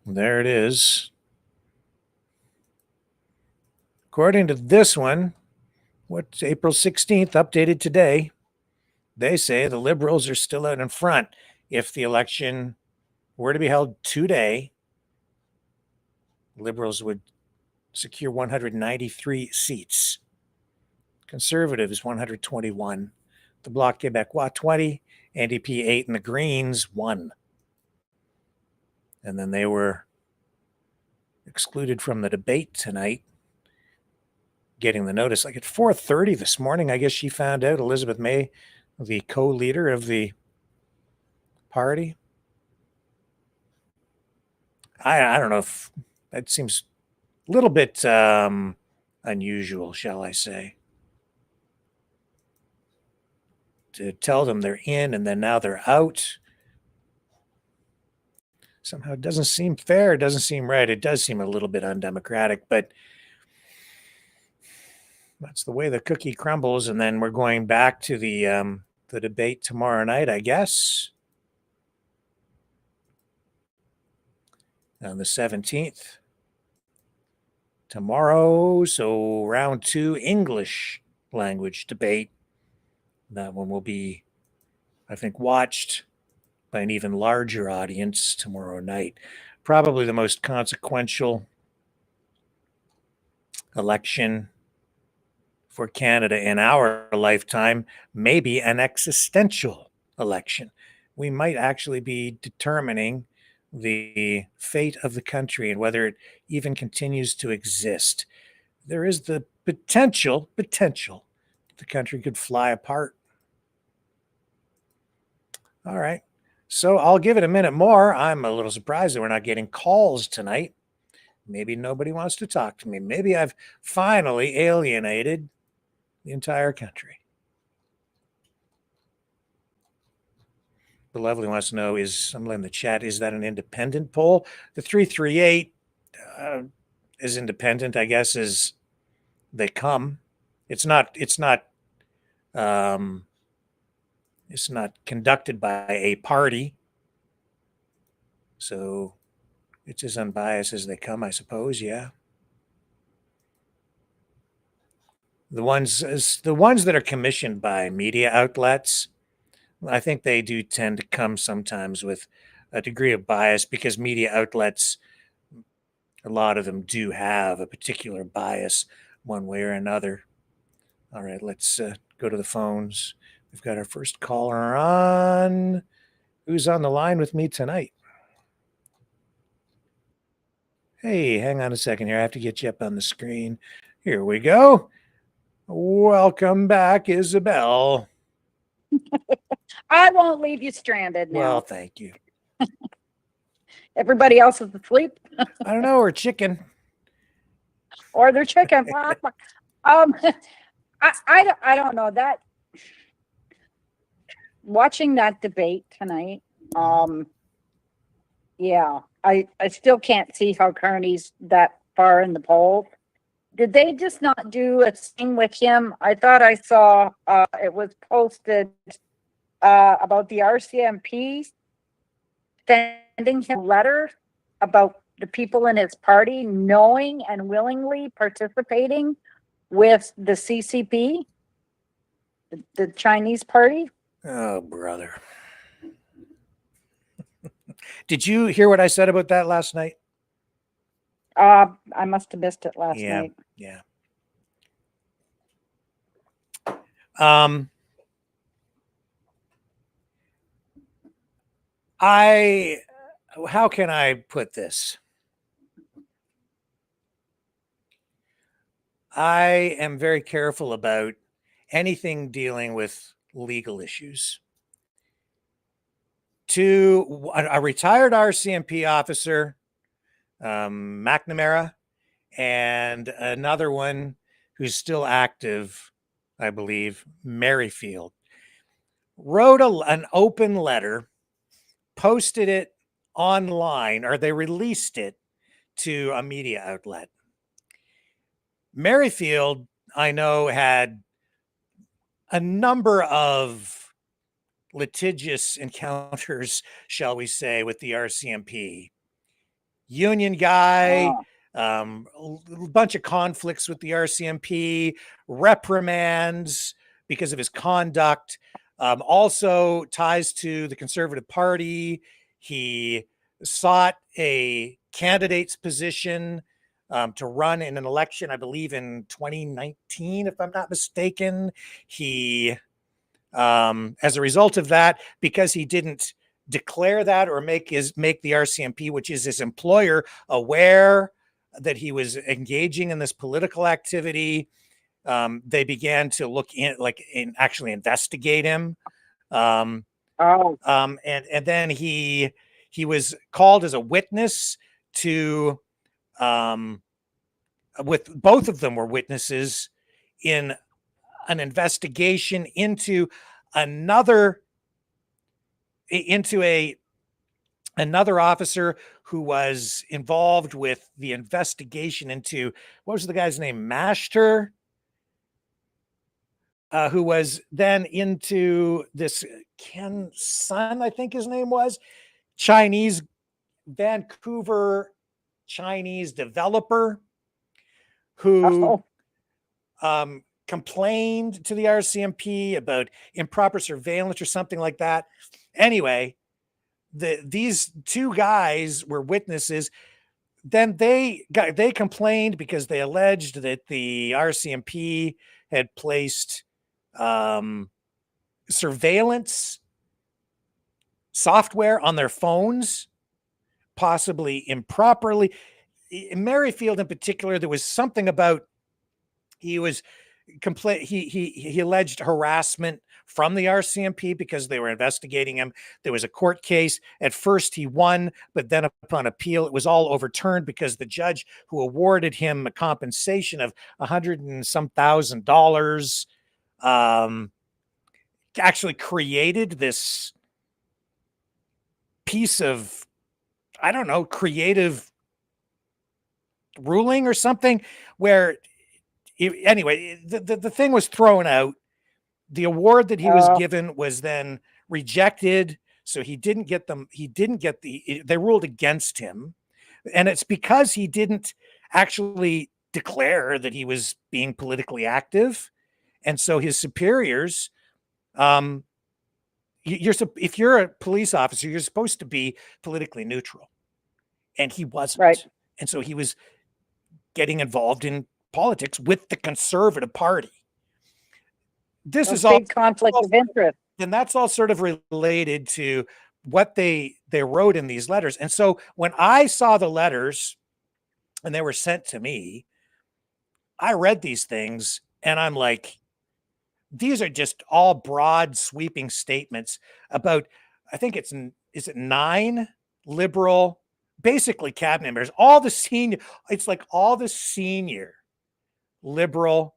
Speaker 3: There it is. According to this one, what's April 16th, updated today, they say the Liberals are still out in front. If the election were to be held today, Liberals would secure 193 seats. Conservatives, 121. The Bloc Québécois, 20. NDP, 8. And the Greens, 1. And then they were excluded from the debate tonight, getting the notice like at 4:30 this morning. I guess she found out, Elizabeth May, the co-leader of the party. I don't know if that seems a little bit unusual, shall I say, to tell them they're in and then now they're out. Somehow it doesn't seem fair. It doesn't seem right. It does seem a little bit undemocratic, but that's the way the cookie crumbles. And then we're going back to the debate tomorrow night, I guess, on the 17th. Tomorrow, so round 2, English language debate. That one will be, I think, watched by an even larger audience tomorrow night. Probably the most consequential election for Canada in our lifetime, maybe an existential election. We might actually be determining the fate of the country and whether it even continues to exist. There is the potential the country could fly apart. All right. So I'll give it a minute more. I'm a little surprised that we're not getting calls tonight. Maybe nobody wants to talk to me. Maybe I've finally alienated the entire country. The Lovely wants to know, is someone in the chat, is that an independent poll? The 338 is independent, I guess, as they come. It's not conducted by a party. So it's as unbiased as they come, I suppose, yeah. The ones that are commissioned by media outlets, I think they do tend to come sometimes with a degree of bias because media outlets, a lot of them do have a particular bias one way or another. All right, let's go to the phones. We've got our first caller on. Who's on the line with me tonight? Hey, hang on a second here. I have to get you up on the screen. Here we go. Welcome back, Isabel.
Speaker 4: I won't leave you stranded now.
Speaker 3: Well, thank you.
Speaker 4: Everybody else is asleep.
Speaker 3: I don't know, or chicken.
Speaker 4: Or they're chicken. I don't know that. Watching that debate tonight, yeah, I still can't see how Carney's that far in the polls. Did they just not do a thing with him? I thought I saw it was posted about the RCMP sending him a letter about the people in his party knowing and willingly participating with the CCP, the Chinese party.
Speaker 3: Oh, brother. Did you hear what I said about that last night?
Speaker 4: I must have missed it last night.
Speaker 3: Yeah. How can I put this? I am very careful about anything dealing with legal issues. To a retired RCMP officer, McNamara, and another one who's still active, I believe, Merrifield, wrote an open letter, posted it online, or they released it to a media outlet. Merrifield, I know, had a number of litigious encounters, shall we say, with the RCMP. Union guy, a bunch of conflicts with the RCMP, reprimands because of his conduct, also ties to the Conservative Party. He sought a candidate's position to run in an election, I believe in 2019, if I'm not mistaken. He, as a result of that, because he didn't declare that or make the RCMP, which is his employer, aware that he was engaging in this political activity, they began to look actually investigate him. And then he was called as a witness to, with both of them were witnesses in an investigation into another officer who was involved with the investigation into, what was the guy's name? Mashter, who was then into this Ken Sun, I think his name was, Vancouver Chinese developer who complained to the RCMP about improper surveillance or something like that. Anyway, these two guys were witnesses. Then they complained because they alleged that the RCMP had placed surveillance software on their phones, possibly improperly. In Merrifield in particular, there was something about he alleged harassment from the RCMP because they were investigating him. There was a court case. At first he won, but then upon appeal, it was all overturned because the judge who awarded him a compensation of $100,000 and some actually created this piece of, I don't know, creative ruling or something where anyway, the thing was thrown out. The award that he was given was then rejected. So he didn't get them. They ruled against him. And it's because he didn't actually declare that he was being politically active. And so his superiors, if you're a police officer, you're supposed to be politically neutral. And he wasn't. Right. And so he was getting involved in politics with the Conservative Party. This is all
Speaker 4: conflict of interest.
Speaker 3: And that's all sort of related to what they wrote in these letters. And so when I saw the letters and they were sent to me, I read these things and I'm like, these are just all broad sweeping statements about, I think is it 9 liberal, basically cabinet members, all the senior liberal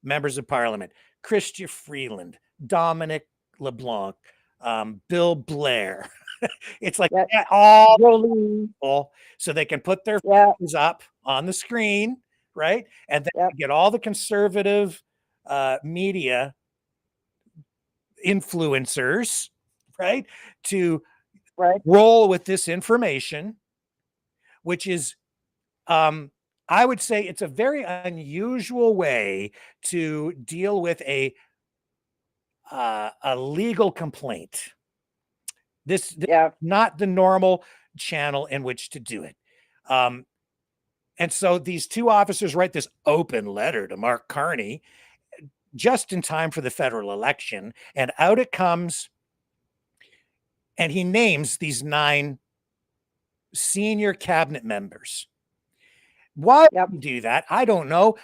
Speaker 3: members of parliament, Chrystia Freeland, Dominic LeBlanc, Bill Blair. It's like all people, so they can put their phones up on the screen, right? And then get all the conservative media influencers, right, to roll with this information, which is I would say it's a very unusual way to deal with a legal complaint. This not the normal channel in which to do it. And so these two officers write this open letter to Mark Carney just in time for the federal election, and out it comes, and he names these 9 senior cabinet members. Why would you do that? I don't know.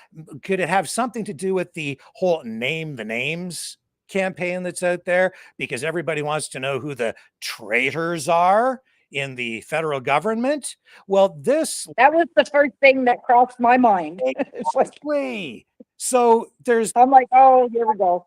Speaker 3: Could it have something to do with the whole name the names campaign that's out there? Because everybody wants to know who the traitors are in the federal government. Well,
Speaker 4: that was the first thing that crossed my mind.
Speaker 3: Exactly. So
Speaker 4: I'm like, oh, here we go.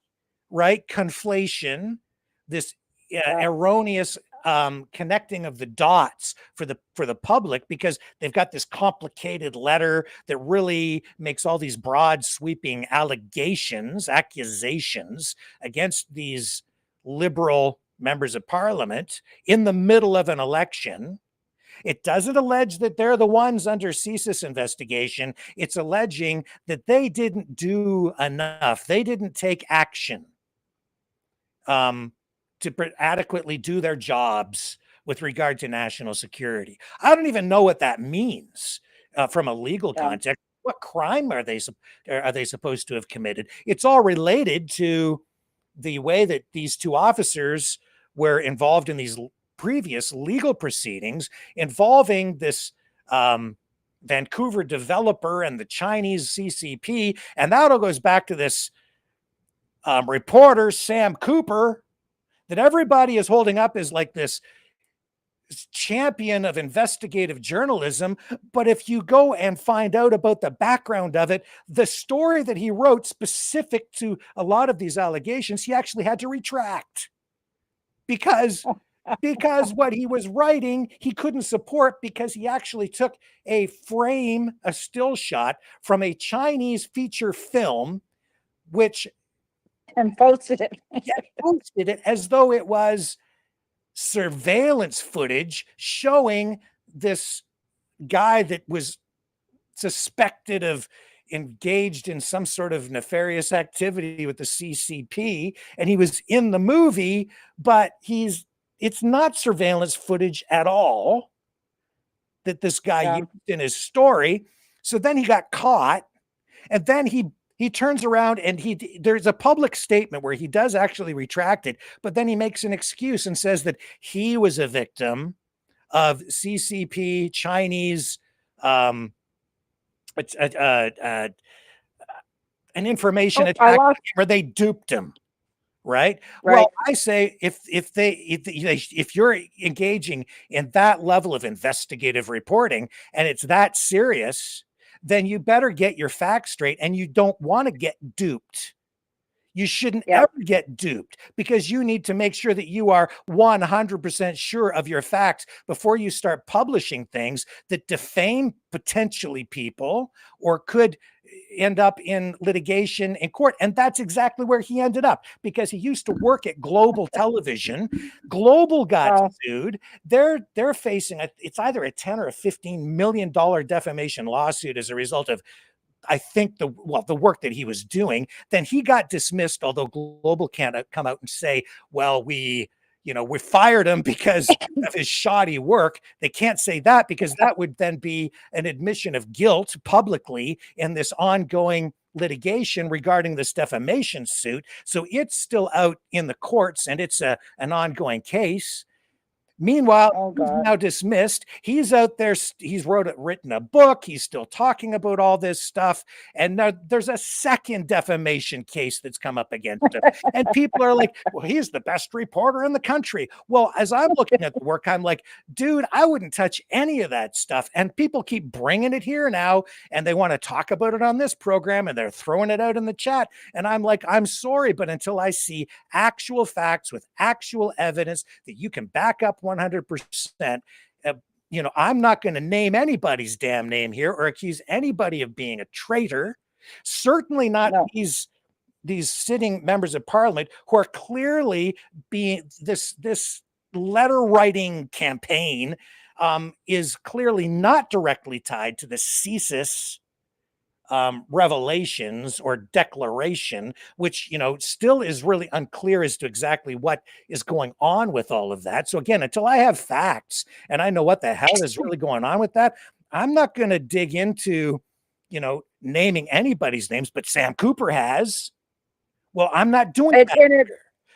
Speaker 3: Right? Conflation, this erroneous connecting of the dots for the public, because they've got this complicated letter that really makes all these broad sweeping accusations against these liberal members of parliament in the middle of an election. It doesn't allege that they're the ones under CSIS investigation. It's alleging that they didn't do enough. They didn't take action to adequately do their jobs with regard to national security. I don't even know what that means from a legal context. What crime are they supposed to have committed? It's all related to the way that these two officers were involved in these previous legal proceedings involving this Vancouver developer and the Chinese CCP. And that all goes back to this reporter, Sam Cooper, that everybody is holding up as like this champion of investigative journalism. But if you go and find out about the background of it, the story that he wrote specific to a lot of these allegations, he actually had to retract because what he was writing, he couldn't support, because he actually took a still shot from a Chinese feature film,
Speaker 4: and posted it.
Speaker 3: Posted it as though it was surveillance footage showing this guy that was suspected of engaged in some sort of nefarious activity with the CCP, and he was in the movie, but it's not surveillance footage at all that this guy used in his story. So then he got caught, and then he turns around and there's a public statement where he does actually retract it, but then he makes an excuse and says that he was a victim of CCP Chinese an information attack where they duped him. Right. Well, I say if you're engaging in that level of investigative reporting and it's that serious, then you better get your facts straight, and you don't want to get duped. You shouldn't ever get duped, because you need to make sure that you are 100% sure of your facts before you start publishing things that defame potentially people or could end up in litigation in court. And that's exactly where he ended up, because he used to work at Global Television. Global got sued. They're facing it's either a 10 or a $15 million defamation lawsuit as a result of, I think, the work that he was doing. Then he got dismissed, although Global can't come out and say, well, we fired him because of his shoddy work. They can't say that, because that would then be an admission of guilt publicly in this ongoing litigation regarding this defamation suit. So it's still out in the courts, and it's an ongoing case. Meanwhile, he's now dismissed. He's out there. He's written a book. He's still talking about all this stuff. And now there's a second defamation case that's come up against him. And people are like, well, he's the best reporter in the country. Well, as I'm looking at the work, I'm like, dude, I wouldn't touch any of that stuff. And people keep bringing it here now, and they want to talk about it on this program, and they're throwing it out in the chat. And I'm like, I'm sorry, but until I see actual facts with actual evidence that you can back up 100%, I'm not going to name anybody's damn name here or accuse anybody of being a traitor. Certainly not these sitting members of parliament who are clearly being this letter writing campaign is clearly not directly tied to the CSIS revelations or declaration, which, still is really unclear as to exactly what is going on with all of that. So again, until I have facts and I know what the hell is really going on with that, I'm not going to dig into, naming anybody's names, but Sam Cooper has. Well, I'm not doing that.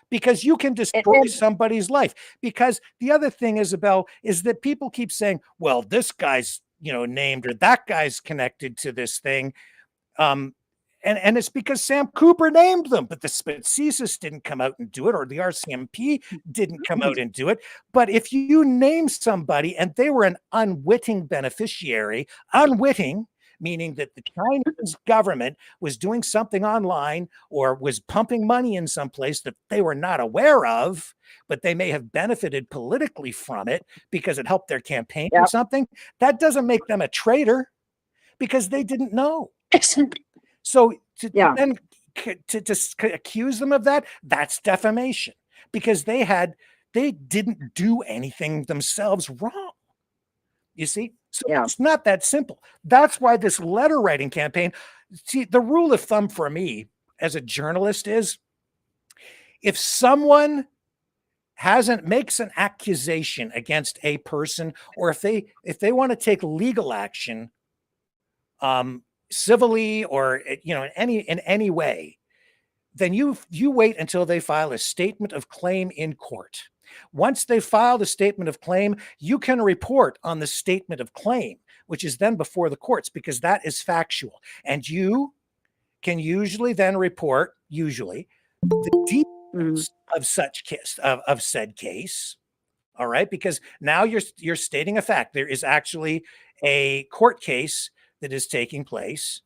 Speaker 3: Because you can destroy somebody's life. Because the other thing, Isabel, is that people keep saying, well, this guy's named, or that guy's connected to this thing. And it's because Sam Cooper named them, but the CSIS didn't come out and do it, or the RCMP didn't come out and do it. But if you name somebody and they were an unwitting beneficiary, meaning that the Chinese government was doing something online or was pumping money in some place that they were not aware of, but they may have benefited politically from it because it helped their campaign or something, that doesn't make them a traitor because they didn't know. So then to accuse them of that, that's defamation because they didn't do anything themselves wrong. You see? So it's not that simple. That's why this letter writing campaign, see, the rule of thumb for me as a journalist is if someone makes an accusation against a person, or if they want to take legal action, civilly or in any way, then you wait until they file a statement of claim in court. Once they file the statement of claim, you can report on the statement of claim, which is then before the courts, because that is factual. And you can usually then report, the details of said case. All right, because now you're stating a fact. There is actually a court case that is taking place.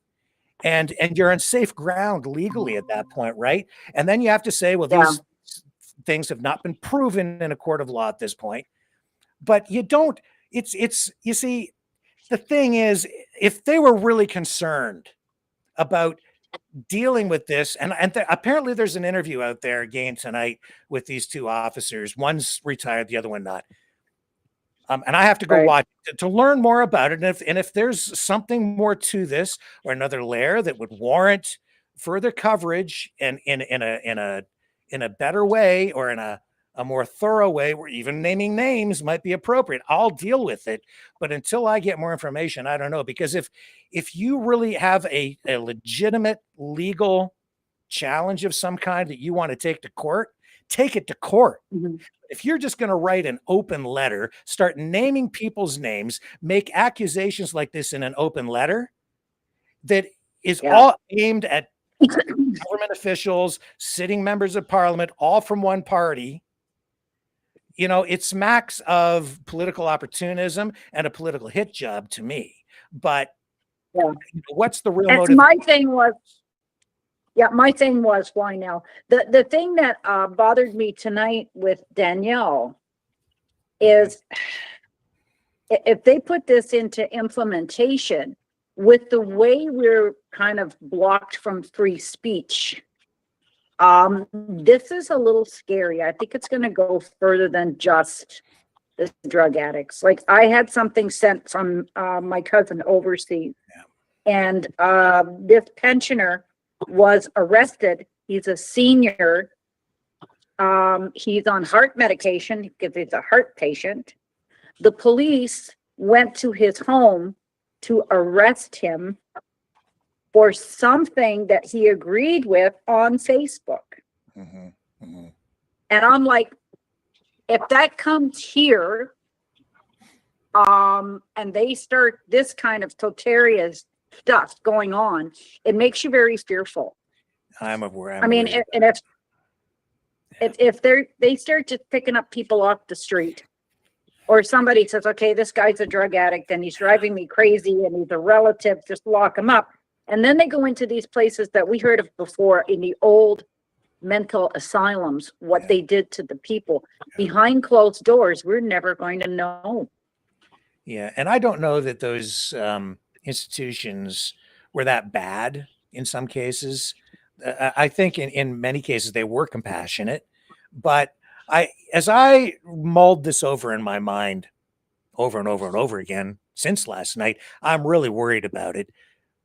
Speaker 3: And you're on safe ground legally at that point, right? And then you have to say, well, these things have not been proven in a court of law at this point. But you don't, you see, the thing is, if they were really concerned about dealing with this, and apparently there's an interview out there again tonight with these two officers. One's retired, the other one not. And I have to go watch to learn more about it. And if there's something more to this or another layer that would warrant further coverage and in a better way or in a more thorough way, where even naming names might be appropriate, I'll deal with it. But until I get more information, I don't know. Because if you really have a legitimate legal challenge of some kind that you want to take to court, take it to court. If you're just going to write an open letter, start naming people's names, make accusations like this in an open letter that is all aimed at government officials, sitting members of parliament, all from one party, it smacks of political opportunism and a political hit job to me. But what's the real motive?
Speaker 4: My thing was, why now? The thing that bothered me tonight with Danielle is if they put this into implementation with the way we're kind of blocked from free speech, this is a little scary. I think it's going to go further than just the drug addicts. Like, I had something sent from my cousin overseas, and this pensioner was arrested. He's a senior. He's on heart medication because he's a heart patient. The police went to his home to arrest him for something that he agreed with on Facebook. And I'm like, if that comes here, and they start this kind of totalitarian stuff going on, it makes you very fearful.
Speaker 3: I'm aware.
Speaker 4: And if they start just picking up people off the street, or somebody says, okay, this guy's a drug addict and he's driving me crazy and he's a relative, just lock him up. And then they go into these places that we heard of before in the old mental asylums, what they did to the people behind closed doors. We're never going to know.
Speaker 3: Yeah. And I don't know that those institutions were that bad in some cases. I think in many cases they were compassionate, but as I mulled this over in my mind over and over and over again since last night, I'm really worried about it.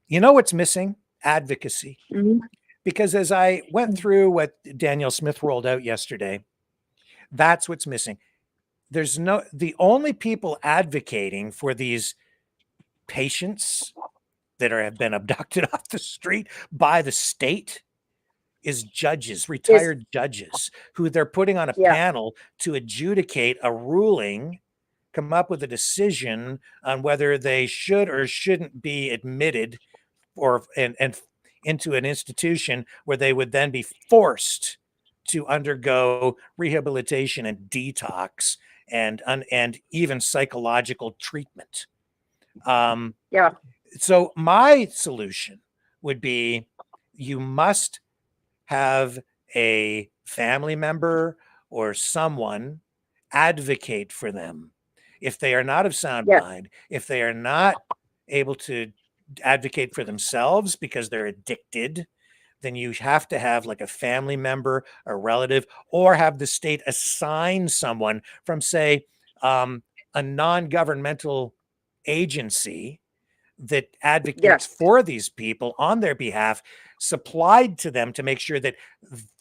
Speaker 3: You know what's missing? Advocacy. Because as I went through what Danielle Smith rolled out yesterday, that's what's missing. The only people advocating for these patients that have been abducted off the street by the state is judges, retired judges, who they're putting on a panel to adjudicate a ruling, come up with a decision on whether they should or shouldn't be admitted and into an institution where they would then be forced to undergo rehabilitation and detox and even psychological treatment. So my solution would be you must have a family member or someone advocate for them. If they are not of sound mind, if they are not able to advocate for themselves because they're addicted, then you have to have like a family member, a relative, or have the state assign someone from, say, a non-governmental agency that advocates for these people on their behalf, supplied to them to make sure that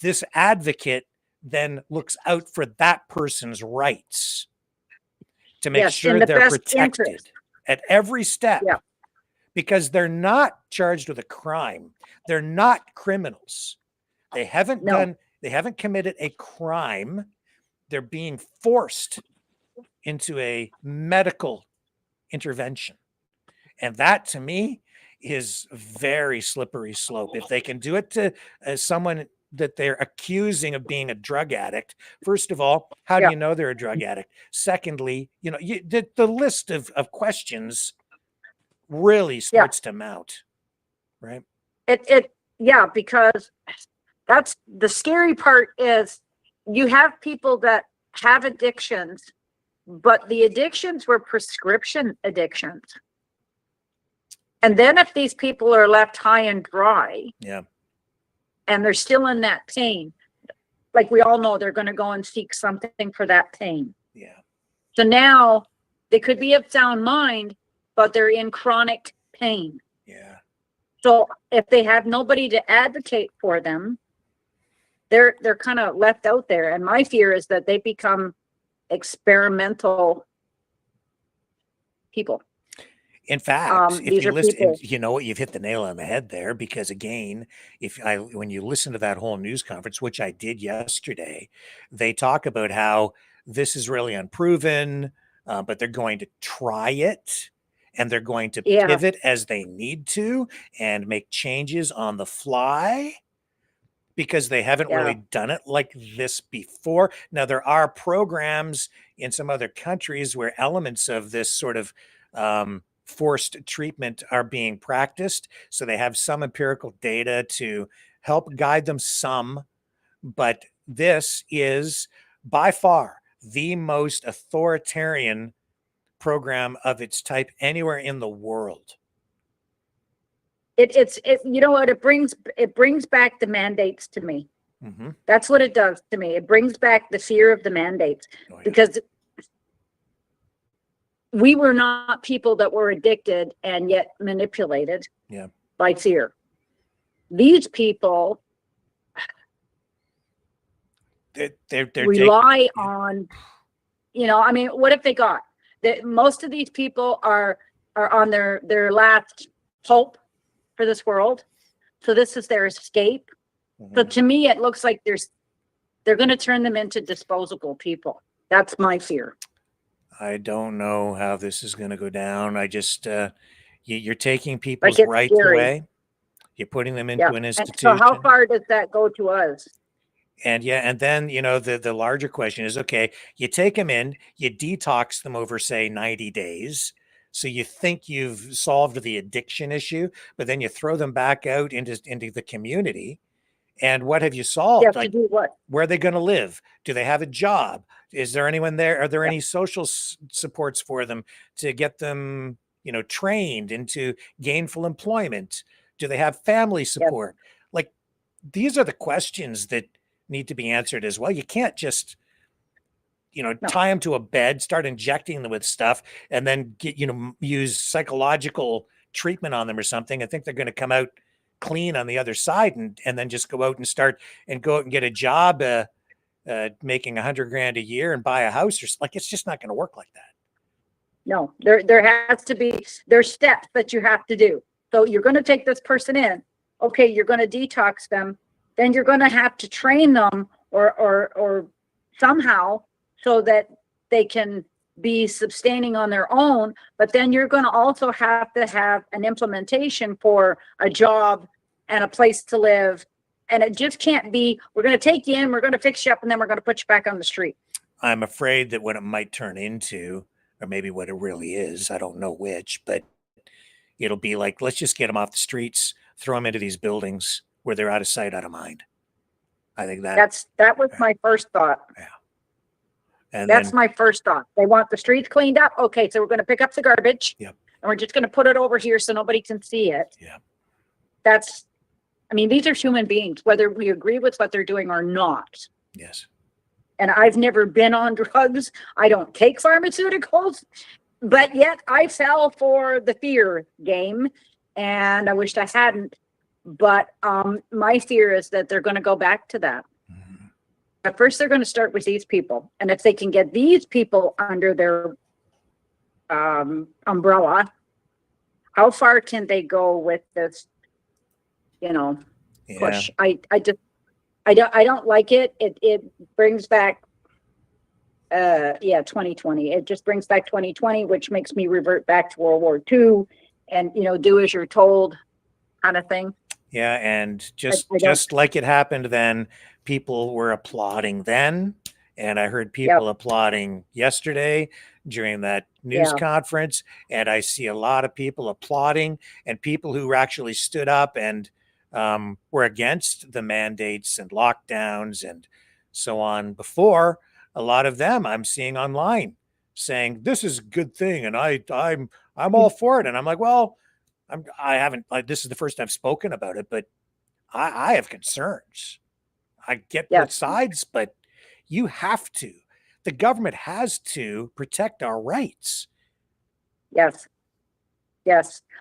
Speaker 3: this advocate then looks out for that person's rights, to make sure they're protected at every step, because they're not charged with a crime. They're not criminals. They haven't they haven't committed a crime. They're being forced into a medical intervention. And that, to me, is very slippery slope. If they can do it to someone that they're accusing of being a drug addict, first of all, how do you know they're a drug addict? Secondly, you know, the list of questions really starts to mount, right?
Speaker 4: Because that's the scary part is you have people that have addictions, but the addictions were prescription addictions. And then if these people are left high and dry, and they're still in that pain, like we all know, they're going to go and seek something for that pain. So now they could be of sound mind, but they're in chronic pain. So if they have nobody to advocate for them, they're kind of left out there. And my fear is that they become experimental people.
Speaker 3: In fact, if you listen, you know what, you've hit the nail on the head there, because again, when you listen to that whole news conference, which I did yesterday, they talk about how this is really unproven, but they're going to try it, and they're going to pivot as they need to and make changes on the fly, because they haven't really done it like this before. Now, there are programs in some other countries where elements of this sort of forced treatment are being practiced. So they have some empirical data to help guide them some, but this is by far the most authoritarian program of its type anywhere in the world.
Speaker 4: It's you know what, it brings back the mandates to me. That's what it does to me. It brings back the fear of the mandates, because we were not people that were addicted and yet manipulated by fear. These people
Speaker 3: they're
Speaker 4: rely on, you know, I mean, what if they got that? Most of these people are on their last hope for this world. So this is their escape. So to me, it looks like they're going to turn them into disposable people. That's my fear.
Speaker 3: I don't know how this is going to go down. I just, you're taking people's rights away. You're putting them into an institution.
Speaker 4: And so how far does that go to us?
Speaker 3: And and then, you know, the larger question is, okay, you take them in, you detox them over, say, 90 days. So you think you've solved the addiction issue, but then you throw them back out into the community. And what have you solved?
Speaker 4: Like, to do what?
Speaker 3: Where are they going to live? Do they have a job? Is there anyone there? Are there any social supports for them to get them, you know, trained into gainful employment? Do they have family support? Like, these are the questions that need to be answered as well. You can't just, you know, tie them to a bed, start injecting them with stuff, and then get, you know, use psychological treatment on them or something. I think they're going to come out clean on the other side, and then just go out and get a job making $100,000 a year and buy a house, or like, it's just not going to work like that.
Speaker 4: No, there has to be, there's steps that you have to do. So you're going to take this person in, okay, you're going to detox them, then you're going to have to train them or somehow so that they can be sustaining on their own. But then you're going to also have to have an implementation for a job and a place to live. And it just can't be, we're going to take you in, we're going to fix you up, and then we're going to put you back on the street.
Speaker 3: I'm afraid that what it might turn into, or maybe what it really is, I don't know which, but it'll be like, let's just get them off the streets, throw them into these buildings where they're out of sight, out of mind. I think that
Speaker 4: was my first thought.
Speaker 3: Yeah. And
Speaker 4: that's
Speaker 3: then,
Speaker 4: my first thought. They want the streets cleaned up. Okay, so we're going to pick up the garbage.
Speaker 3: Yep.
Speaker 4: And we're just going to put it over here so nobody can see it.
Speaker 3: Yeah.
Speaker 4: I mean, these are human beings, whether we agree with what they're doing or not.
Speaker 3: Yes.
Speaker 4: And I've never been on drugs. I don't take pharmaceuticals, but yet I fell for the fear game, and I wished I hadn't. But my fear is that they're going to go back to that. At first, they're going to start with these people. And if they can get these people under their umbrella, how far can they go with this, push? I don't like it. It brings back, 2020. It just brings back 2020, which makes me revert back to World War II and, do as you're told kind of thing.
Speaker 3: Yeah, and just like it happened then, people were applauding then, and I heard people applauding yesterday during that news conference, and I see a lot of people applauding, and people who actually stood up and were against the mandates and lockdowns and so on before. A lot of them I'm seeing online saying this is a good thing, and I'm all for it, and I'm like, well. This is the first I've spoken about it, but I have concerns. I get both sides, but you have to. The government has to protect our rights.
Speaker 4: Yes.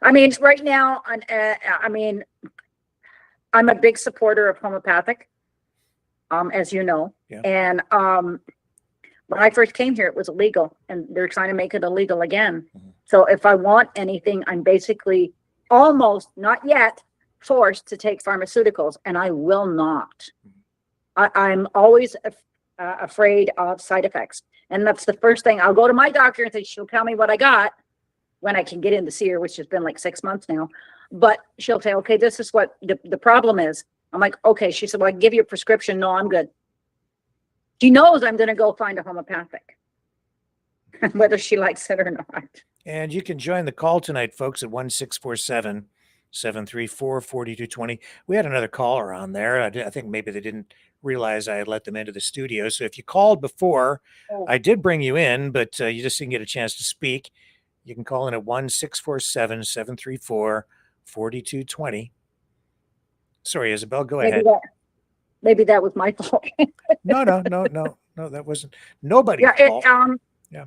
Speaker 4: I mean, right now, I'm a big supporter of homeopathic, as you know.
Speaker 3: Yeah.
Speaker 4: And when I first came here, it was illegal, and they're trying to make it illegal again. Mm-hmm. So if I want anything, I'm basically almost, not yet, forced to take pharmaceuticals, and I will not. I'm always afraid of side effects. And that's the first thing. I'll go to my doctor and say, she'll tell me what I got when I can get in to see her, which has been like 6 months now. But she'll say, okay, this is what the problem is. I'm like, okay. She said, well, I can give you a prescription. No, I'm good. She knows I'm going to go find a homeopathic, whether she likes it or not.
Speaker 3: And you can join the call tonight, folks, at 1-647-734-4220. We had another caller on there. I think maybe they didn't realize I had let them into the studio. So if you called before, I did bring you in, but you just didn't get a chance to speak. You can call in at 1-647-734-4220. Sorry, Isabel, go ahead.
Speaker 4: Maybe that was my fault.
Speaker 3: No, that wasn't nobody's fault. Yeah.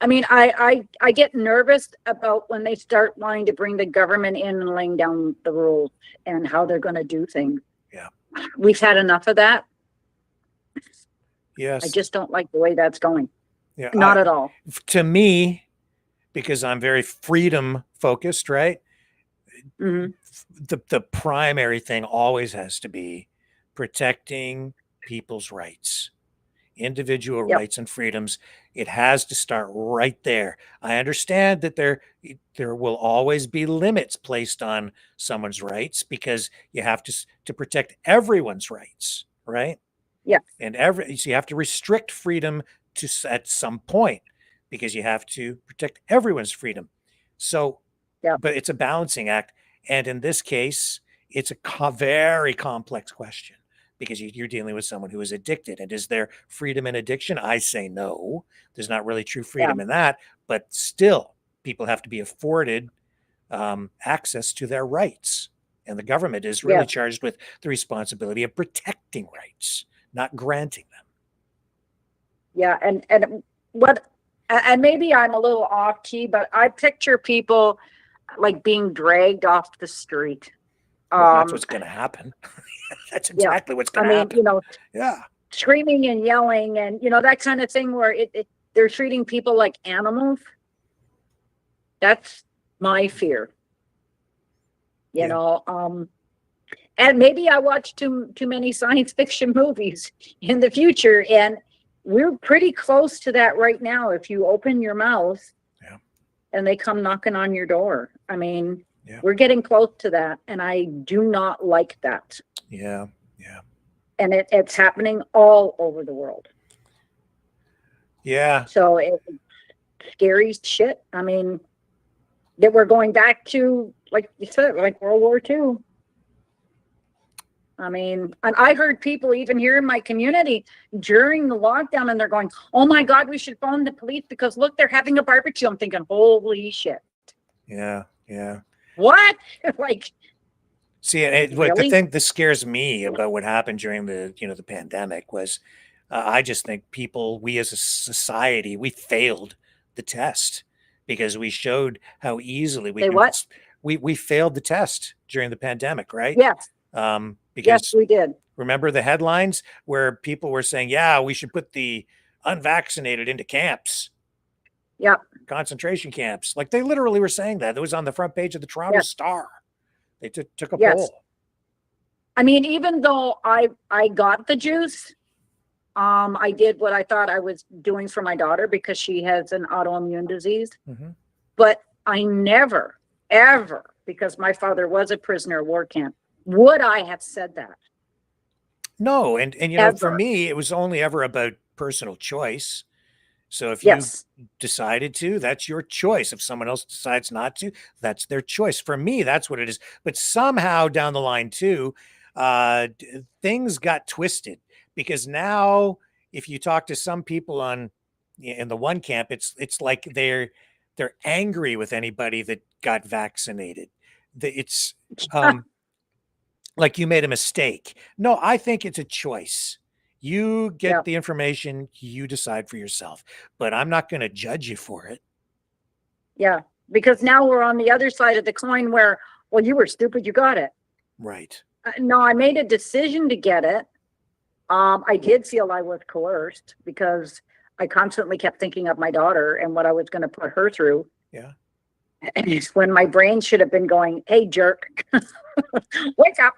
Speaker 4: I mean, I get nervous about when they start wanting to bring the government in and laying down the rules and how they're going to do things.
Speaker 3: Yeah.
Speaker 4: We've had enough of that.
Speaker 3: Yes.
Speaker 4: I just don't like the way that's going.
Speaker 3: Yeah.
Speaker 4: Not at all.
Speaker 3: To me, because I'm very freedom focused, right?
Speaker 4: Mm-hmm.
Speaker 3: The primary thing always has to be protecting people's rights, individual rights and freedoms. It has to start right there. I understand that there will always be limits placed on someone's rights because you have to protect everyone's rights, right?
Speaker 4: Yeah.
Speaker 3: And so you have to restrict freedom at some point because you have to protect everyone's freedom. So, but it's a balancing act. And in this case, it's a very complex question because you're dealing with someone who is addicted. And is there freedom in addiction? I say no. There's not really true freedom in that. But still, people have to be afforded access to their rights. And the government is really charged with the responsibility of protecting rights, not granting them.
Speaker 4: Yeah. And maybe I'm a little off key, but I picture people like being dragged off the street.
Speaker 3: That's what's going to happen. That's exactly what's going to happen. Screaming
Speaker 4: and yelling and, that kind of thing where they're treating people like animals. That's my fear. And maybe I watch too many science fiction movies in the future, and we're pretty close to that right now. If you open your mouth and they come knocking on your door, I mean, we're getting close to that, and I do not like that.
Speaker 3: Yeah.
Speaker 4: And it's happening all over the world.
Speaker 3: Yeah.
Speaker 4: So it's scary shit. I mean, that we're going back to, like you said, like World War II. I mean, and I heard people even here in my community during the lockdown, and they're going, "Oh my God, we should phone the police because look, they're having a barbecue." I'm thinking, holy shit.
Speaker 3: Yeah, yeah.
Speaker 4: What? Like,
Speaker 3: see,
Speaker 4: really?
Speaker 3: The thing that scares me about what happened during the the pandemic was, I just think we as a society, we failed the test because we showed how easily we failed the test during the pandemic, right?
Speaker 4: Yes.
Speaker 3: Because
Speaker 4: yes, we did.
Speaker 3: Remember the headlines where people were saying, "Yeah, we should put the unvaccinated into camps."
Speaker 4: Yep.
Speaker 3: Concentration camps. Like they literally were saying that. It was on the front page of the Toronto Star. They took a poll.
Speaker 4: I mean, even though I got the juice, I did what I thought I was doing for my daughter because she has an autoimmune disease.
Speaker 3: Mm-hmm.
Speaker 4: But I never, ever, because my father was a prisoner of war camp, would I have said that?
Speaker 3: No, and for me, it was only ever about personal choice. So if you decided to, that's your choice. If someone else decides not to, that's their choice. For me, that's what it is. But somehow down the line too, things got twisted because now if you talk to some people in the one camp, it's like they're angry with anybody that got vaccinated. It's like you made a mistake. No, I think it's a choice. You get the information, you decide for yourself, but I'm not going to judge you for it.
Speaker 4: Yeah, because now we're on the other side of the coin where, well, you were stupid, you got it.
Speaker 3: Right.
Speaker 4: No, I made a decision to get it. I did feel I was coerced because I constantly kept thinking of my daughter and what I was going to put her through.
Speaker 3: Yeah.
Speaker 4: And it's when my brain should have been going, "Hey, jerk, wake up."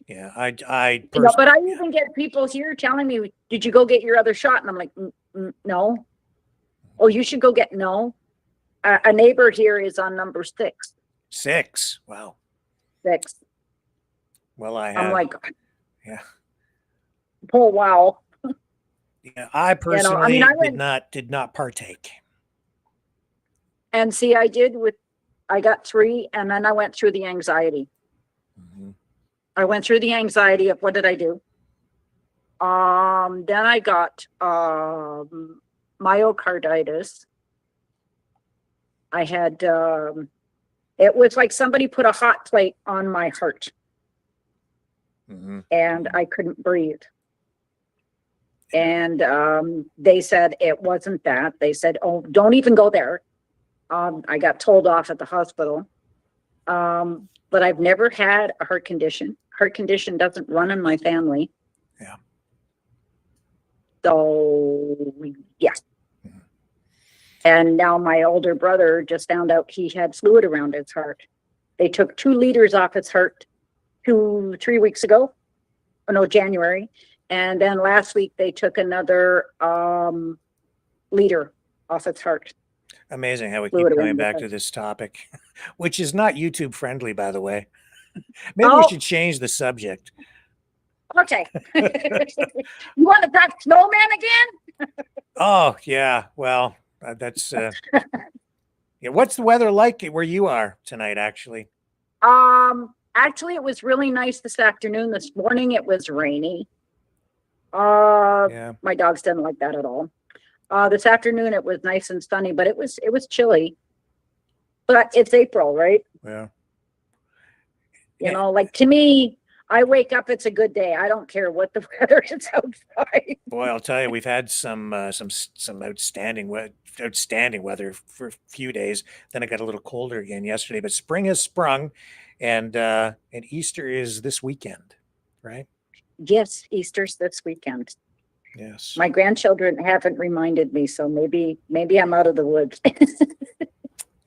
Speaker 3: Yeah,
Speaker 4: but I even get people here telling me, "Did you go get your other shot?" And I'm like, "No." "Oh, you should go get." No. A neighbor here is on number 6.
Speaker 3: 6. Wow.
Speaker 4: 6.
Speaker 3: Well, I have.
Speaker 4: I'm like,
Speaker 3: yeah.
Speaker 4: Oh wow.
Speaker 3: Yeah, I personally did not partake.
Speaker 4: And see, I got 3, and then I went through the anxiety.
Speaker 3: Mm-hmm.
Speaker 4: I went through the anxiety of what did I do? Then I got myocarditis. I had it was like somebody put a hot plate on my heart.
Speaker 3: Mm-hmm.
Speaker 4: And I couldn't breathe. And they said it wasn't that. They said, "Oh, don't even go there." I got told off at the hospital. But I've never had a heart condition. Heart condition doesn't run in my family.
Speaker 3: Yeah.
Speaker 4: So, yeah. Mm-hmm. And now my older brother just found out he had fluid around his heart. They took 2 liters off his heart 3 weeks ago. Oh, no, January. And then last week they took another liter off its heart.
Speaker 3: Amazing how we keep going back to this topic, which is not YouTube friendly, by the way. Maybe we should change the subject.
Speaker 4: Okay. You want to talk snowman again?
Speaker 3: Oh, yeah. Well, that's yeah. What's the weather like where you are tonight, actually?
Speaker 4: Actually, it was really nice this afternoon. This morning it was rainy. My dogs didn't like that at all. This afternoon it was nice and sunny, but it was chilly. But it's April, right?
Speaker 3: Yeah.
Speaker 4: You know, like to me, I wake up, it's a good day. I don't care what the weather is outside.
Speaker 3: Boy, I'll tell you, we've had some outstanding weather for a few days. Then it got a little colder again yesterday, but spring has sprung, and Easter is this weekend, right?
Speaker 4: Yes, Easter's this weekend.
Speaker 3: Yes.
Speaker 4: My grandchildren haven't reminded me, so maybe I'm out of the woods.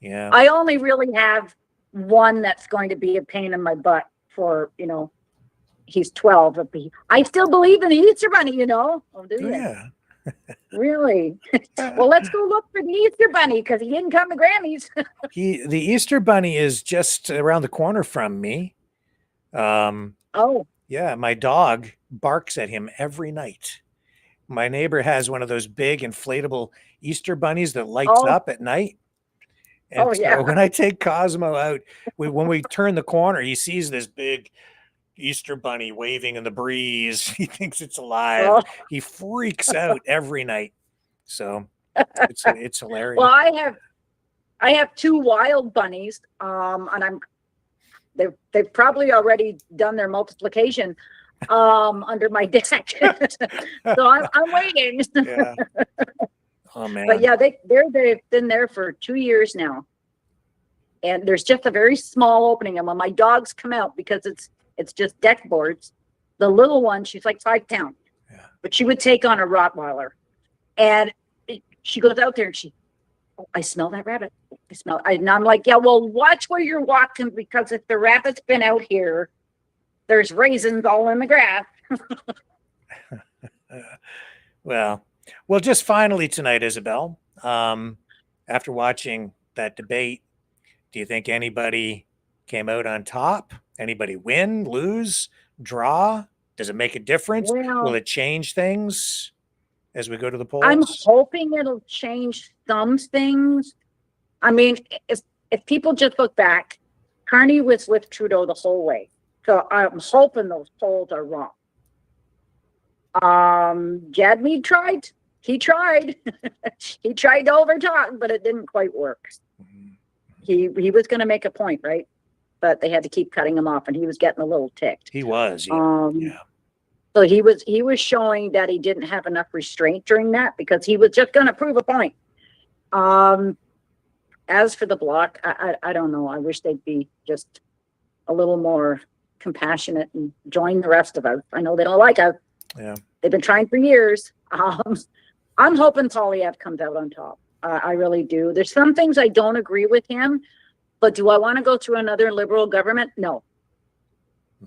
Speaker 3: Yeah.
Speaker 4: I only really have one that's going to be a pain in my butt for, he's 12. I still believe in the Easter Bunny, Oh, do you?
Speaker 3: Yeah.
Speaker 4: Really? Well, let's go look for the Easter Bunny because he didn't come to Grammy's.
Speaker 3: The Easter Bunny is just around the corner from me.
Speaker 4: Oh.
Speaker 3: Yeah, my dog barks at him every night. My neighbor has one of those big inflatable Easter bunnies that lights up at night. And
Speaker 4: Oh, yeah.
Speaker 3: so when I take Cosmo out, when we turn the corner, he sees this big Easter bunny waving in the breeze. He thinks it's alive.
Speaker 4: Oh.
Speaker 3: He freaks out every night. So it's hilarious.
Speaker 4: Well, I have 2 wild bunnies, and they've probably already done their multiplication under my deck. So I'm waiting.
Speaker 3: Yeah. Oh man.
Speaker 4: But yeah, they've been there for 2 years now. And there's just a very small opening. And when my dogs come out, because it's just deck boards, the little one, she's like 5 pounds. Yeah. But she would take on a Rottweiler. And she goes out there and I smell that rabbit. And I'm like, yeah, well, watch where you're walking, because if the rabbit's been out here, there's raisins all in the grass.
Speaker 3: Well, just finally tonight, Isabel, after watching that debate, do you think anybody came out on top? Anybody win, lose, draw? Does it make a difference?
Speaker 4: Well,
Speaker 3: will it change things as we go to the polls?
Speaker 4: I'm hoping it'll change some things. I mean, if people just look back, Carney was with Trudeau the whole way. So I'm hoping those polls are wrong. Jadmead tried. He tried. He tried to overtalk, but it didn't quite work. He was going to make a point, right? But they had to keep cutting him off, and he was getting a little ticked.
Speaker 3: He was. Yeah.
Speaker 4: So he was showing that he didn't have enough restraint during that, because he was just going to prove a point. As for the Bloc, I don't know. I wish they'd be just a little more compassionate and join the rest of us. I know they don't like us.
Speaker 3: Yeah.
Speaker 4: They've been trying for years. I'm hoping Poilievre comes out on top. I really do. There's some things I don't agree with him, but do I want to go through another Liberal government? No.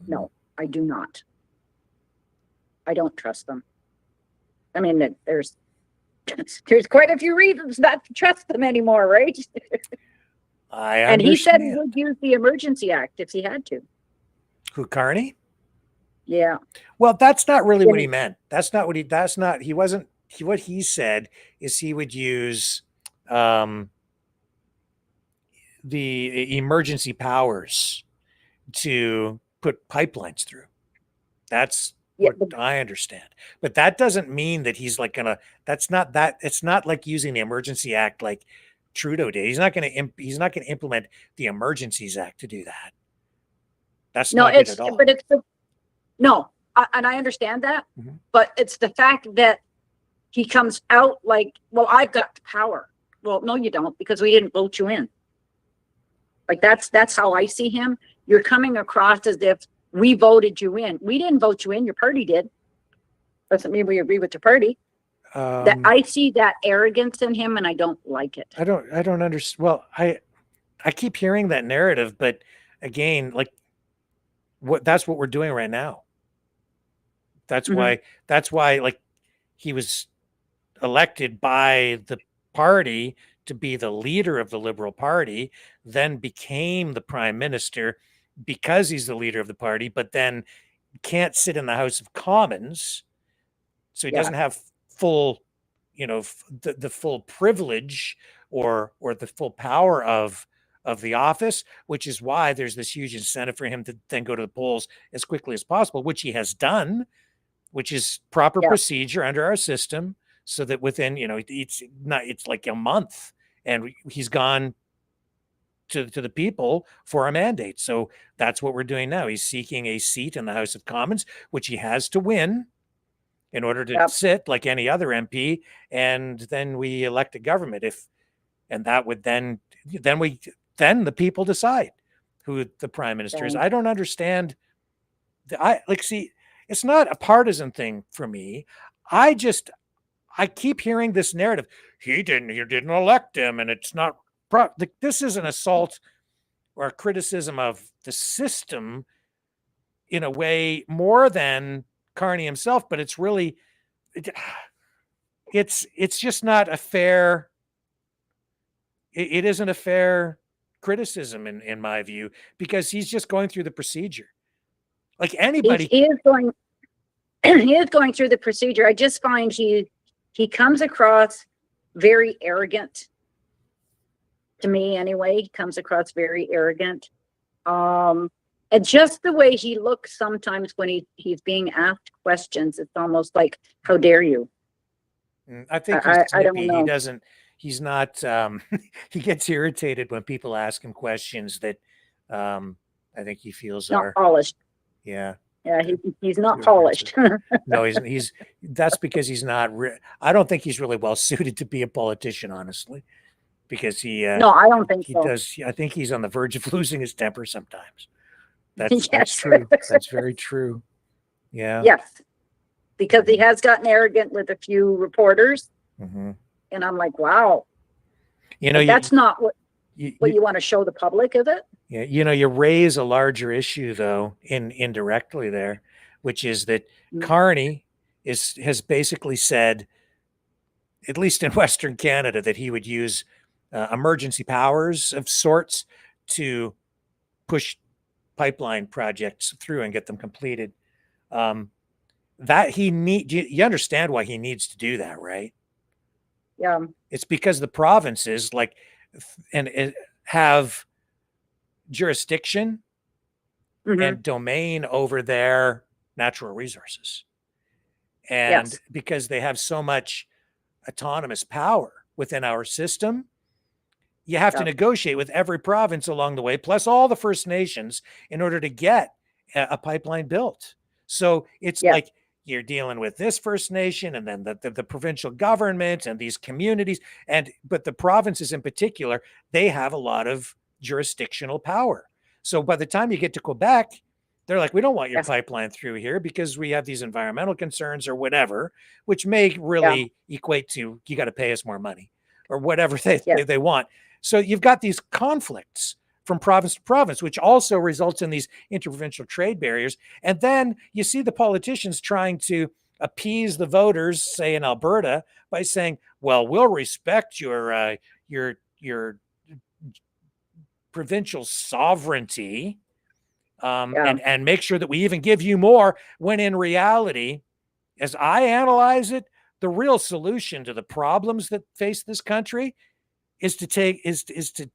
Speaker 4: No, I do not. I don't trust them. I mean, there's quite a few reasons not to trust them anymore, right?
Speaker 3: I
Speaker 4: and he said he
Speaker 3: understand.
Speaker 4: would use the Emergency Act if he had to.
Speaker 3: Who, Carney?
Speaker 4: Yeah.
Speaker 3: Well, that's not really what he meant. What he said is he would use the emergency powers to put pipelines through. That's what I understand. But that doesn't mean that he's like it's not like using the Emergency Act like Trudeau did. He's not going to implement the Emergencies Act to do that. That's not it at all.
Speaker 4: But and I understand that, but it's the fact that he comes out like, well, I've got the power. Well, no, you don't, because we didn't vote you in. Like that's how I see him. You're coming across as if we voted you in. We didn't vote you in. Your party did. Doesn't mean we agree with the party. That I see that arrogance in him, and I don't like it.
Speaker 3: I don't understand. Well, I keep hearing that narrative, but again, like that's what we're doing right now. That's why like he was elected by the party to be the leader of the Liberal Party, then became the prime minister because he's the leader of the party, but then can't sit in the House of Commons. So he doesn't have full, the full privilege or the full power of the office, which is why there's this huge incentive for him to then go to the polls as quickly as possible, which he has done, which is proper procedure under our system, so that within, it's like a month and he's gone to the people for a mandate. So that's what we're doing now. He's seeking a seat in the House of Commons, which he has to win in order to sit like any other MP. And then we elect a government and that would then the people decide who the prime minister is. I don't understand. It's not a partisan thing for me. I keep hearing this narrative. You didn't elect him, and it's not. This is an assault or a criticism of the system in a way more than Carney himself, but it's really, it's just not a fair. It isn't a fair criticism in my view, because he's just going through the procedure. Like anybody,
Speaker 4: he is going through the procedure. I just find he comes across very arrogant, to me anyway. He comes across very arrogant. And just the way he looks sometimes when he's being asked questions, it's almost like, how dare you?
Speaker 3: I think he's
Speaker 4: I don't
Speaker 3: snippy.
Speaker 4: know.
Speaker 3: He's not, he gets irritated when people ask him questions that I think he feels
Speaker 4: Not
Speaker 3: are
Speaker 4: polished.
Speaker 3: Yeah.
Speaker 4: Yeah, he's not polished.
Speaker 3: No, that's because he's not, I don't think he's really well suited to be a politician, honestly, because
Speaker 4: No, I don't think so.
Speaker 3: I think he's on the verge of losing his temper sometimes.
Speaker 4: Yes.
Speaker 3: That's true. That's very true. Yeah.
Speaker 4: Yes, because he has gotten arrogant with a few reporters,
Speaker 3: Mm-hmm.
Speaker 4: and I'm like, wow.
Speaker 3: But
Speaker 4: that's not what you want to show the public, is it?
Speaker 3: Yeah, you raise a larger issue though, indirectly there, which is that Carney has basically said, at least in Western Canada, that he would use emergency powers of sorts to push pipeline projects through and get them completed. You understand why he needs to do that, right?
Speaker 4: Yeah.
Speaker 3: It's because the provinces have jurisdiction and domain over their natural resources. And because they have so much autonomous power within our system, you have to negotiate with every province along the way, plus all the First Nations, in order to get a pipeline built. So it's like you're dealing with this First Nation and then the provincial government and these communities. But the provinces in particular, they have a lot of jurisdictional power. So by the time you get to Quebec, they're like, we don't want your pipeline through here because we have these environmental concerns or whatever, which may really equate to, you got to pay us more money or whatever they want. So you've got these conflicts from province to province, which also results in these interprovincial trade barriers. And then you see the politicians trying to appease the voters, say in Alberta, by saying, well, we'll respect your provincial sovereignty and make sure that we even give you more, when in reality, as I analyze it, the real solution to the problems that face this country is to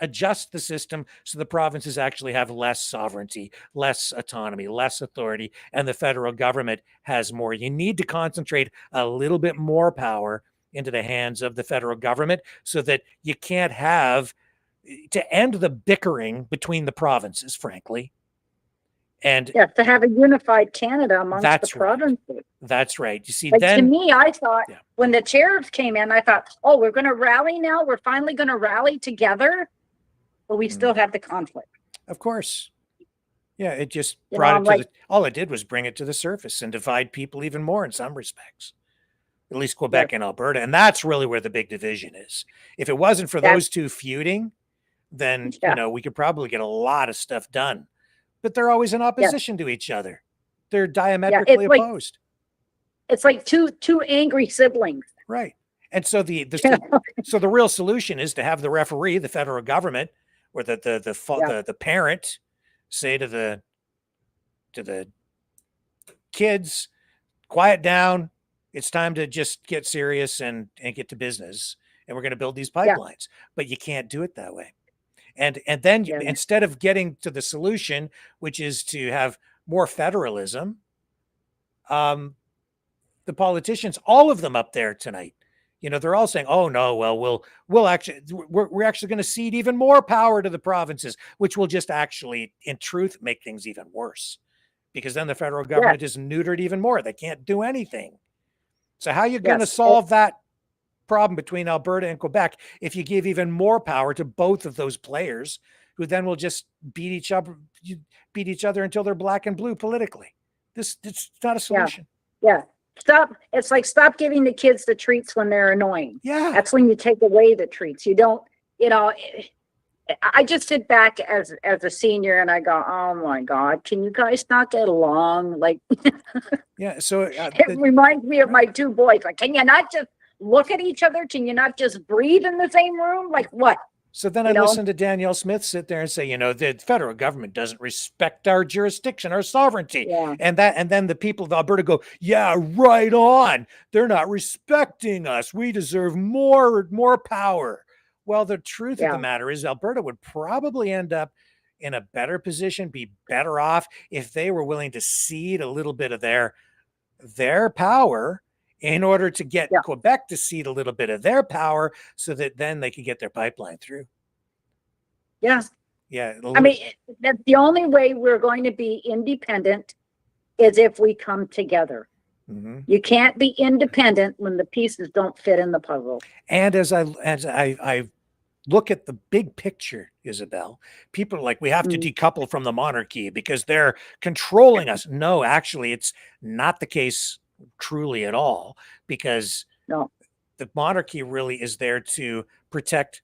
Speaker 3: adjust the system so the provinces actually have less sovereignty, less autonomy, less authority, and the federal government has more. You need to concentrate a little bit more power into the hands of the federal government so that you can't have to end the bickering between the provinces, frankly. And
Speaker 4: to have a unified Canada amongst the provinces.
Speaker 3: That's right. You see,
Speaker 4: to me, I thought when the tariffs came in, I thought, oh, we're going to rally now. We're finally going to rally together. But we still have the conflict.
Speaker 3: Of course. Yeah, it just brought it to all it did was bring it to the surface and divide people even more in some respects. At least Quebec and Alberta. And that's really where the big division is. If it wasn't for those two feuding, then we could probably get a lot of stuff done. But they're always in opposition to each other. They're diametrically opposed.
Speaker 4: It's like two angry siblings.
Speaker 3: Right. And so the real solution is to have the referee, the federal government, or the parent, say to the kids, quiet down. It's time to just get serious and get to business. And we're going to build these pipelines. But you can't do it that way. And then instead of getting to the solution, which is to have more federalism, the politicians, all of them up there tonight, they're all saying, "Oh no, well, we're actually going to cede even more power to the provinces, which will just actually, in truth, make things even worse, because then the federal government is neutered even more. They can't do anything. So how are you going to solve that problem between Alberta and Quebec if you give even more power to both of those players, who then will just beat each other until they're black and blue politically? It's not a solution.
Speaker 4: Stop giving the kids the treats when they're annoying. That's when you take away the treats. You don't, I just sit back as a senior and I go, oh my God, can you guys not get along? Like,
Speaker 3: so
Speaker 4: it reminds me of my two boys. Like, can you not just look at each other? Can you not just breathe in the same room? Like what?
Speaker 3: So then I listened to Danielle Smith sit there and say, the federal government doesn't respect our jurisdiction, our sovereignty. And then the people of Alberta go, yeah, right on. They're not respecting us. We deserve more power. Well, the truth of the matter is Alberta would probably end up in a better position, be better off if they were willing to cede a little bit of their power in order to get Quebec to cede a little bit of their power so that then they could get their pipeline through.
Speaker 4: Yeah.
Speaker 3: Yeah.
Speaker 4: I mean, that's the only way we're going to be independent is if we come together.
Speaker 3: Mm-hmm.
Speaker 4: You can't be independent when the pieces don't fit in the puzzle.
Speaker 3: And as I look at the big picture, Isabel, people are like, we have to decouple from the monarchy because they're controlling us. No, actually, it's not the case truly at all, because the monarchy really is there to protect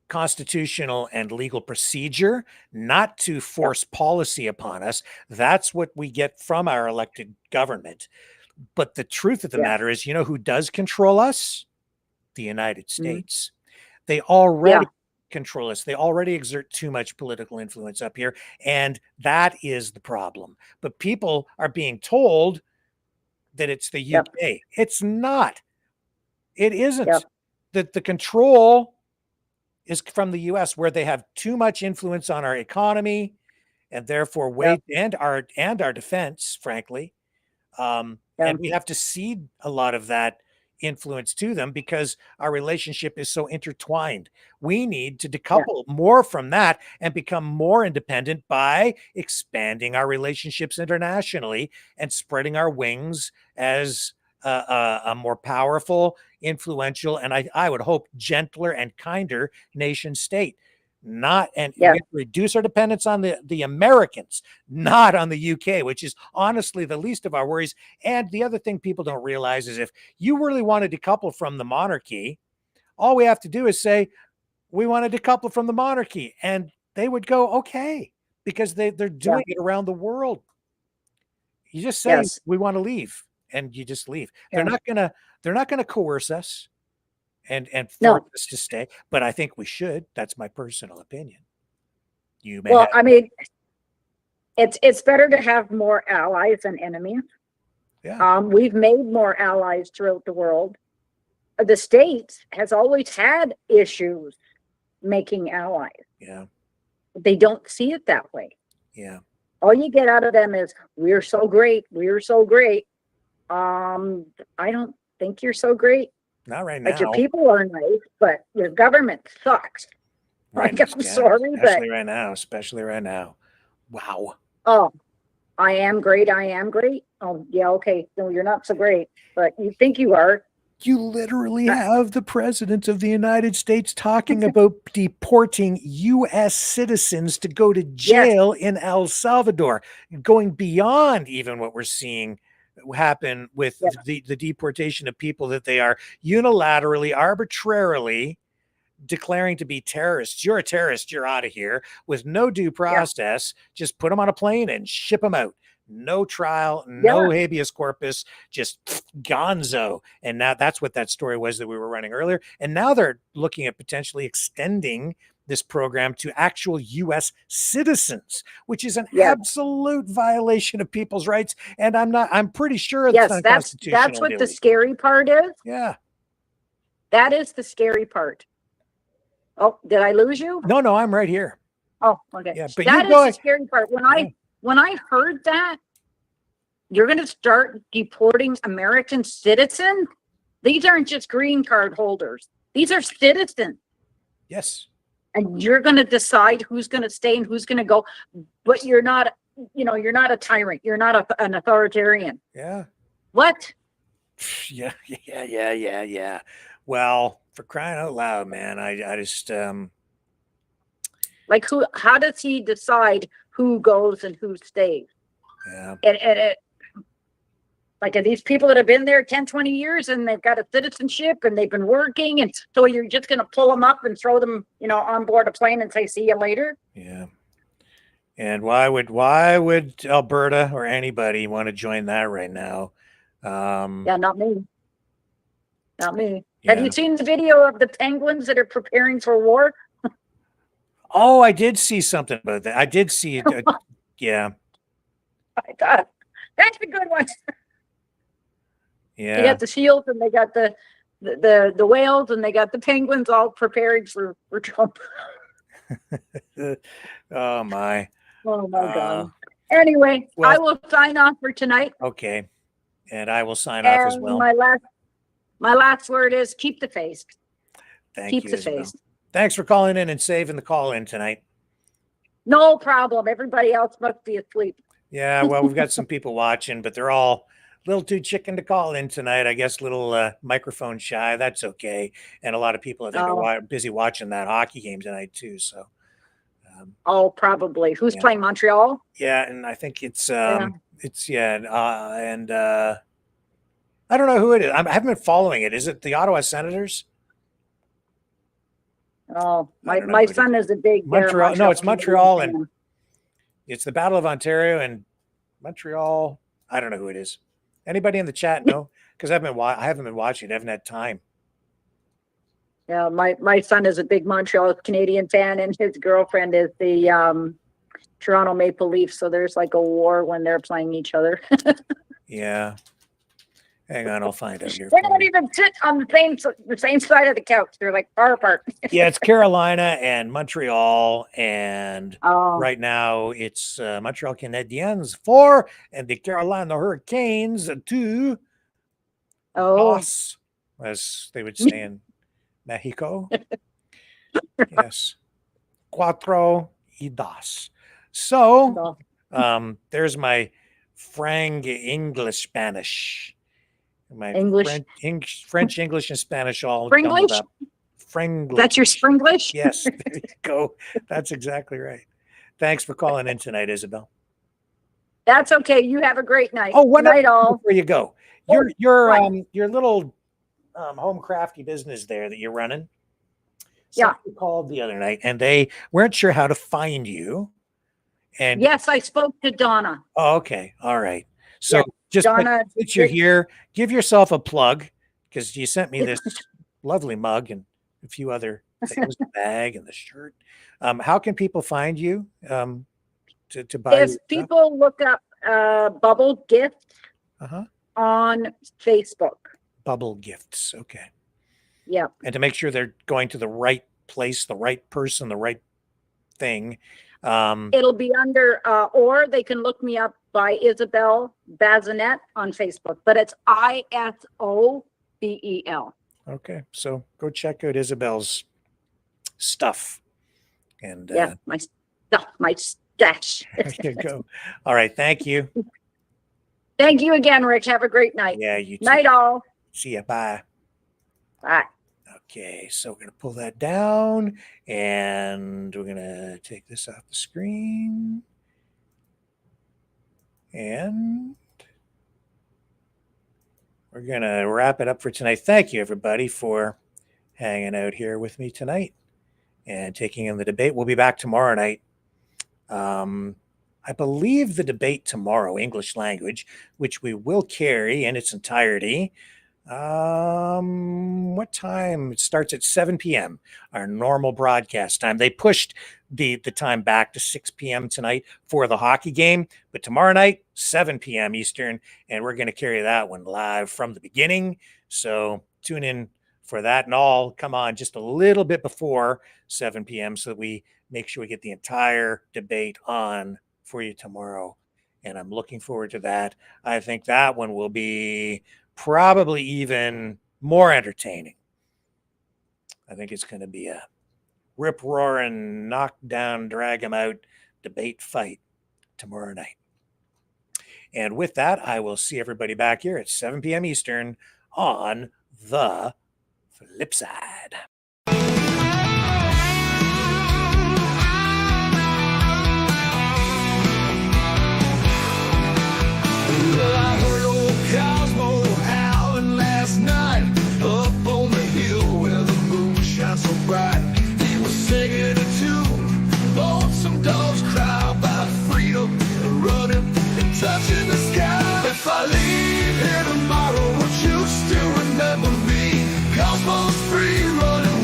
Speaker 3: constitutional and legal procedure, not to force policy upon us. That's what we get from our elected government. But the truth of the matter is, you know who does control us? The United States. They already control us. They already exert too much political influence up here. And that is the problem. But people are being told that it's the UK. It's not. It isn't. That the control is from the US, where they have too much influence on our economy and therefore and our defense, frankly. And we have to cede a lot of that influence to them because our relationship is so intertwined. We need to decouple more from that and become more independent by expanding our relationships internationally and spreading our wings as a more powerful, influential, and I would hope gentler and kinder nation state. We have to reduce our dependence on the Americans, not on the UK, which is honestly the least of our worries. And the other thing people don't realize is if you really want to decouple from the monarchy, all we have to do is say, we want to decouple from the monarchy. And they would go, okay, because they're doing it around the world. You just say, we want to leave, and you just leave. They're not gonna coerce us and force us to stay, but I think we should. That's my personal opinion. You may
Speaker 4: I mean, it's better to have more allies than enemies. We've made more allies throughout the world. The States has always had issues making allies. They don't see it that way. All you get out of them is, we're so great, we're so great. I don't think you're so great.
Speaker 3: Not right now.
Speaker 4: Like, your people are nice, but your government sucks.
Speaker 3: Right.
Speaker 4: Like, I'm sorry,
Speaker 3: especially right now. Wow.
Speaker 4: Oh, I am great. Oh, yeah, okay. No, you're not so great, but you think you are.
Speaker 3: You literally have the president of the United States talking about deporting U.S. citizens to go to jail in El Salvador, going beyond even what we're seeing happen with the deportation of people that they are unilaterally, arbitrarily declaring to be terrorists. You're a terrorist, you're out of here, with no due process. Just put them on a plane and ship them out. No trial, no habeas corpus, just gonzo. And now that's what that story was that we were running earlier. And now they're looking at potentially extending this program to actual U.S. citizens, which is an absolute violation of people's rights. And I'm pretty sure it's unconstitutional.
Speaker 4: That's what the scary part is.
Speaker 3: Yeah.
Speaker 4: That is the scary part. Oh, did I lose you?
Speaker 3: No, I'm right here.
Speaker 4: Oh, okay.
Speaker 3: Yeah, but
Speaker 4: that is the scary part. When I heard that you're going to start deporting American citizens, these aren't just green card holders. These are citizens.
Speaker 3: Yes.
Speaker 4: And you're going to decide who's going to stay and who's going to go. But you're not, you're not a tyrant. You're not an authoritarian.
Speaker 3: Yeah.
Speaker 4: What?
Speaker 3: Yeah. Well, for crying out loud, man, I just
Speaker 4: like, how does he decide who goes and who stays?
Speaker 3: Yeah.
Speaker 4: And like, are these people that have been there 10, 20 years and they've got a citizenship and they've been working, and so you're just going to pull them up and throw them, on board a plane and say, see you later?
Speaker 3: Yeah. And why would Alberta or anybody want to join that right now?
Speaker 4: Yeah, not me. Not me.
Speaker 3: Yeah.
Speaker 4: Have you seen the video of the penguins that are preparing for war?
Speaker 3: Oh, I did see something about that. I did see it. Yeah.
Speaker 4: I thought that's a good one.
Speaker 3: Yeah.
Speaker 4: They got the shields and they got the the whales, and they got the penguins all prepared for Trump.
Speaker 3: Oh my.
Speaker 4: Oh my God. Anyway,
Speaker 3: well-
Speaker 4: I will sign off for tonight.
Speaker 3: Okay. And I will sign off as
Speaker 4: And
Speaker 3: well.
Speaker 4: my last word is keep the faith.
Speaker 3: Thank
Speaker 4: Keep
Speaker 3: you,
Speaker 4: the
Speaker 3: Isabel.
Speaker 4: faith.
Speaker 3: Thanks for calling in and saving the call in tonight.
Speaker 4: No problem. Everybody else must be asleep.
Speaker 3: Yeah, well, we've got some people watching, but they're all a little too chicken to call in tonight. I guess a little microphone shy. That's okay. And a lot of people I think are busy watching that hockey game tonight too. So.
Speaker 4: Oh, probably. Who's
Speaker 3: Yeah.
Speaker 4: playing Montreal?
Speaker 3: Yeah, and I think it's
Speaker 4: Yeah.
Speaker 3: and I don't know who it is. I haven't been following it. Is it the Ottawa Senators?
Speaker 4: Oh,
Speaker 3: I don't know
Speaker 4: my
Speaker 3: who it
Speaker 4: son is a big
Speaker 3: Montreal. No, it's Montreal,
Speaker 4: fan.
Speaker 3: and it's the Battle of Ontario and Montreal. I don't know who it is. Anybody in the chat know? Because I haven't been watching. I haven't had time.
Speaker 4: Yeah, my son is a big Montreal Canadian fan, and his girlfriend is the Toronto Maple Leafs. So there's like a war when they're playing each other.
Speaker 3: Yeah. Hang on, I'll find out here.
Speaker 4: They don't even sit on the same side of the couch. They're like far apart.
Speaker 3: Yeah, it's Carolina and Montreal, and
Speaker 4: Oh.
Speaker 3: right now it's Montreal Canadiens 4 and the Carolina Hurricanes 2.
Speaker 4: Oh,
Speaker 3: Dos, as they would say in Mexico. Yes, cuatro y dos. So, there's my Frank English Spanish. My
Speaker 4: English.
Speaker 3: French, English, and Spanish all
Speaker 4: Springlish?
Speaker 3: jumbled up. Frenglish.
Speaker 4: That's your Springlish?
Speaker 3: Yes, there you go. That's exactly right. Thanks for calling in tonight, Isabel.
Speaker 4: That's okay. You have a great night.
Speaker 3: Oh, one
Speaker 4: night all.
Speaker 3: Before you go, your little home crafty business there that you're running.
Speaker 4: Yeah.
Speaker 3: Somebody called the other night, and they weren't sure how to find you. And
Speaker 4: Yes, I spoke to Donna.
Speaker 3: oh, okay, all right. So
Speaker 4: Yeah,
Speaker 3: just
Speaker 4: Donna,
Speaker 3: since you're here, give yourself a plug because you sent me this lovely mug and a few other things, the bag and the shirt. How can people find you to buy?
Speaker 4: If
Speaker 3: your stuff?
Speaker 4: people look up Bubble Gifts
Speaker 3: Uh-huh.
Speaker 4: on Facebook.
Speaker 3: Bubble Gifts, okay.
Speaker 4: Yeah.
Speaker 3: And to make sure they're going to the right place, the right person, the right thing.
Speaker 4: It'll be under, or they can look me up by Isabel Bazinet on Facebook, but it's ISOBEL.
Speaker 3: Okay, so go check out Isabel's stuff. And
Speaker 4: Yeah, my stuff, my stash.
Speaker 3: there you go. All right, thank you.
Speaker 4: Thank you again, Rich. Have a great night.
Speaker 3: Yeah, you too.
Speaker 4: Night all.
Speaker 3: See ya. Bye.
Speaker 4: Bye.
Speaker 3: Okay, so we're going to pull that down and we're going to take this off the screen. And we're going to wrap it up for tonight. Thank you, everybody, for hanging out here with me tonight and taking in the debate. We'll be back tomorrow night. I believe the debate tomorrow, English language, which we will carry in its entirety. What time? It starts at 7 p.m., our normal broadcast time. They pushed the time back to 6 p.m. tonight for the hockey game, but tomorrow night, 7 p.m. Eastern, and we're going to carry that one live from the beginning. So tune in for that, and I'll come on just a little bit before 7 p.m. so that we make sure we get the entire debate on for you tomorrow. And I'm looking forward to that. I think that one will be probably even more entertaining. I think it's going to be a rip roaring, knock down, drag him out debate fight tomorrow night. And with that, I will see everybody back here at 7 p.m. Eastern on the flip side.
Speaker 21: I heard old Cosmo howling last night up on the hill where the moon shines so bright. He was singing a tune, lonesome dogs cry about freedom and running and touching the sky. If I leave here tomorrow, would you still remember me? Cosmo's free running.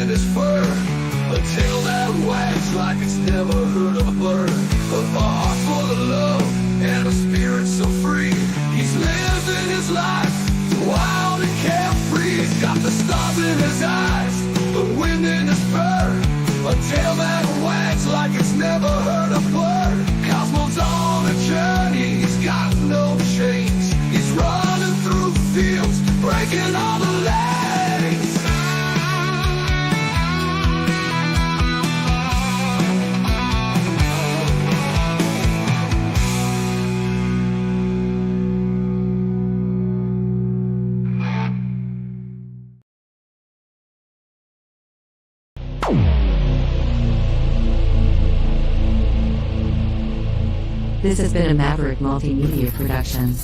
Speaker 21: in his fur, a tail that wags like it's never heard a bird, a heart full of love and a spirit so free. He's living his life wild and carefree. He's got the stars in his eyes, the wind in his fur, a tail that wags like it's never heard a bird. Cosmo's on a journey, he's got no chains. He's running through the fields, breaking all the lanes.
Speaker 22: This has been a Maverick Multimedia production.